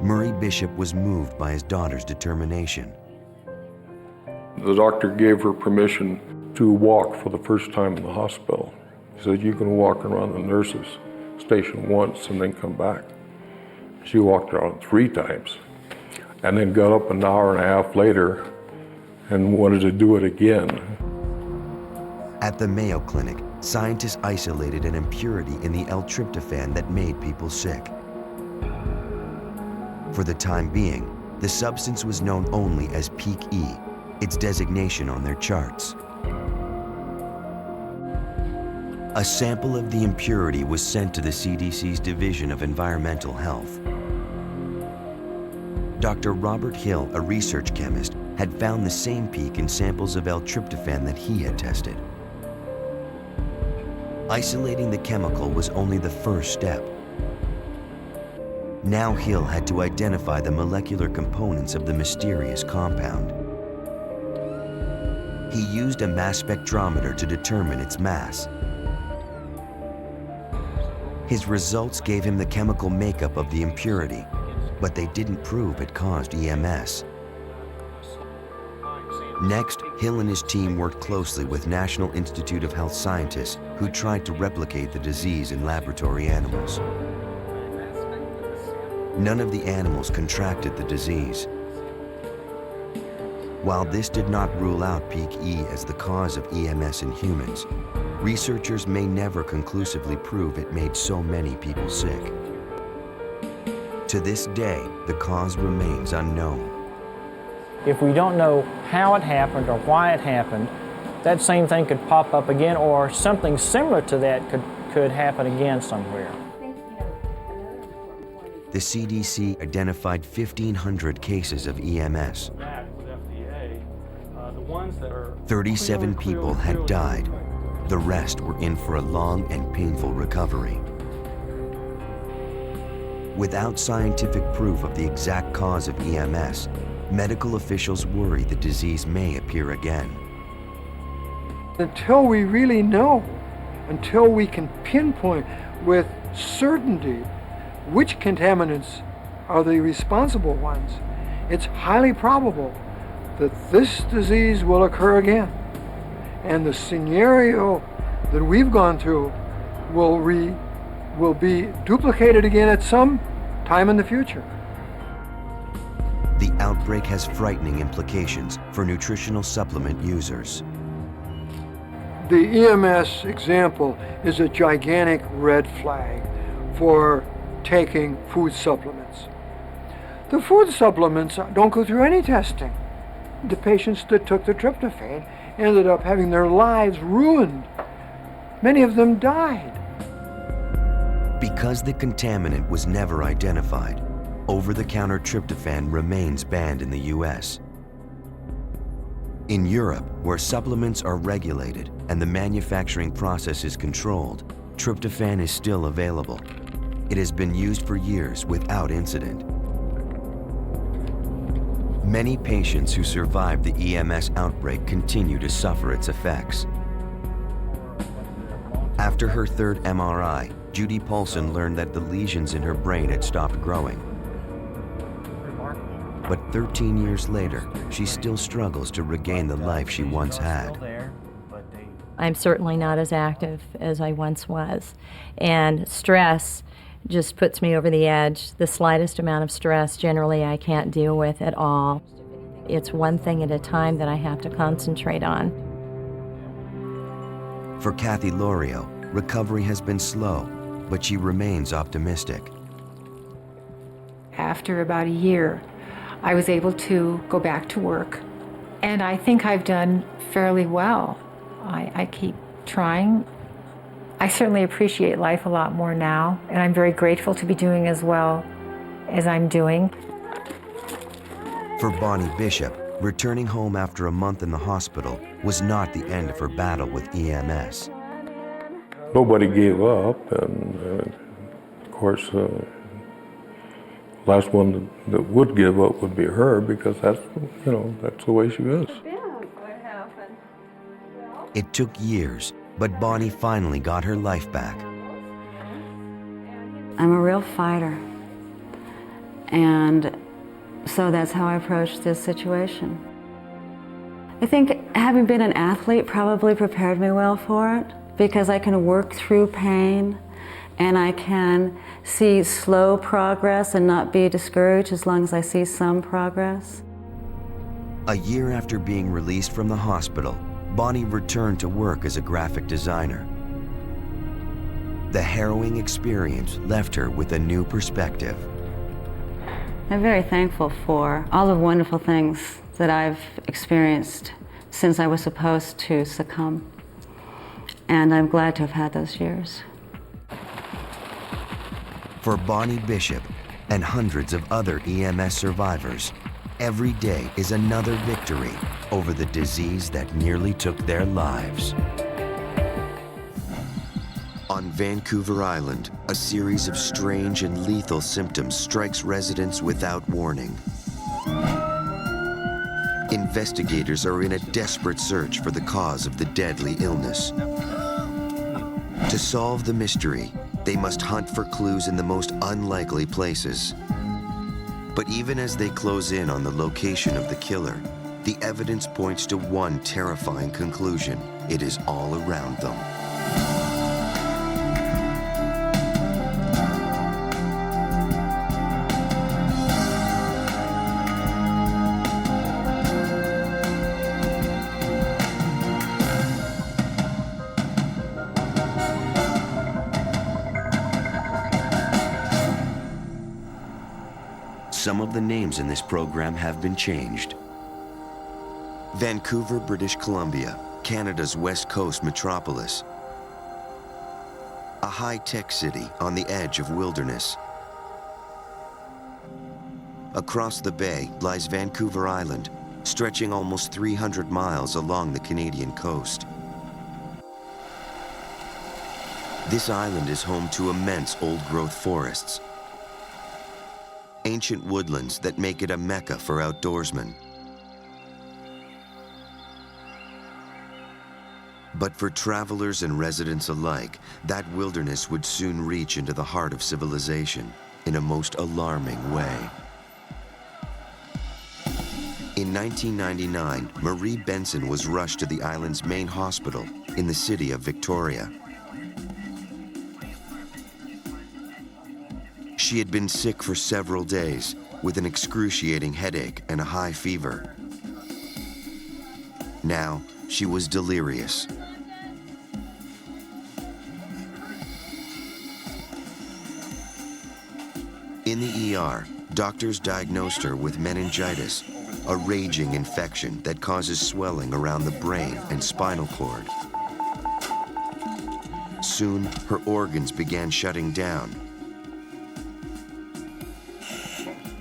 Murray Bishop was moved by his daughter's determination. The doctor gave her permission to walk for the first time in the hospital. He said, you can walk around the nurses' station once and then come back. She walked around 3 times and then got up an hour and a half later and wanted to do it again. At the Mayo Clinic, scientists isolated an impurity in the L-tryptophan that made people sick. For the time being, the substance was known only as peak E, its designation on their charts. A sample of the impurity was sent to the CDC's Division of Environmental Health. Dr. Robert Hill, a research chemist, had found the same peak in samples of L-tryptophan that he had tested. Isolating the chemical was only the first step. Now Hill had to identify the molecular components of the mysterious compound. He used a mass spectrometer to determine its mass. His results gave him the chemical makeup of the impurity, but they didn't prove it caused EMS. Next, Hill and his team worked closely with National Institute of Health scientists who tried to replicate the disease in laboratory animals. None of the animals contracted the disease. While this did not rule out peak E as the cause of EMS in humans, researchers may never conclusively prove it made so many people sick. To this day, the cause remains unknown. If we don't know how it happened or why it happened, that same thing could pop up again, or something similar to that could happen again somewhere. The CDC identified 1,500 cases of EMS. 37 people had died. The rest were in for a long and painful recovery. Without scientific proof of the exact cause of EMS, medical officials worry the disease may appear again. Until we really know, until we can pinpoint with certainty which contaminants are the responsible ones, it's highly probable that this disease will occur again. And the scenario that we've gone through will be duplicated again at some time in the future. The outbreak has frightening implications for nutritional supplement users. The EMS example is a gigantic red flag for taking food supplements. The food supplements don't go through any testing. The patients that took the tryptophan ended up having their lives ruined. Many of them died. Because the contaminant was never identified, over-the-counter tryptophan remains banned in the US. In Europe, where supplements are regulated and the manufacturing process is controlled, tryptophan is still available. It has been used for years without incident. Many patients who survived the EMS outbreak continue to suffer its effects. After her 3rd MRI, Judy Paulson learned that the lesions in her brain had stopped growing. But 13 years later, she still struggles to regain the life she once had. I'm certainly not as active as I once was. And stress just puts me over the edge. The slightest amount of stress, generally, I can't deal with at all. It's one thing at a time that I have to concentrate on. For Kathy Lorio, recovery has been slow, but she remains optimistic. After about a year, I was able to go back to work, and I think I've done fairly well. I keep trying. I certainly appreciate life a lot more now, and I'm very grateful to be doing as well as I'm doing. For Bonnie Bishop, returning home after a month in the hospital was not the end of her battle with EMS. Nobody gave up, and of course, last one that would give up would be her, because that's the way she is. It took years, but Bonnie finally got her life back. I'm a real fighter, and so that's how I approached this situation. I think having been an athlete probably prepared me well for it, because I can work through pain and I can see slow progress and not be discouraged as long as I see some progress. A year after being released from the hospital, Bonnie returned to work as a graphic designer. The harrowing experience left her with a new perspective. I'm very thankful for all the wonderful things that I've experienced since I was supposed to succumb. And I'm glad to have had those years. For Bonnie Bishop and hundreds of other EMS survivors, every day is another victory over the disease that nearly took their lives. On Vancouver Island, a series of strange and lethal symptoms strikes residents without warning. Investigators are in a desperate search for the cause of the deadly illness. To solve the mystery, they must hunt for clues in the most unlikely places. But even as they close in on the location of the killer, the evidence points to one terrifying conclusion: it is all around them. Some of the names in this program have been changed. Vancouver, British Columbia, Canada's West Coast metropolis. A high-tech city on the edge of wilderness. Across the bay lies Vancouver Island, stretching almost 300 miles along the Canadian coast. This island is home to immense old-growth forests, ancient woodlands that make it a mecca for outdoorsmen. But for travelers and residents alike, that wilderness would soon reach into the heart of civilization in a most alarming way. In 1999, Marie Benson was rushed to the island's main hospital in the city of Victoria. She had been sick for several days with an excruciating headache and a high fever. Now, she was delirious. In the ER, doctors diagnosed her with meningitis, a raging infection that causes swelling around the brain and spinal cord. Soon, her organs began shutting down.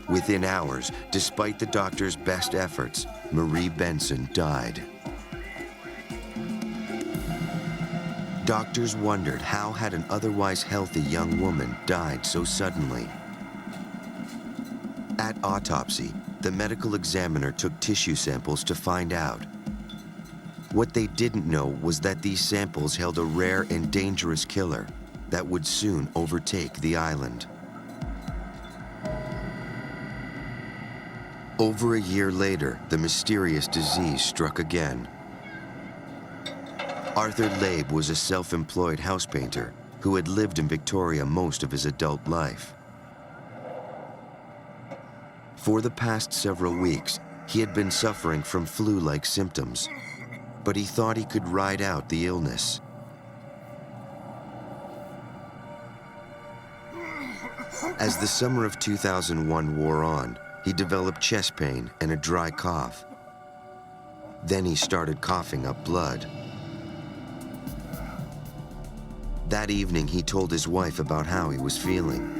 Within hours, despite the doctor's best efforts, Marie Benson died. Doctors wondered how had an otherwise healthy young woman died so suddenly. At autopsy, the medical examiner took tissue samples to find out. What they didn't know was that these samples held a rare and dangerous killer that would soon overtake the island. Over a year later, the mysterious disease struck again. Arthur Labe was a self-employed house painter who had lived in Victoria most of his adult life. For the past several weeks, he had been suffering from flu-like symptoms, but he thought he could ride out the illness. As the summer of 2001 wore on, he developed chest pain and a dry cough. Then he started coughing up blood. That evening, he told his wife about how he was feeling.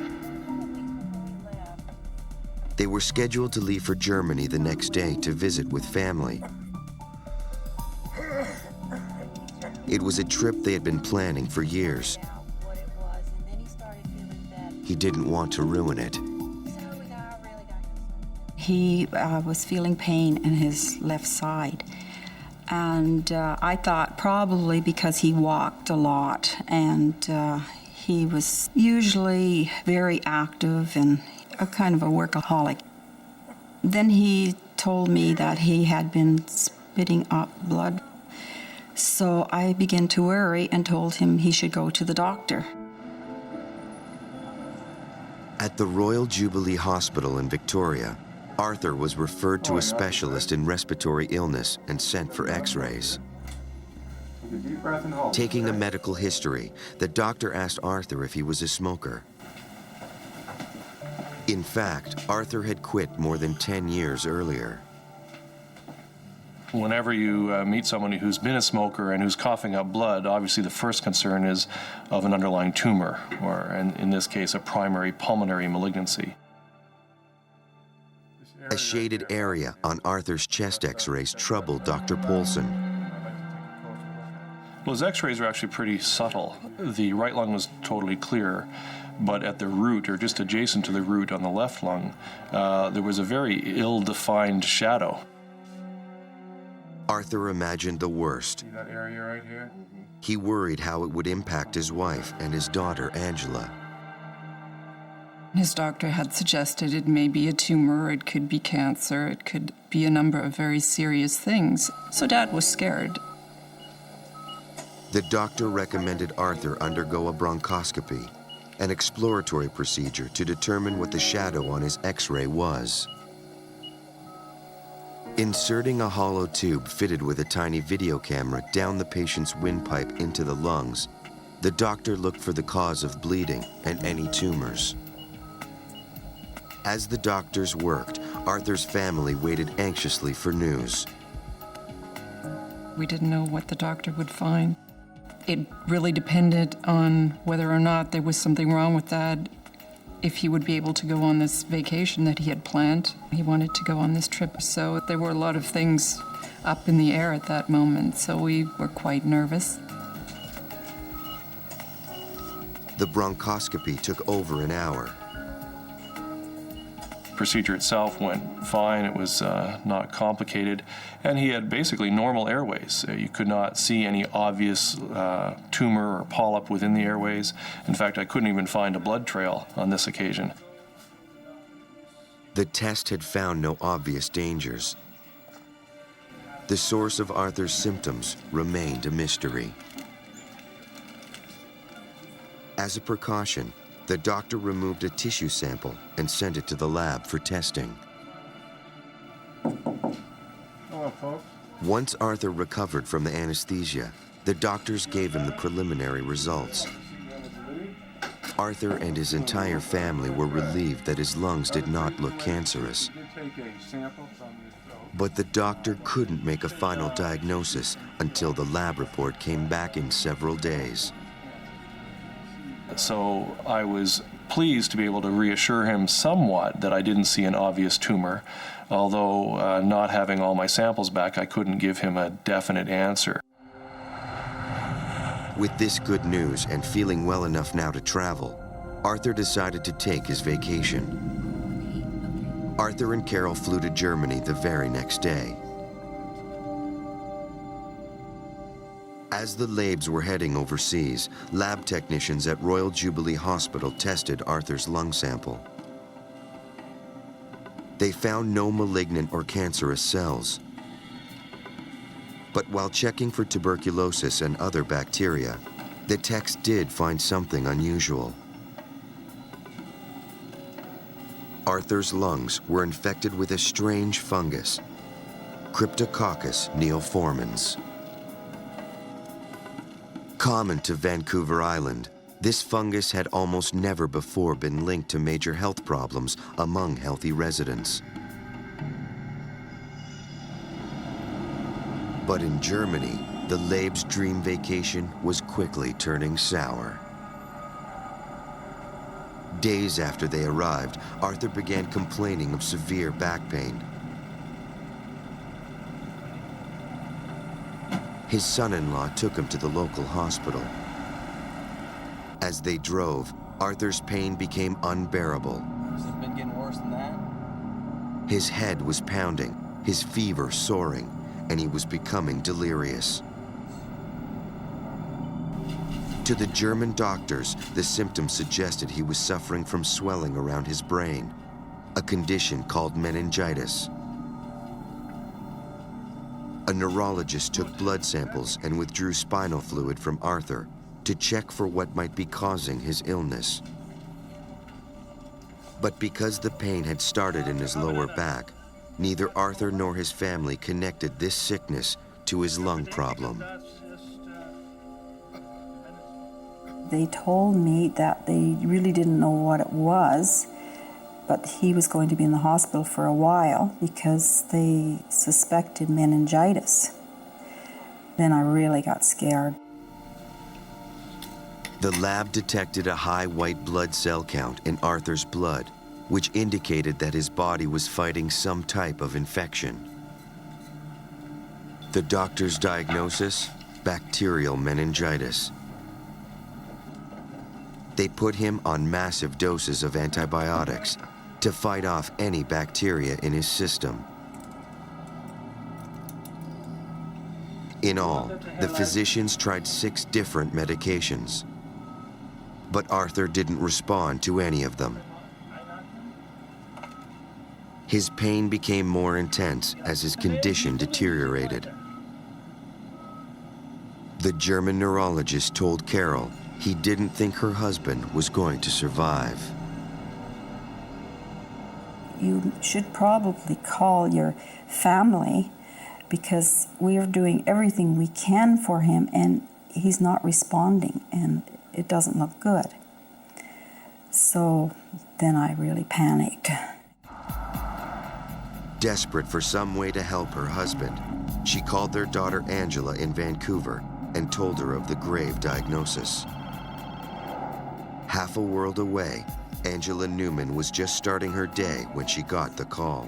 They were scheduled to leave for Germany the next day to visit with family. It was a trip they had been planning for years. He didn't want to ruin it. He was feeling pain in his left side. And I thought probably because he walked a lot and he was usually very active and a kind of a workaholic. Then he told me that he had been spitting up blood. So I began to worry and told him he should go to the doctor. At the Royal Jubilee Hospital in Victoria, Arthur was referred to a specialist in respiratory illness and sent for x-rays. Taking a medical history, the doctor asked Arthur if he was a smoker. In fact, Arthur had quit more than 10 years earlier. Whenever you meet someone who's been a smoker and who's coughing up blood, obviously the first concern is of an underlying tumor, or in this case, a primary pulmonary malignancy. A shaded area on Arthur's chest x-rays troubled Dr. Paulson. Well, his x-rays are actually pretty subtle. The right lung was totally clear, but at the root, or just adjacent to the root on the left lung, there was a very ill-defined shadow. Arthur imagined the worst. See that area right here? He worried how it would impact his wife and his daughter, Angela. His doctor had suggested it may be a tumor, it could be cancer, it could be a number of very serious things. So Dad was scared. The doctor recommended Arthur undergo a bronchoscopy, an exploratory procedure to determine what the shadow on his x-ray was. Inserting a hollow tube fitted with a tiny video camera down the patient's windpipe into the lungs, the doctor looked for the cause of bleeding and any tumors. As the doctors worked, Arthur's family waited anxiously for news. We didn't know what the doctor would find. It really depended on whether or not there was something wrong with Dad, if he would be able to go on this vacation that he had planned. He wanted to go on this trip, so there were a lot of things up in the air at that moment, so we were quite nervous. The bronchoscopy took over an hour. Procedure itself went fine. It was not complicated, and he had basically normal airways. You could not see any obvious tumor or polyp within the airways. In fact, I couldn't even find a blood trail on this occasion. The test had found no obvious dangers. The source of Arthur's symptoms remained a mystery. As a precaution, the doctor removed a tissue sample and sent it to the lab for testing. Hello, folks. Once Arthur recovered from the anesthesia, the doctors gave him the preliminary results. Arthur and his entire family were relieved that his lungs did not look cancerous. But the doctor couldn't make a final diagnosis until the lab report came back in several days. So I was pleased to be able to reassure him somewhat that I didn't see an obvious tumor. Although not having all my samples back, I couldn't give him a definite answer. With this good news and feeling well enough now to travel, Arthur decided to take his vacation. Arthur and Carol flew to Germany the very next day. As the Labes were heading overseas, lab technicians at Royal Jubilee Hospital tested Arthur's lung sample. They found no malignant or cancerous cells. But while checking for tuberculosis and other bacteria, the techs did find something unusual. Arthur's lungs were infected with a strange fungus, Cryptococcus neoformans. Common to Vancouver Island, this fungus had almost never before been linked to major health problems among healthy residents. But in Germany, the Leib's dream vacation was quickly turning sour. Days after they arrived, Arthur began complaining of severe back pain. His son-in-law took him to the local hospital. As they drove, Arthur's pain became unbearable. Has it been getting worse than that? His head was pounding, his fever soaring, and he was becoming delirious. To the German doctors, the symptoms suggested he was suffering from swelling around his brain, a condition called meningitis. A neurologist took blood samples and withdrew spinal fluid from Arthur to check for what might be causing his illness. But because the pain had started in his lower back, neither Arthur nor his family connected this sickness to his lung problem. They told me that they really didn't know what it was, but he was going to be in the hospital for a while because they suspected meningitis. Then I really got scared. The lab detected a high white blood cell count in Arthur's blood, which indicated that his body was fighting some type of infection. The doctor's diagnosis? Bacterial meningitis. They put him on massive doses of antibiotics to fight off any bacteria in his system. In all, the physicians tried 6 different medications, but Arthur didn't respond to any of them. His pain became more intense as his condition deteriorated. The German neurologist told Carol he didn't think her husband was going to survive. You should probably call your family because we are doing everything we can for him and he's not responding and it doesn't look good. So then I really panicked. Desperate for some way to help her husband, she called their daughter Angela in Vancouver and told her of the grave diagnosis. Half a world away, Angela Newman was just starting her day when she got the call.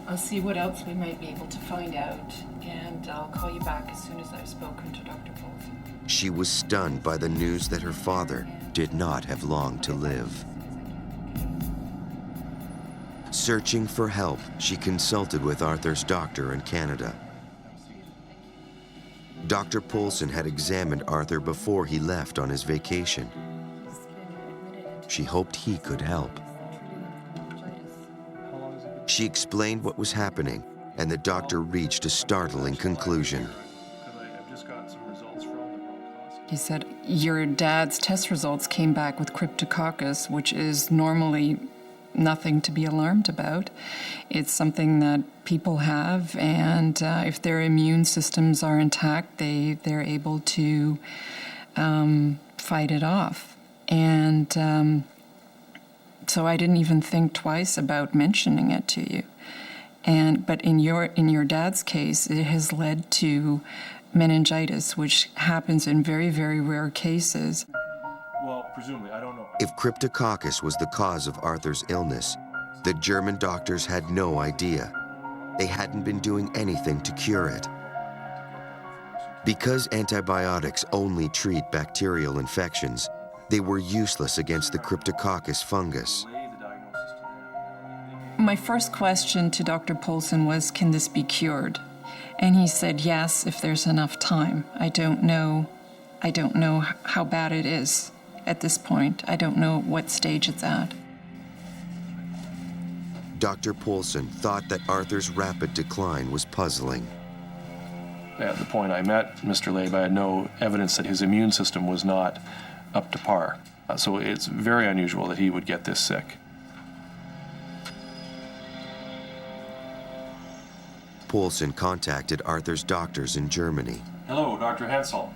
I'll see what else we might be able to find out, and I'll call you back as soon as I've spoken to Dr. Polson. She was stunned by the news that her father did not have long to live. Searching for help, she consulted with Arthur's doctor in Canada. Dr. Polson had examined Arthur before he left on his vacation. She hoped he could help. She explained what was happening, and the doctor reached a startling conclusion. He said, your dad's test results came back with Cryptococcus, which is normally nothing to be alarmed about. It's something that people have, and if their immune systems are intact, they're able to fight it off. And so I didn't even think twice about mentioning it to you. But in your dad's case, it has led to meningitis, which happens in very, very rare cases. Well, presumably, I don't know. If Cryptococcus was the cause of Arthur's illness, the German doctors had no idea. They hadn't been doing anything to cure it. Because antibiotics only treat bacterial infections, they were useless against the Cryptococcus fungus. My first question to Dr. Polson was, can this be cured? And he said, yes, if there's enough time. I don't know how bad it is at this point. I don't know what stage it's at. Dr. Poulsen thought that Arthur's rapid decline was puzzling. At the point I met Mr. Labe, I had no evidence that his immune system was not up to par. So it's very unusual that he would get this sick. Poulsen contacted Arthur's doctors in Germany. Hello, Dr. Hensel.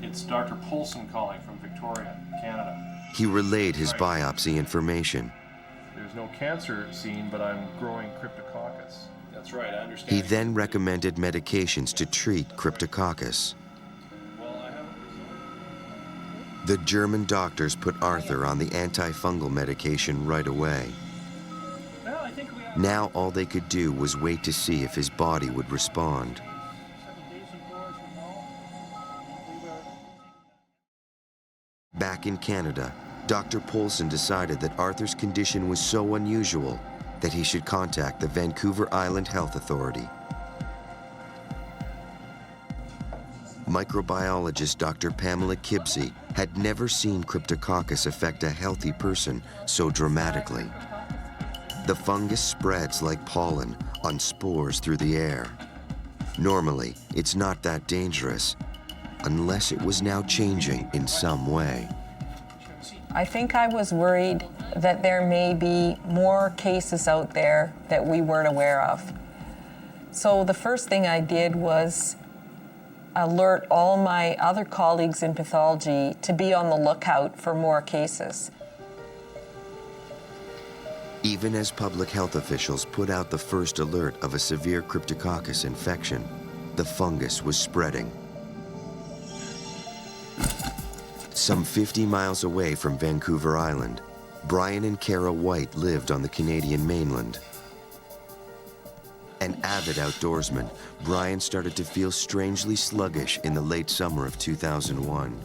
It's Dr. Poulsen calling from Victoria, Canada. He relayed his biopsy information. There's no cancer seen, but I'm growing cryptococcus. That's right, I understand. He then recommended medications to treat cryptococcus. The German doctors put Arthur on the antifungal medication right away. Now all they could do was wait to see if his body would respond. Back in Canada, Dr. Poulsen decided that Arthur's condition was so unusual that he should contact the Vancouver Island Health Authority. Microbiologist Dr. Pamela Kibsey had never seen cryptococcus affect a healthy person so dramatically. The fungus spreads like pollen on spores through the air. Normally, it's not that dangerous, unless it was now changing in some way. I think I was worried that there may be more cases out there that we weren't aware of. So the first thing I did was alert all my other colleagues in pathology to be on the lookout for more cases. Even as public health officials put out the first alert of a severe cryptococcus infection, the fungus was spreading. Some 50 miles away from Vancouver Island, Brian and Kara White lived on the Canadian mainland. An avid outdoorsman, Brian started to feel strangely sluggish in the late summer of 2001.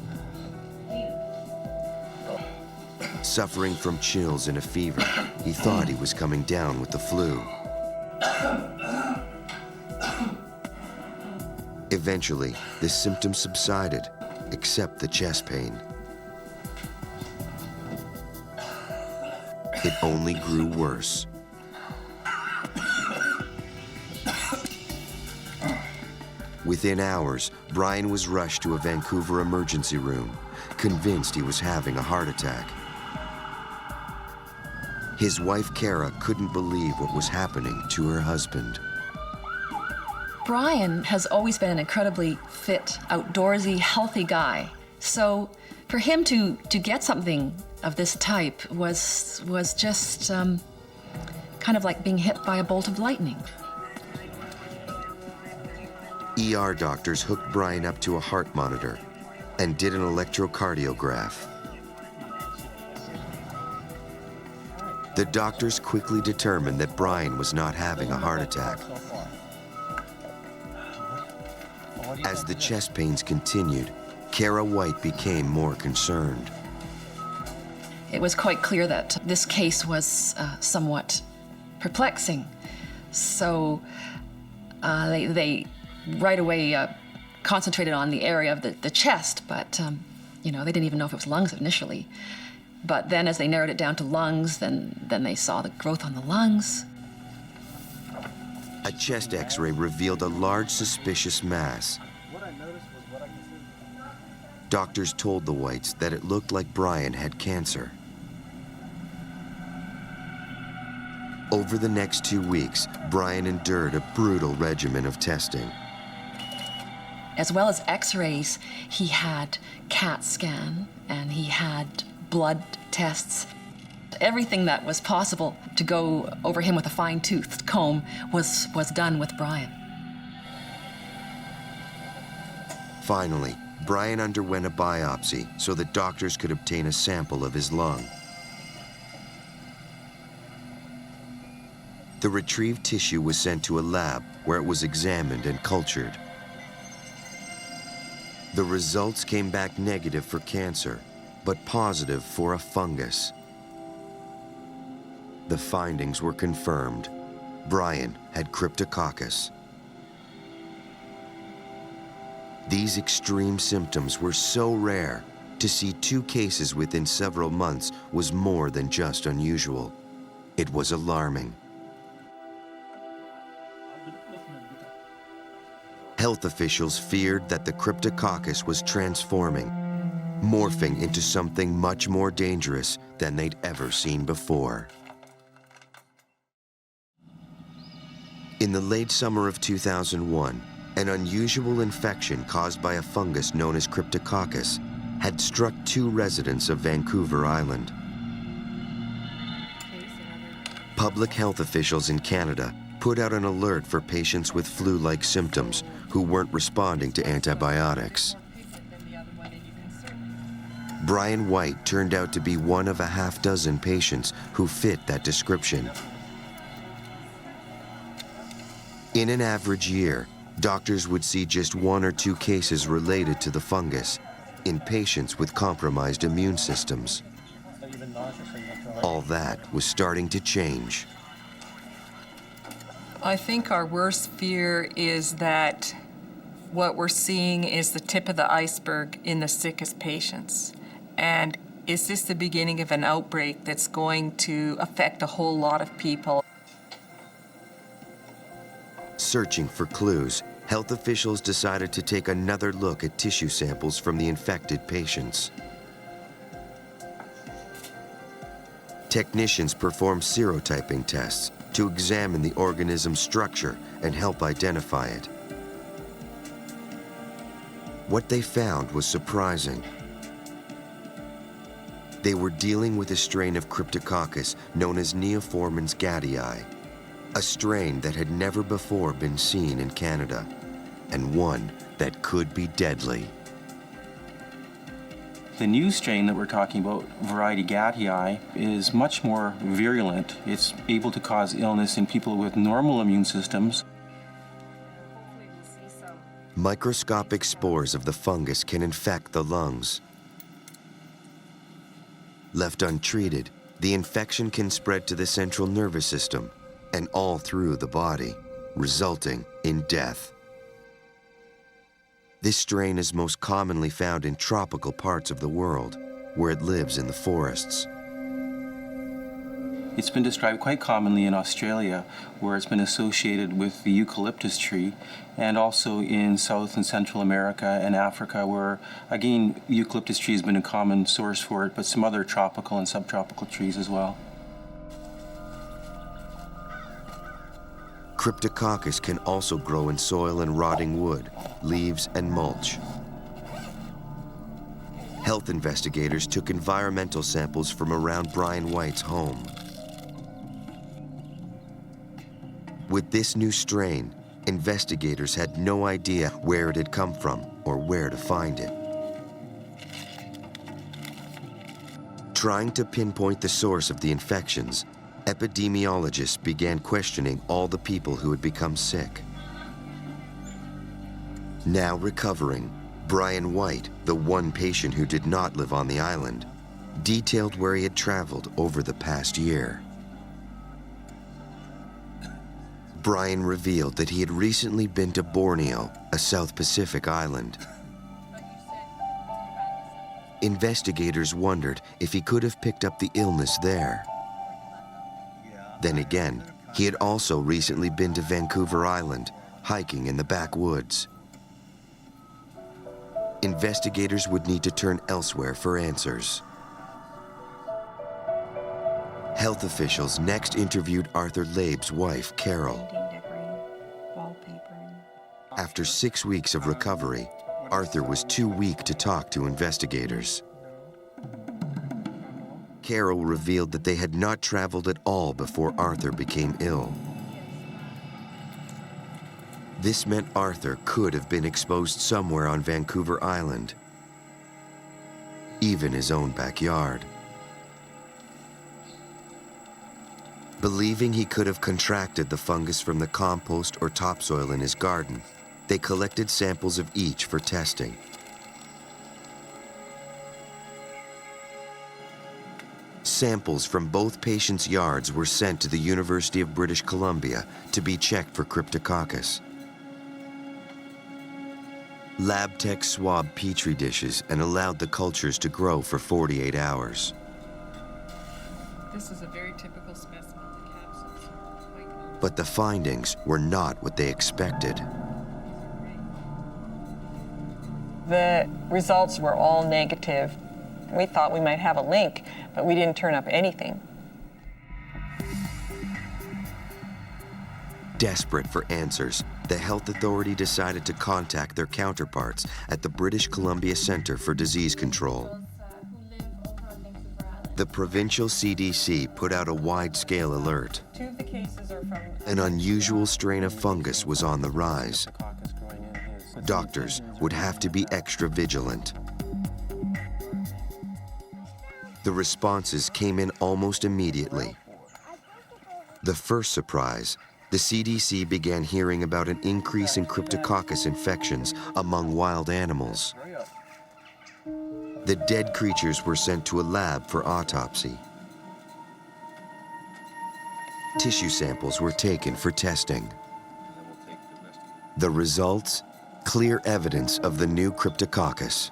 Suffering from chills and a fever, he thought he was coming down with the flu. Eventually, the symptoms subsided, except the chest pain. It only grew worse. Within hours, Brian was rushed to a Vancouver emergency room, convinced he was having a heart attack. His wife, Kara, couldn't believe what was happening to her husband. Brian has always been an incredibly fit, outdoorsy, healthy guy. So for him to get something of this type was just kind of like being hit by a bolt of lightning. ER doctors hooked Brian up to a heart monitor and did an electrocardiograph. The doctors quickly determined that Brian was not having a heart attack. As the chest pains continued, Kara White became more concerned. It was quite clear that this case was somewhat perplexing. So they right away concentrated on the area of the chest, but they didn't even know if it was lungs initially. But then as they narrowed it down to lungs, then they saw the growth on the lungs. A chest x-ray revealed a large suspicious mass. Doctors told the Whites that it looked like Brian had cancer. Over the next 2 weeks, Brian endured a brutal regimen of testing. As well as x-rays, he had CAT scan and he had blood tests. Everything that was possible to go over him with a fine-toothed comb was done with Brian. Finally, Brian underwent a biopsy so that doctors could obtain a sample of his lung. The retrieved tissue was sent to a lab where it was examined and cultured. The results came back negative for cancer, but positive for a fungus. The findings were confirmed. Brian had cryptococcus. These extreme symptoms were so rare, to see 2 cases within several months was more than just unusual. It was alarming. health officials feared that the Cryptococcus was transforming, morphing into something much more dangerous than they'd ever seen before. In the late summer of 2001, an unusual infection caused by a fungus known as Cryptococcus had struck 2 residents of Vancouver Island. Public health officials in Canada put out an alert for patients with flu-like symptoms who weren't responding to antibiotics. Brian White turned out to be one of a half-dozen patients who fit that description. In an average year, doctors would see just 1 or 2 cases related to the fungus in patients with compromised immune systems. All that was starting to change. I think our worst fear is that what we're seeing is the tip of the iceberg in the sickest patients. And is this the beginning of an outbreak that's going to affect a whole lot of people? Searching for clues, health officials decided to take another look at tissue samples from the infected patients. Technicians performed serotyping tests to examine the organism's structure and help identify it. What they found was surprising. They were dealing with a strain of Cryptococcus known as Neoformans gattii, a strain that had never before been seen in Canada, and one that could be deadly. The new strain that we're talking about, variety gattii, is much more virulent. It's able to cause illness in people with normal immune systems. Microscopic spores of the fungus can infect the lungs. Left untreated, the infection can spread to the central nervous system and all through the body, resulting in death. This strain is most commonly found in tropical parts of the world, where it lives in the forests. It's been described quite commonly in Australia, where it's been associated with the eucalyptus tree, and also in South and Central America and Africa, where, again, eucalyptus tree has been a common source for it, but some other tropical and subtropical trees as well. Cryptococcus can also grow in soil and rotting wood, leaves, and mulch. Health investigators took environmental samples from around Brian White's home. With this new strain, investigators had no idea where it had come from or where to find it. Trying to pinpoint the source of the infections, epidemiologists began questioning all the people who had become sick. Now recovering, Brian White, the one patient who did not live on the island, detailed where he had traveled over the past year. Brian revealed that he had recently been to Borneo, a South Pacific island. Investigators wondered if he could have picked up the illness there. Then again, he had also recently been to Vancouver Island, hiking in the backwoods. Investigators would need to turn elsewhere for answers. Health officials next interviewed Arthur Laib's wife, Carol. After 6 weeks of recovery, Arthur was too weak to talk to investigators. Carol revealed that they had not traveled at all before Arthur became ill. This meant Arthur could have been exposed somewhere on Vancouver Island, even his own backyard. Believing he could have contracted the fungus from the compost or topsoil in his garden, they collected samples of each for testing. Samples from both patients' yards were sent to the University of British Columbia to be checked for Cryptococcus. Lab techs swabbed petri dishes and allowed the cultures to grow for 48 hours. This is a very typical specimen. The capsules are quite long. But the findings were not what they expected. The results were all negative. We thought we might have a link, but we didn't turn up anything. Desperate for answers, the health authority decided to contact their counterparts at the British Columbia Centre for Disease Control. The provincial CDC put out a wide-scale alert. Two of the cases are from... An unusual strain of fungus was on the rise. Doctors would have to be extra vigilant. The responses came in almost immediately. The first surprise, the CDC began hearing about an increase in Cryptococcus infections among wild animals. The dead creatures were sent to a lab for autopsy. Tissue samples were taken for testing. The results? Clear evidence of the new Cryptococcus.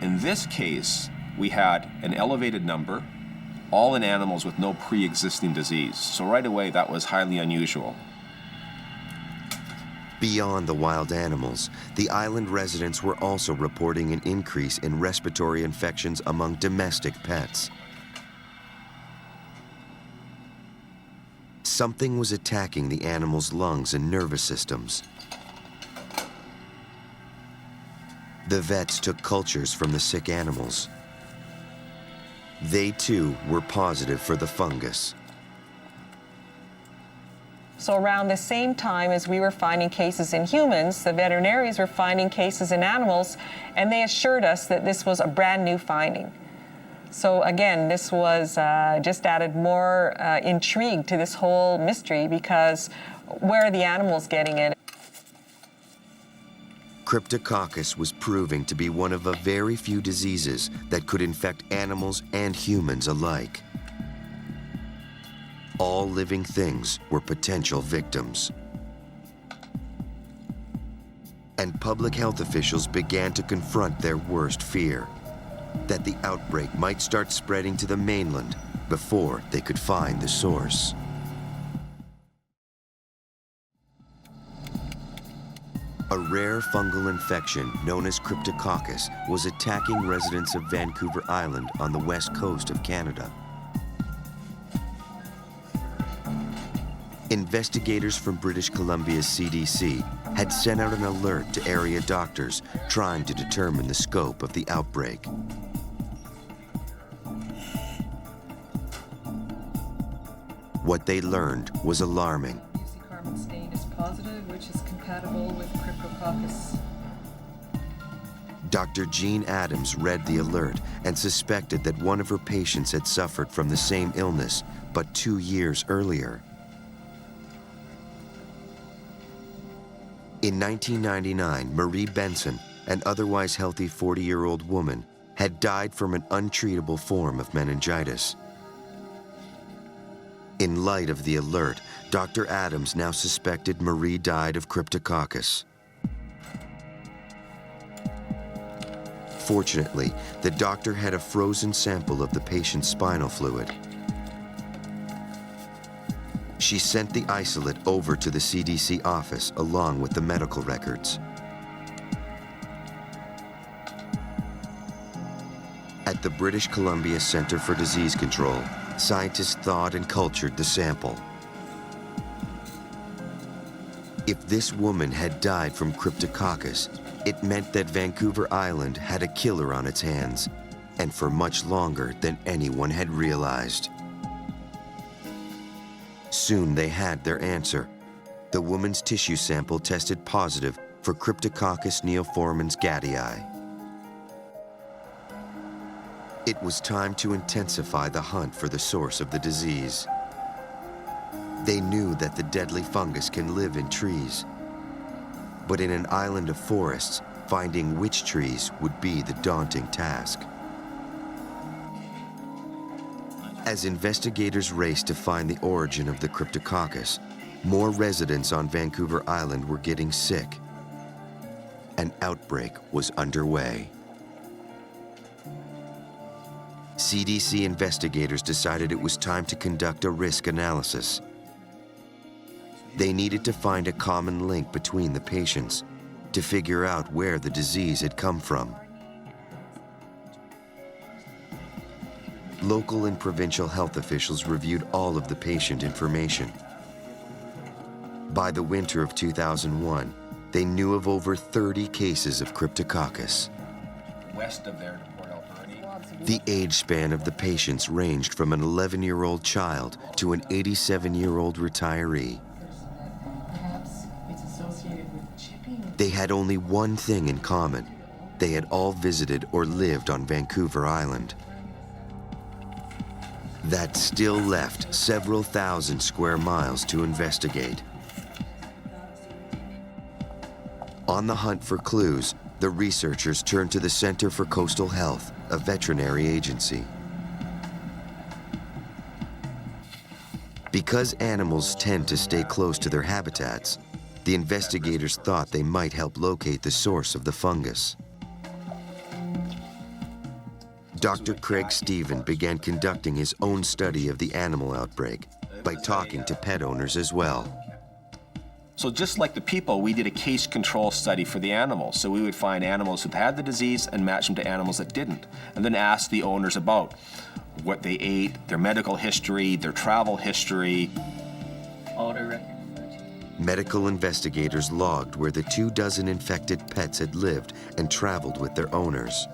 In this case, we had an elevated number, all in animals with no pre-existing disease. So right away, that was highly unusual. Beyond the wild animals, the island residents were also reporting an increase in respiratory infections among domestic pets. Something was attacking the animals' lungs and nervous systems. The vets took cultures from the sick animals. They too were positive for the fungus. So around the same time as we were finding cases in humans, the veterinarians were finding cases in animals, and they assured us that this was a brand new finding. So again, this was just added more intrigue to this whole mystery, because where are the animals getting it? Cryptococcus was proving to be one of a very few diseases that could infect animals and humans alike. All living things were potential victims. And public health officials began to confront their worst fear, that the outbreak might start spreading to the mainland before they could find the source. A rare fungal infection known as Cryptococcus was attacking residents of Vancouver Island on the west coast of Canada. Investigators from British Columbia's CDC had sent out an alert to area doctors trying to determine the scope of the outbreak. What they learned was alarming. Carbon stain is positive, which is compatible with Cryptococcus. Dr. Jean Adams read the alert and suspected that one of her patients had suffered from the same illness, but 2 years earlier. In 1999, Marie Benson, an otherwise healthy 40-year-old woman, had died from an untreatable form of meningitis. In light of the alert, Dr. Adams now suspected Marie died of Cryptococcus. Fortunately, the doctor had a frozen sample of the patient's spinal fluid. She sent the isolate over to the CDC office along with the medical records. At the British Columbia Centre for Disease Control, scientists thawed and cultured the sample. If this woman had died from Cryptococcus, it meant that Vancouver Island had a killer on its hands, and for much longer than anyone had realized. Soon they had their answer. The woman's tissue sample tested positive for Cryptococcus neoformans gattii. It was time to intensify the hunt for the source of the disease. They knew that the deadly fungus can live in trees, but in an island of forests, finding which trees would be the daunting task. As investigators raced to find the origin of the Cryptococcus, more residents on Vancouver Island were getting sick. An outbreak was underway. CDC investigators decided it was time to conduct a risk analysis. They needed to find a common link between the patients to figure out where the disease had come from. Local and provincial health officials reviewed all of the patient information. By the winter of 2001, they knew of over 30 cases of Cryptococcus. West of there to Port Alberni. The age span of the patients ranged from an 11-year-old child to an 87-year-old retiree. Perhaps it's associated with chipping. They had only one thing in common. They had all visited or lived on Vancouver Island. That still left several thousand square miles to investigate. On the hunt for clues, the researchers turned to the Center for Coastal Health, a veterinary agency. Because animals tend to stay close to their habitats, the investigators thought they might help locate the source of the fungus. Dr. Craig Stephen began conducting his own study of the animal outbreak by talking to pet owners as well. So just like the people, we did a case control study for the animals. So we would find animals who've had the disease and match them to animals that didn't, and then ask the owners about what they ate, their medical history, their travel history. Odor record. Medical investigators logged where the 24 infected pets had lived and traveled with their owners.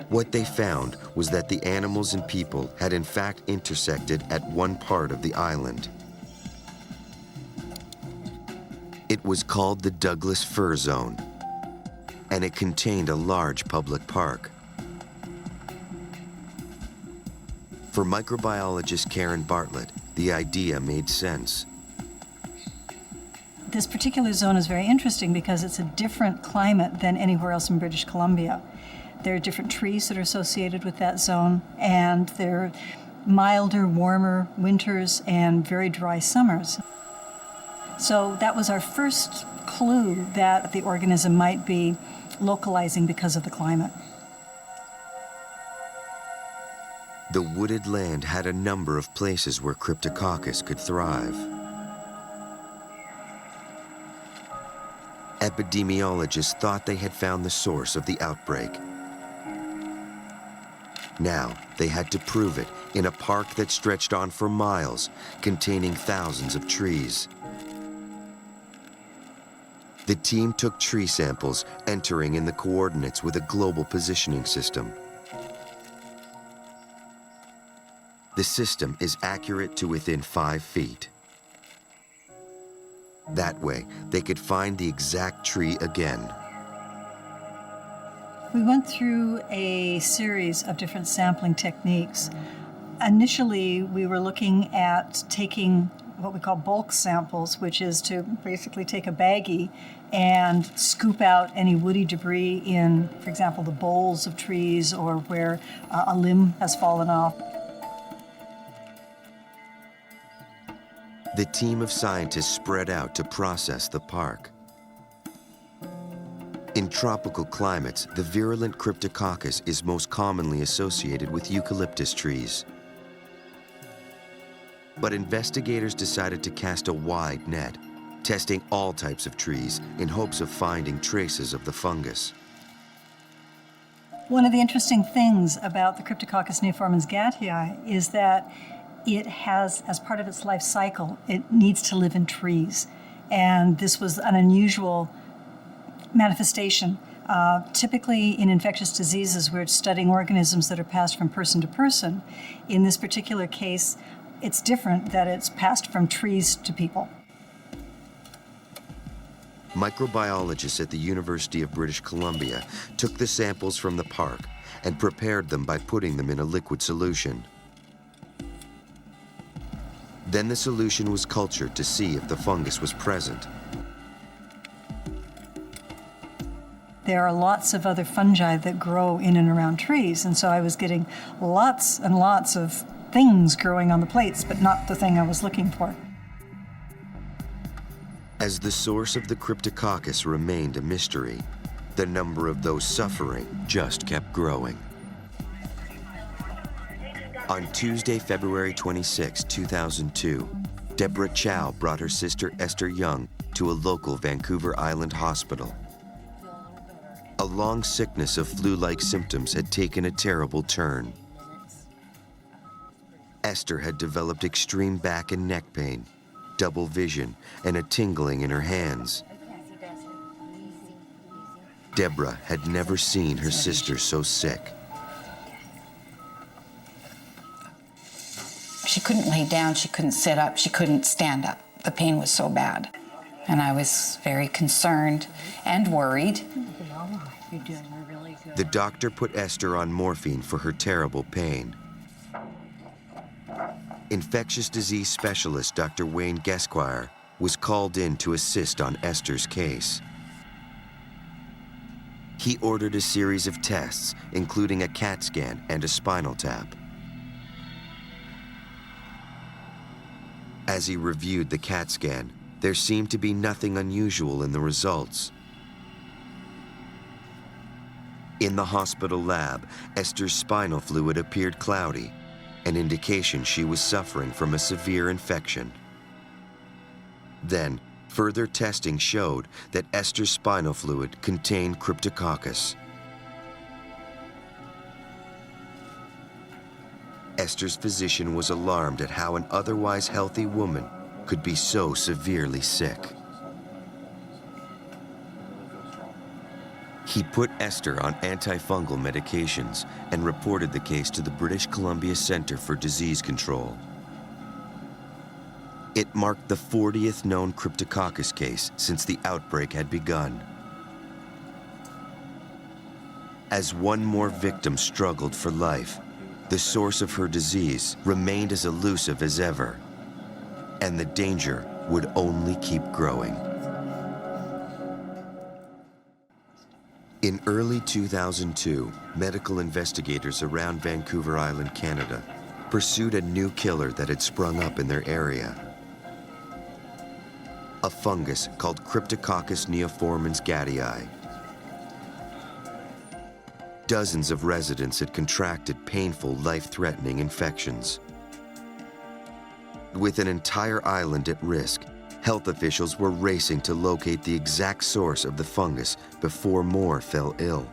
What they found was that the animals and people had in fact intersected at one part of the island. It was called the Douglas Fir Zone, and it contained a large public park. For microbiologist Karen Bartlett, the idea made sense. This particular zone is very interesting because it's a different climate than anywhere else in British Columbia. There are different trees that are associated with that zone, and there are milder, warmer winters and very dry summers. So that was our first clue that the organism might be localizing because of the climate. The wooded land had a number of places where Cryptococcus could thrive. Epidemiologists thought they had found the source of the outbreak. Now, they had to prove it in a park that stretched on for miles, containing thousands of trees. The team took tree samples, entering in the coordinates with a global positioning system. The system is accurate to within 5 feet. That way, they could find the exact tree again. We went through a series of different sampling techniques. Initially, we were looking at taking what we call bulk samples, which is to basically take a baggie and scoop out any woody debris in, for example, the boles of trees or where a limb has fallen off. The team of scientists spread out to process the park. In tropical climates, the virulent Cryptococcus is most commonly associated with eucalyptus trees. But investigators decided to cast a wide net, testing all types of trees in hopes of finding traces of the fungus. One of the interesting things about the Cryptococcus neoformans gattii is that it has, as part of its life cycle, it needs to live in trees. And this was an unusual manifestation. Typically in infectious diseases, we're studying organisms that are passed from person to person. In this particular case, it's different that it's passed from trees to people. Microbiologists at the University of British Columbia took the samples from the park and prepared them by putting them in a liquid solution. Then the solution was cultured to see if the fungus was present. There are lots of other fungi that grow in and around trees, and so I was getting lots and lots of things growing on the plates, but not the thing I was looking for. As the source of the Cryptococcus remained a mystery, the number of those suffering just kept growing. On Tuesday, February 26, 2002, Deborah Chow brought her sister Esther Young to a local Vancouver Island hospital. A long sickness of flu-like symptoms had taken a terrible turn. Esther had developed extreme back and neck pain, double vision, and a tingling in her hands. Deborah had never seen her sister so sick. She couldn't lay down, she couldn't sit up, she couldn't stand up. The pain was so bad. And I was very concerned and worried. The doctor put Esther on morphine for her terrible pain. Infectious disease specialist Dr. Wayne Gesquire was called in to assist on Esther's case. He ordered a series of tests, including a CAT scan and a spinal tap. As he reviewed the CAT scan, there seemed to be nothing unusual in the results. In the hospital lab, Esther's spinal fluid appeared cloudy, an indication she was suffering from a severe infection. Then, further testing showed that Esther's spinal fluid contained Cryptococcus. Esther's physician was alarmed at how an otherwise healthy woman could be so severely sick. He put Esther on antifungal medications and reported the case to the British Columbia Centre for Disease Control. It marked the 40th known Cryptococcus case since the outbreak had begun. As one more victim struggled for life, the source of her disease remained as elusive as ever, and the danger would only keep growing. In early 2002, medical investigators around Vancouver Island, Canada, pursued a new killer that had sprung up in their area. A fungus called Cryptococcus neoformans gattii. Dozens of residents had contracted painful, life-threatening infections. With an entire island at risk, health officials were racing to locate the exact source of the fungus before more fell ill.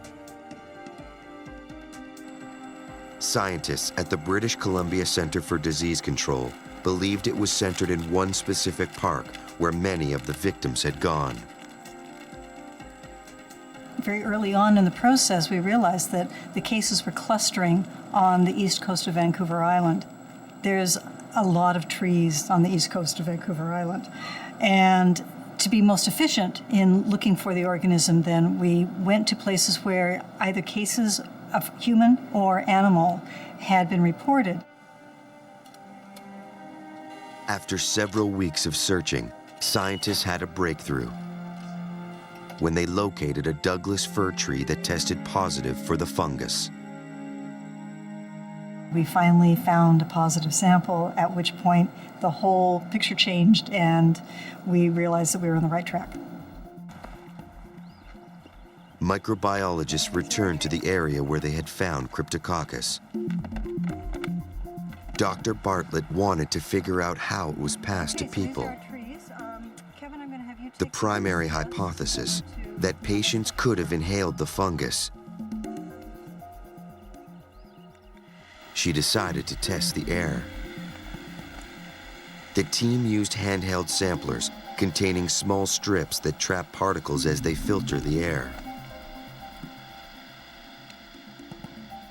Scientists at the British Columbia Centre for Disease Control believed it was centered in one specific park where many of the victims had gone. Very early on in the process, we realized that the cases were clustering on the east coast of Vancouver Island. There's a lot of trees on the east coast of Vancouver Island. And to be most efficient in looking for the organism, then we went to places where either cases of human or animal had been reported. After several weeks of searching, scientists had a breakthrough when they located a Douglas fir tree that tested positive for the fungus. We finally found a positive sample, at which point the whole picture changed and we realized that we were on the right track. Microbiologists returned to the area where they had found Cryptococcus. Dr. Bartlett wanted to figure out how it was passed to people. The primary hypothesis that patients could have inhaled the fungus. She decided to test the air. The team used handheld samplers containing small strips that trap particles as they filter the air.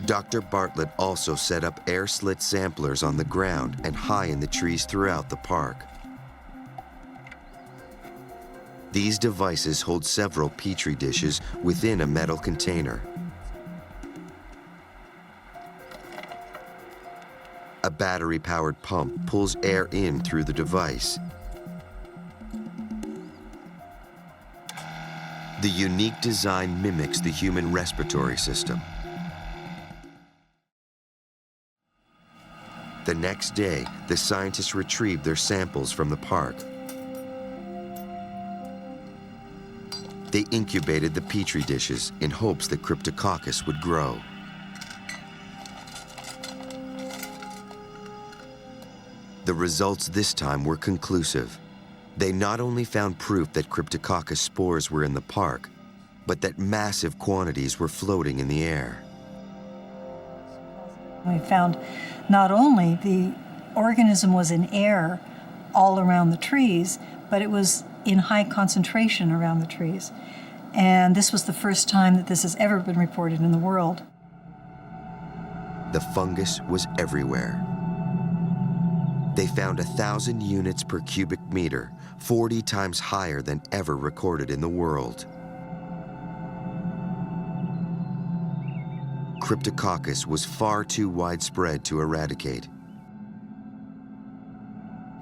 Dr. Bartlett also set up air slit samplers on the ground and high in the trees throughout the park. These devices hold several petri dishes within a metal container. A battery-powered pump pulls air in through the device. The unique design mimics the human respiratory system. The next day, the scientists retrieved their samples from the park. They incubated the petri dishes in hopes that Cryptococcus would grow. The results this time were conclusive. They not only found proof that Cryptococcus spores were in the park, but that massive quantities were floating in the air. We found not only the organism was in air all around the trees, but it was in high concentration around the trees. And this was the first time that this has ever been reported in the world. The fungus was everywhere. They found 1,000 units per cubic meter, 40 times higher than ever recorded in the world. Cryptococcus was far too widespread to eradicate.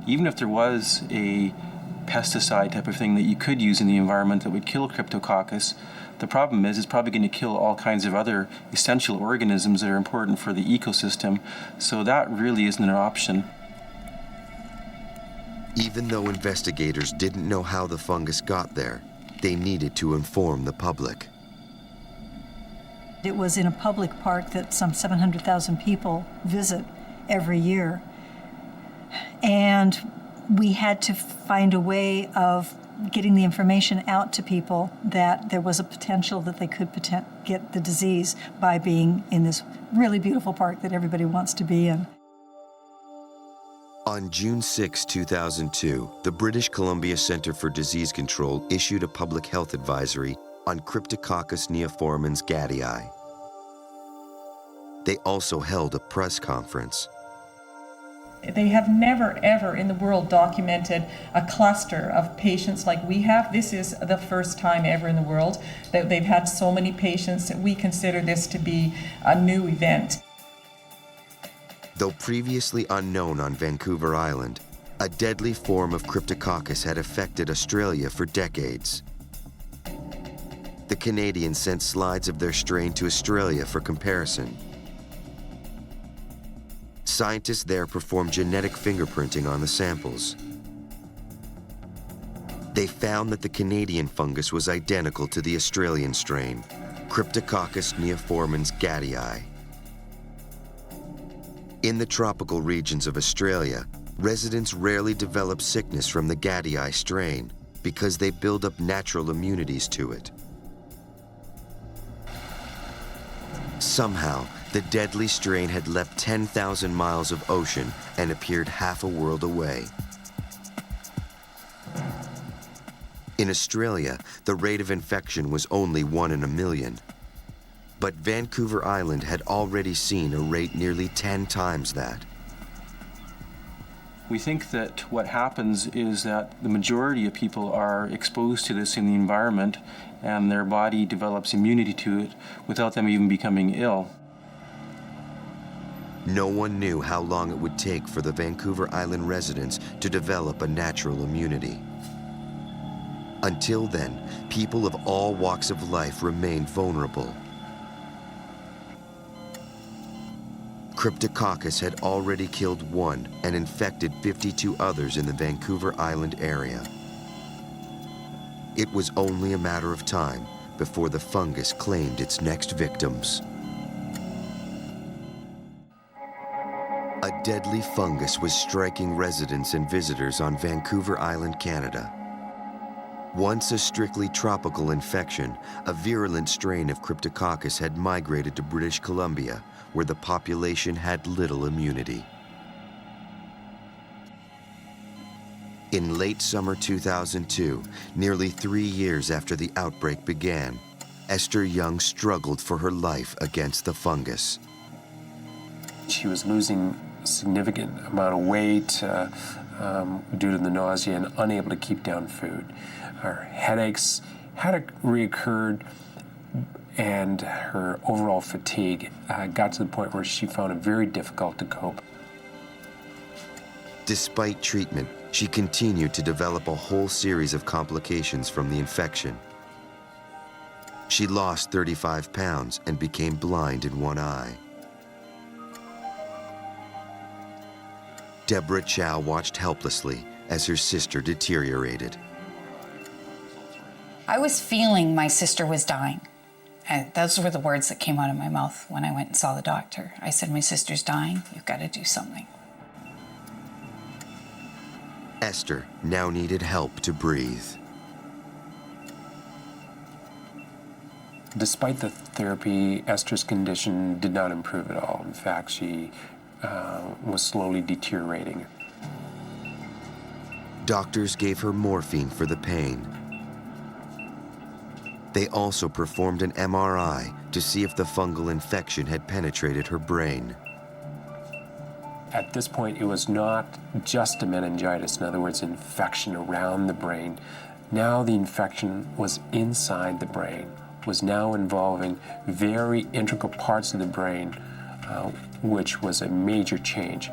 Even if there was a pesticide type of thing that you could use in the environment that would kill Cryptococcus, the problem is it's probably going to kill all kinds of other essential organisms that are important for the ecosystem, so that really isn't an option. Even though investigators didn't know how the fungus got there, they needed to inform the public. It was in a public park that some 700,000 people visit every year. And we had to find a way of getting the information out to people that there was a potential that they could get the disease by being in this really beautiful park that everybody wants to be in. On June 6, 2002, the British Columbia Centre for Disease Control issued a public health advisory on Cryptococcus neoformans gaddii. They also held a press conference. They have never, ever in the world documented a cluster of patients like we have. This is the first time ever in the world that they've had so many patients that we consider this to be a new event. Though previously unknown on Vancouver Island, a deadly form of Cryptococcus had affected Australia for decades. The Canadians sent slides of their strain to Australia for comparison. Scientists there performed genetic fingerprinting on the samples. They found that the Canadian fungus was identical to the Australian strain, Cryptococcus neoformans gaddii. In the tropical regions of Australia, residents rarely develop sickness from the gaddii strain because they build up natural immunities to it. Somehow, the deadly strain had left 10,000 miles of ocean and appeared half a world away. In Australia, the rate of infection was only 1 in a million. But Vancouver Island had already seen a rate nearly 10 times that. We think that what happens is that the majority of people are exposed to this in the environment and their body develops immunity to it without them even becoming ill. No one knew how long it would take for the Vancouver Island residents to develop a natural immunity. Until then, people of all walks of life remained vulnerable. Cryptococcus had already killed 1 and infected 52 others in the Vancouver Island area. It was only a matter of time before the fungus claimed its next victims. A deadly fungus was striking residents and visitors on Vancouver Island, Canada. Once a strictly tropical infection, a virulent strain of Cryptococcus had migrated to British Columbia, where the population had little immunity. In late summer 2002, nearly 3 years after the outbreak began, Esther Young struggled for her life against the fungus. She was losing a significant amount of weight due to the nausea and unable to keep down food. Her headaches had reoccurred, and her overall fatigue got to the point where she found it very difficult to cope. Despite treatment, she continued to develop a whole series of complications from the infection. She lost 35 pounds and became blind in one eye. Deborah Chow watched helplessly as her sister deteriorated. I was feeling my sister was dying. And those were the words that came out of my mouth when I went and saw the doctor. I said, my sister's dying, you've got to do something. Esther now needed help to breathe. Despite the therapy, Esther's condition did not improve at all. In fact, she was slowly deteriorating. Doctors gave her morphine for the pain. They also performed an MRI to see if the fungal infection had penetrated her brain. At this point, it was not just a meningitis, in other words, infection around the brain. Now the infection was inside the brain, was now involving very integral parts of the brain, which was a major change.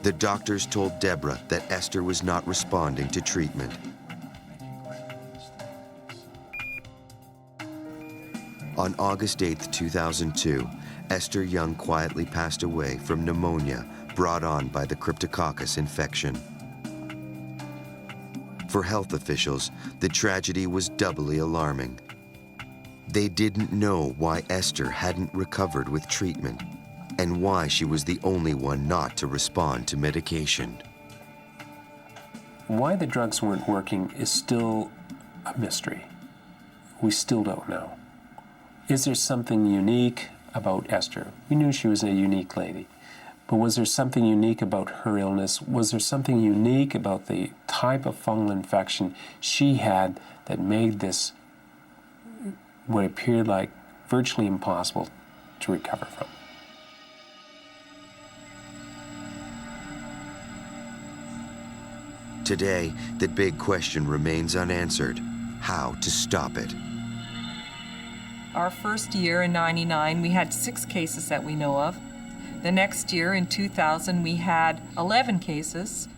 The doctors told Deborah that Esther was not responding to treatment. On August 8, 2002, Esther Young quietly passed away from pneumonia brought on by the Cryptococcus infection. For health officials, the tragedy was doubly alarming. They didn't know why Esther hadn't recovered with treatment and why she was the only one not to respond to medication. Why the drugs weren't working is still a mystery. We still don't know. Is there something unique about Esther? We knew she was a unique lady, but was there something unique about her illness? Was there something unique about the type of fungal infection she had that made this what appeared like virtually impossible to recover from? Today, the big question remains unanswered: how to stop it? Our first year in '99, we had 6 cases that we know of. The next year, in 2000, we had 11 cases.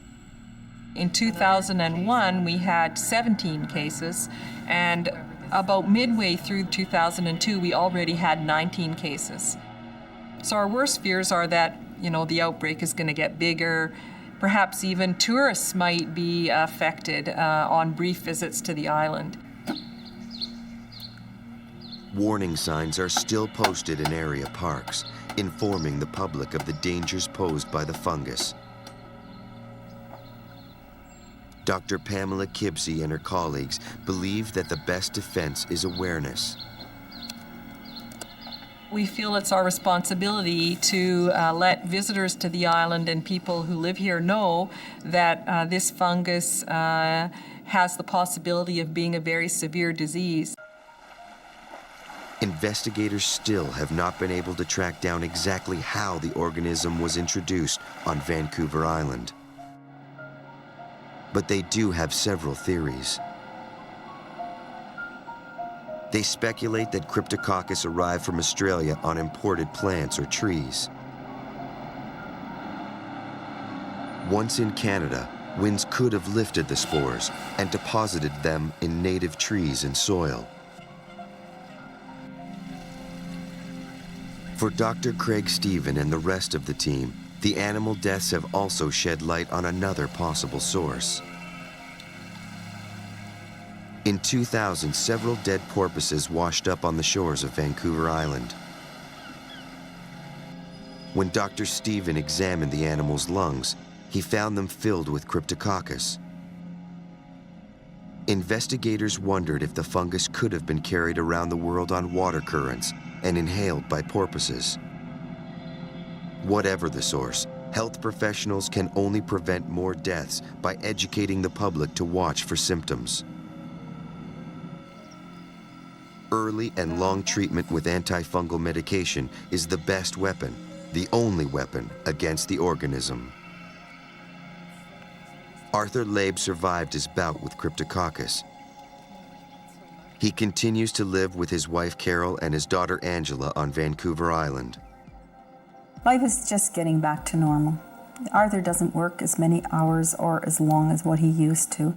In 2001, we had 17 cases. And about midway through 2002, we already had 19 cases. So our worst fears are that, the outbreak is going to get bigger. Perhaps even tourists might be affected on brief visits to the island. Warning signs are still posted in area parks, informing the public of the dangers posed by the fungus. Dr. Pamela Kibsey and her colleagues believe that the best defense is awareness. We feel it's our responsibility to let visitors to the island and people who live here know that this fungus has the possibility of being a very severe disease. Investigators still have not been able to track down exactly how the organism was introduced on Vancouver Island. But they do have several theories. They speculate that Cryptococcus arrived from Australia on imported plants or trees. Once in Canada, winds could have lifted the spores and deposited them in native trees and soil. For Dr. Craig Stephen and the rest of the team, the animal deaths have also shed light on another possible source. In 2000, several dead porpoises washed up on the shores of Vancouver Island. When Dr. Stephen examined the animals' lungs, he found them filled with Cryptococcus. Investigators wondered if the fungus could have been carried around the world on water currents and inhaled by porpoises. Whatever the source, health professionals can only prevent more deaths by educating the public to watch for symptoms. Early and long treatment with antifungal medication is the best weapon, the only weapon against the organism. Arthur Labe survived his bout with Cryptococcus. He continues to live with his wife Carol and his daughter Angela on Vancouver Island. Life is just getting back to normal. Arthur doesn't work as many hours or as long as what he used to.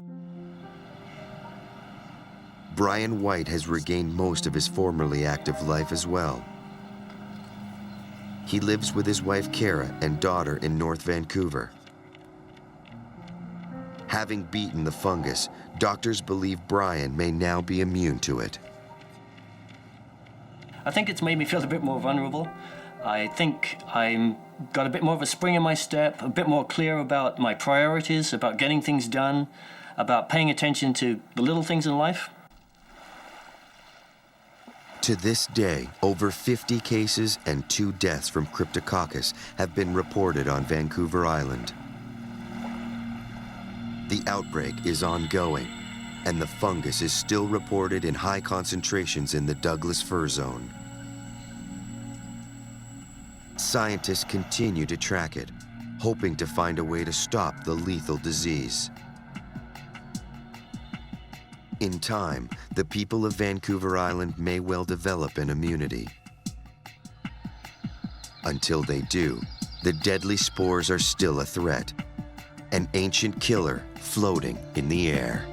Brian White has regained most of his formerly active life as well. He lives with his wife Kara and daughter in North Vancouver. Having beaten the fungus, doctors believe Brian may now be immune to it. I think it's made me feel a bit more vulnerable. I think I'm got a bit more of a spring in my step, a bit more clear about my priorities, about getting things done, about paying attention to the little things in life. To this day, over 50 cases and 2 deaths from Cryptococcus have been reported on Vancouver Island. The outbreak is ongoing, and the fungus is still reported in high concentrations in the Douglas fir zone. Scientists continue to track it, hoping to find a way to stop the lethal disease. In time, the people of Vancouver Island may well develop an immunity. Until they do, the deadly spores are still a threat, an ancient killer floating in the air.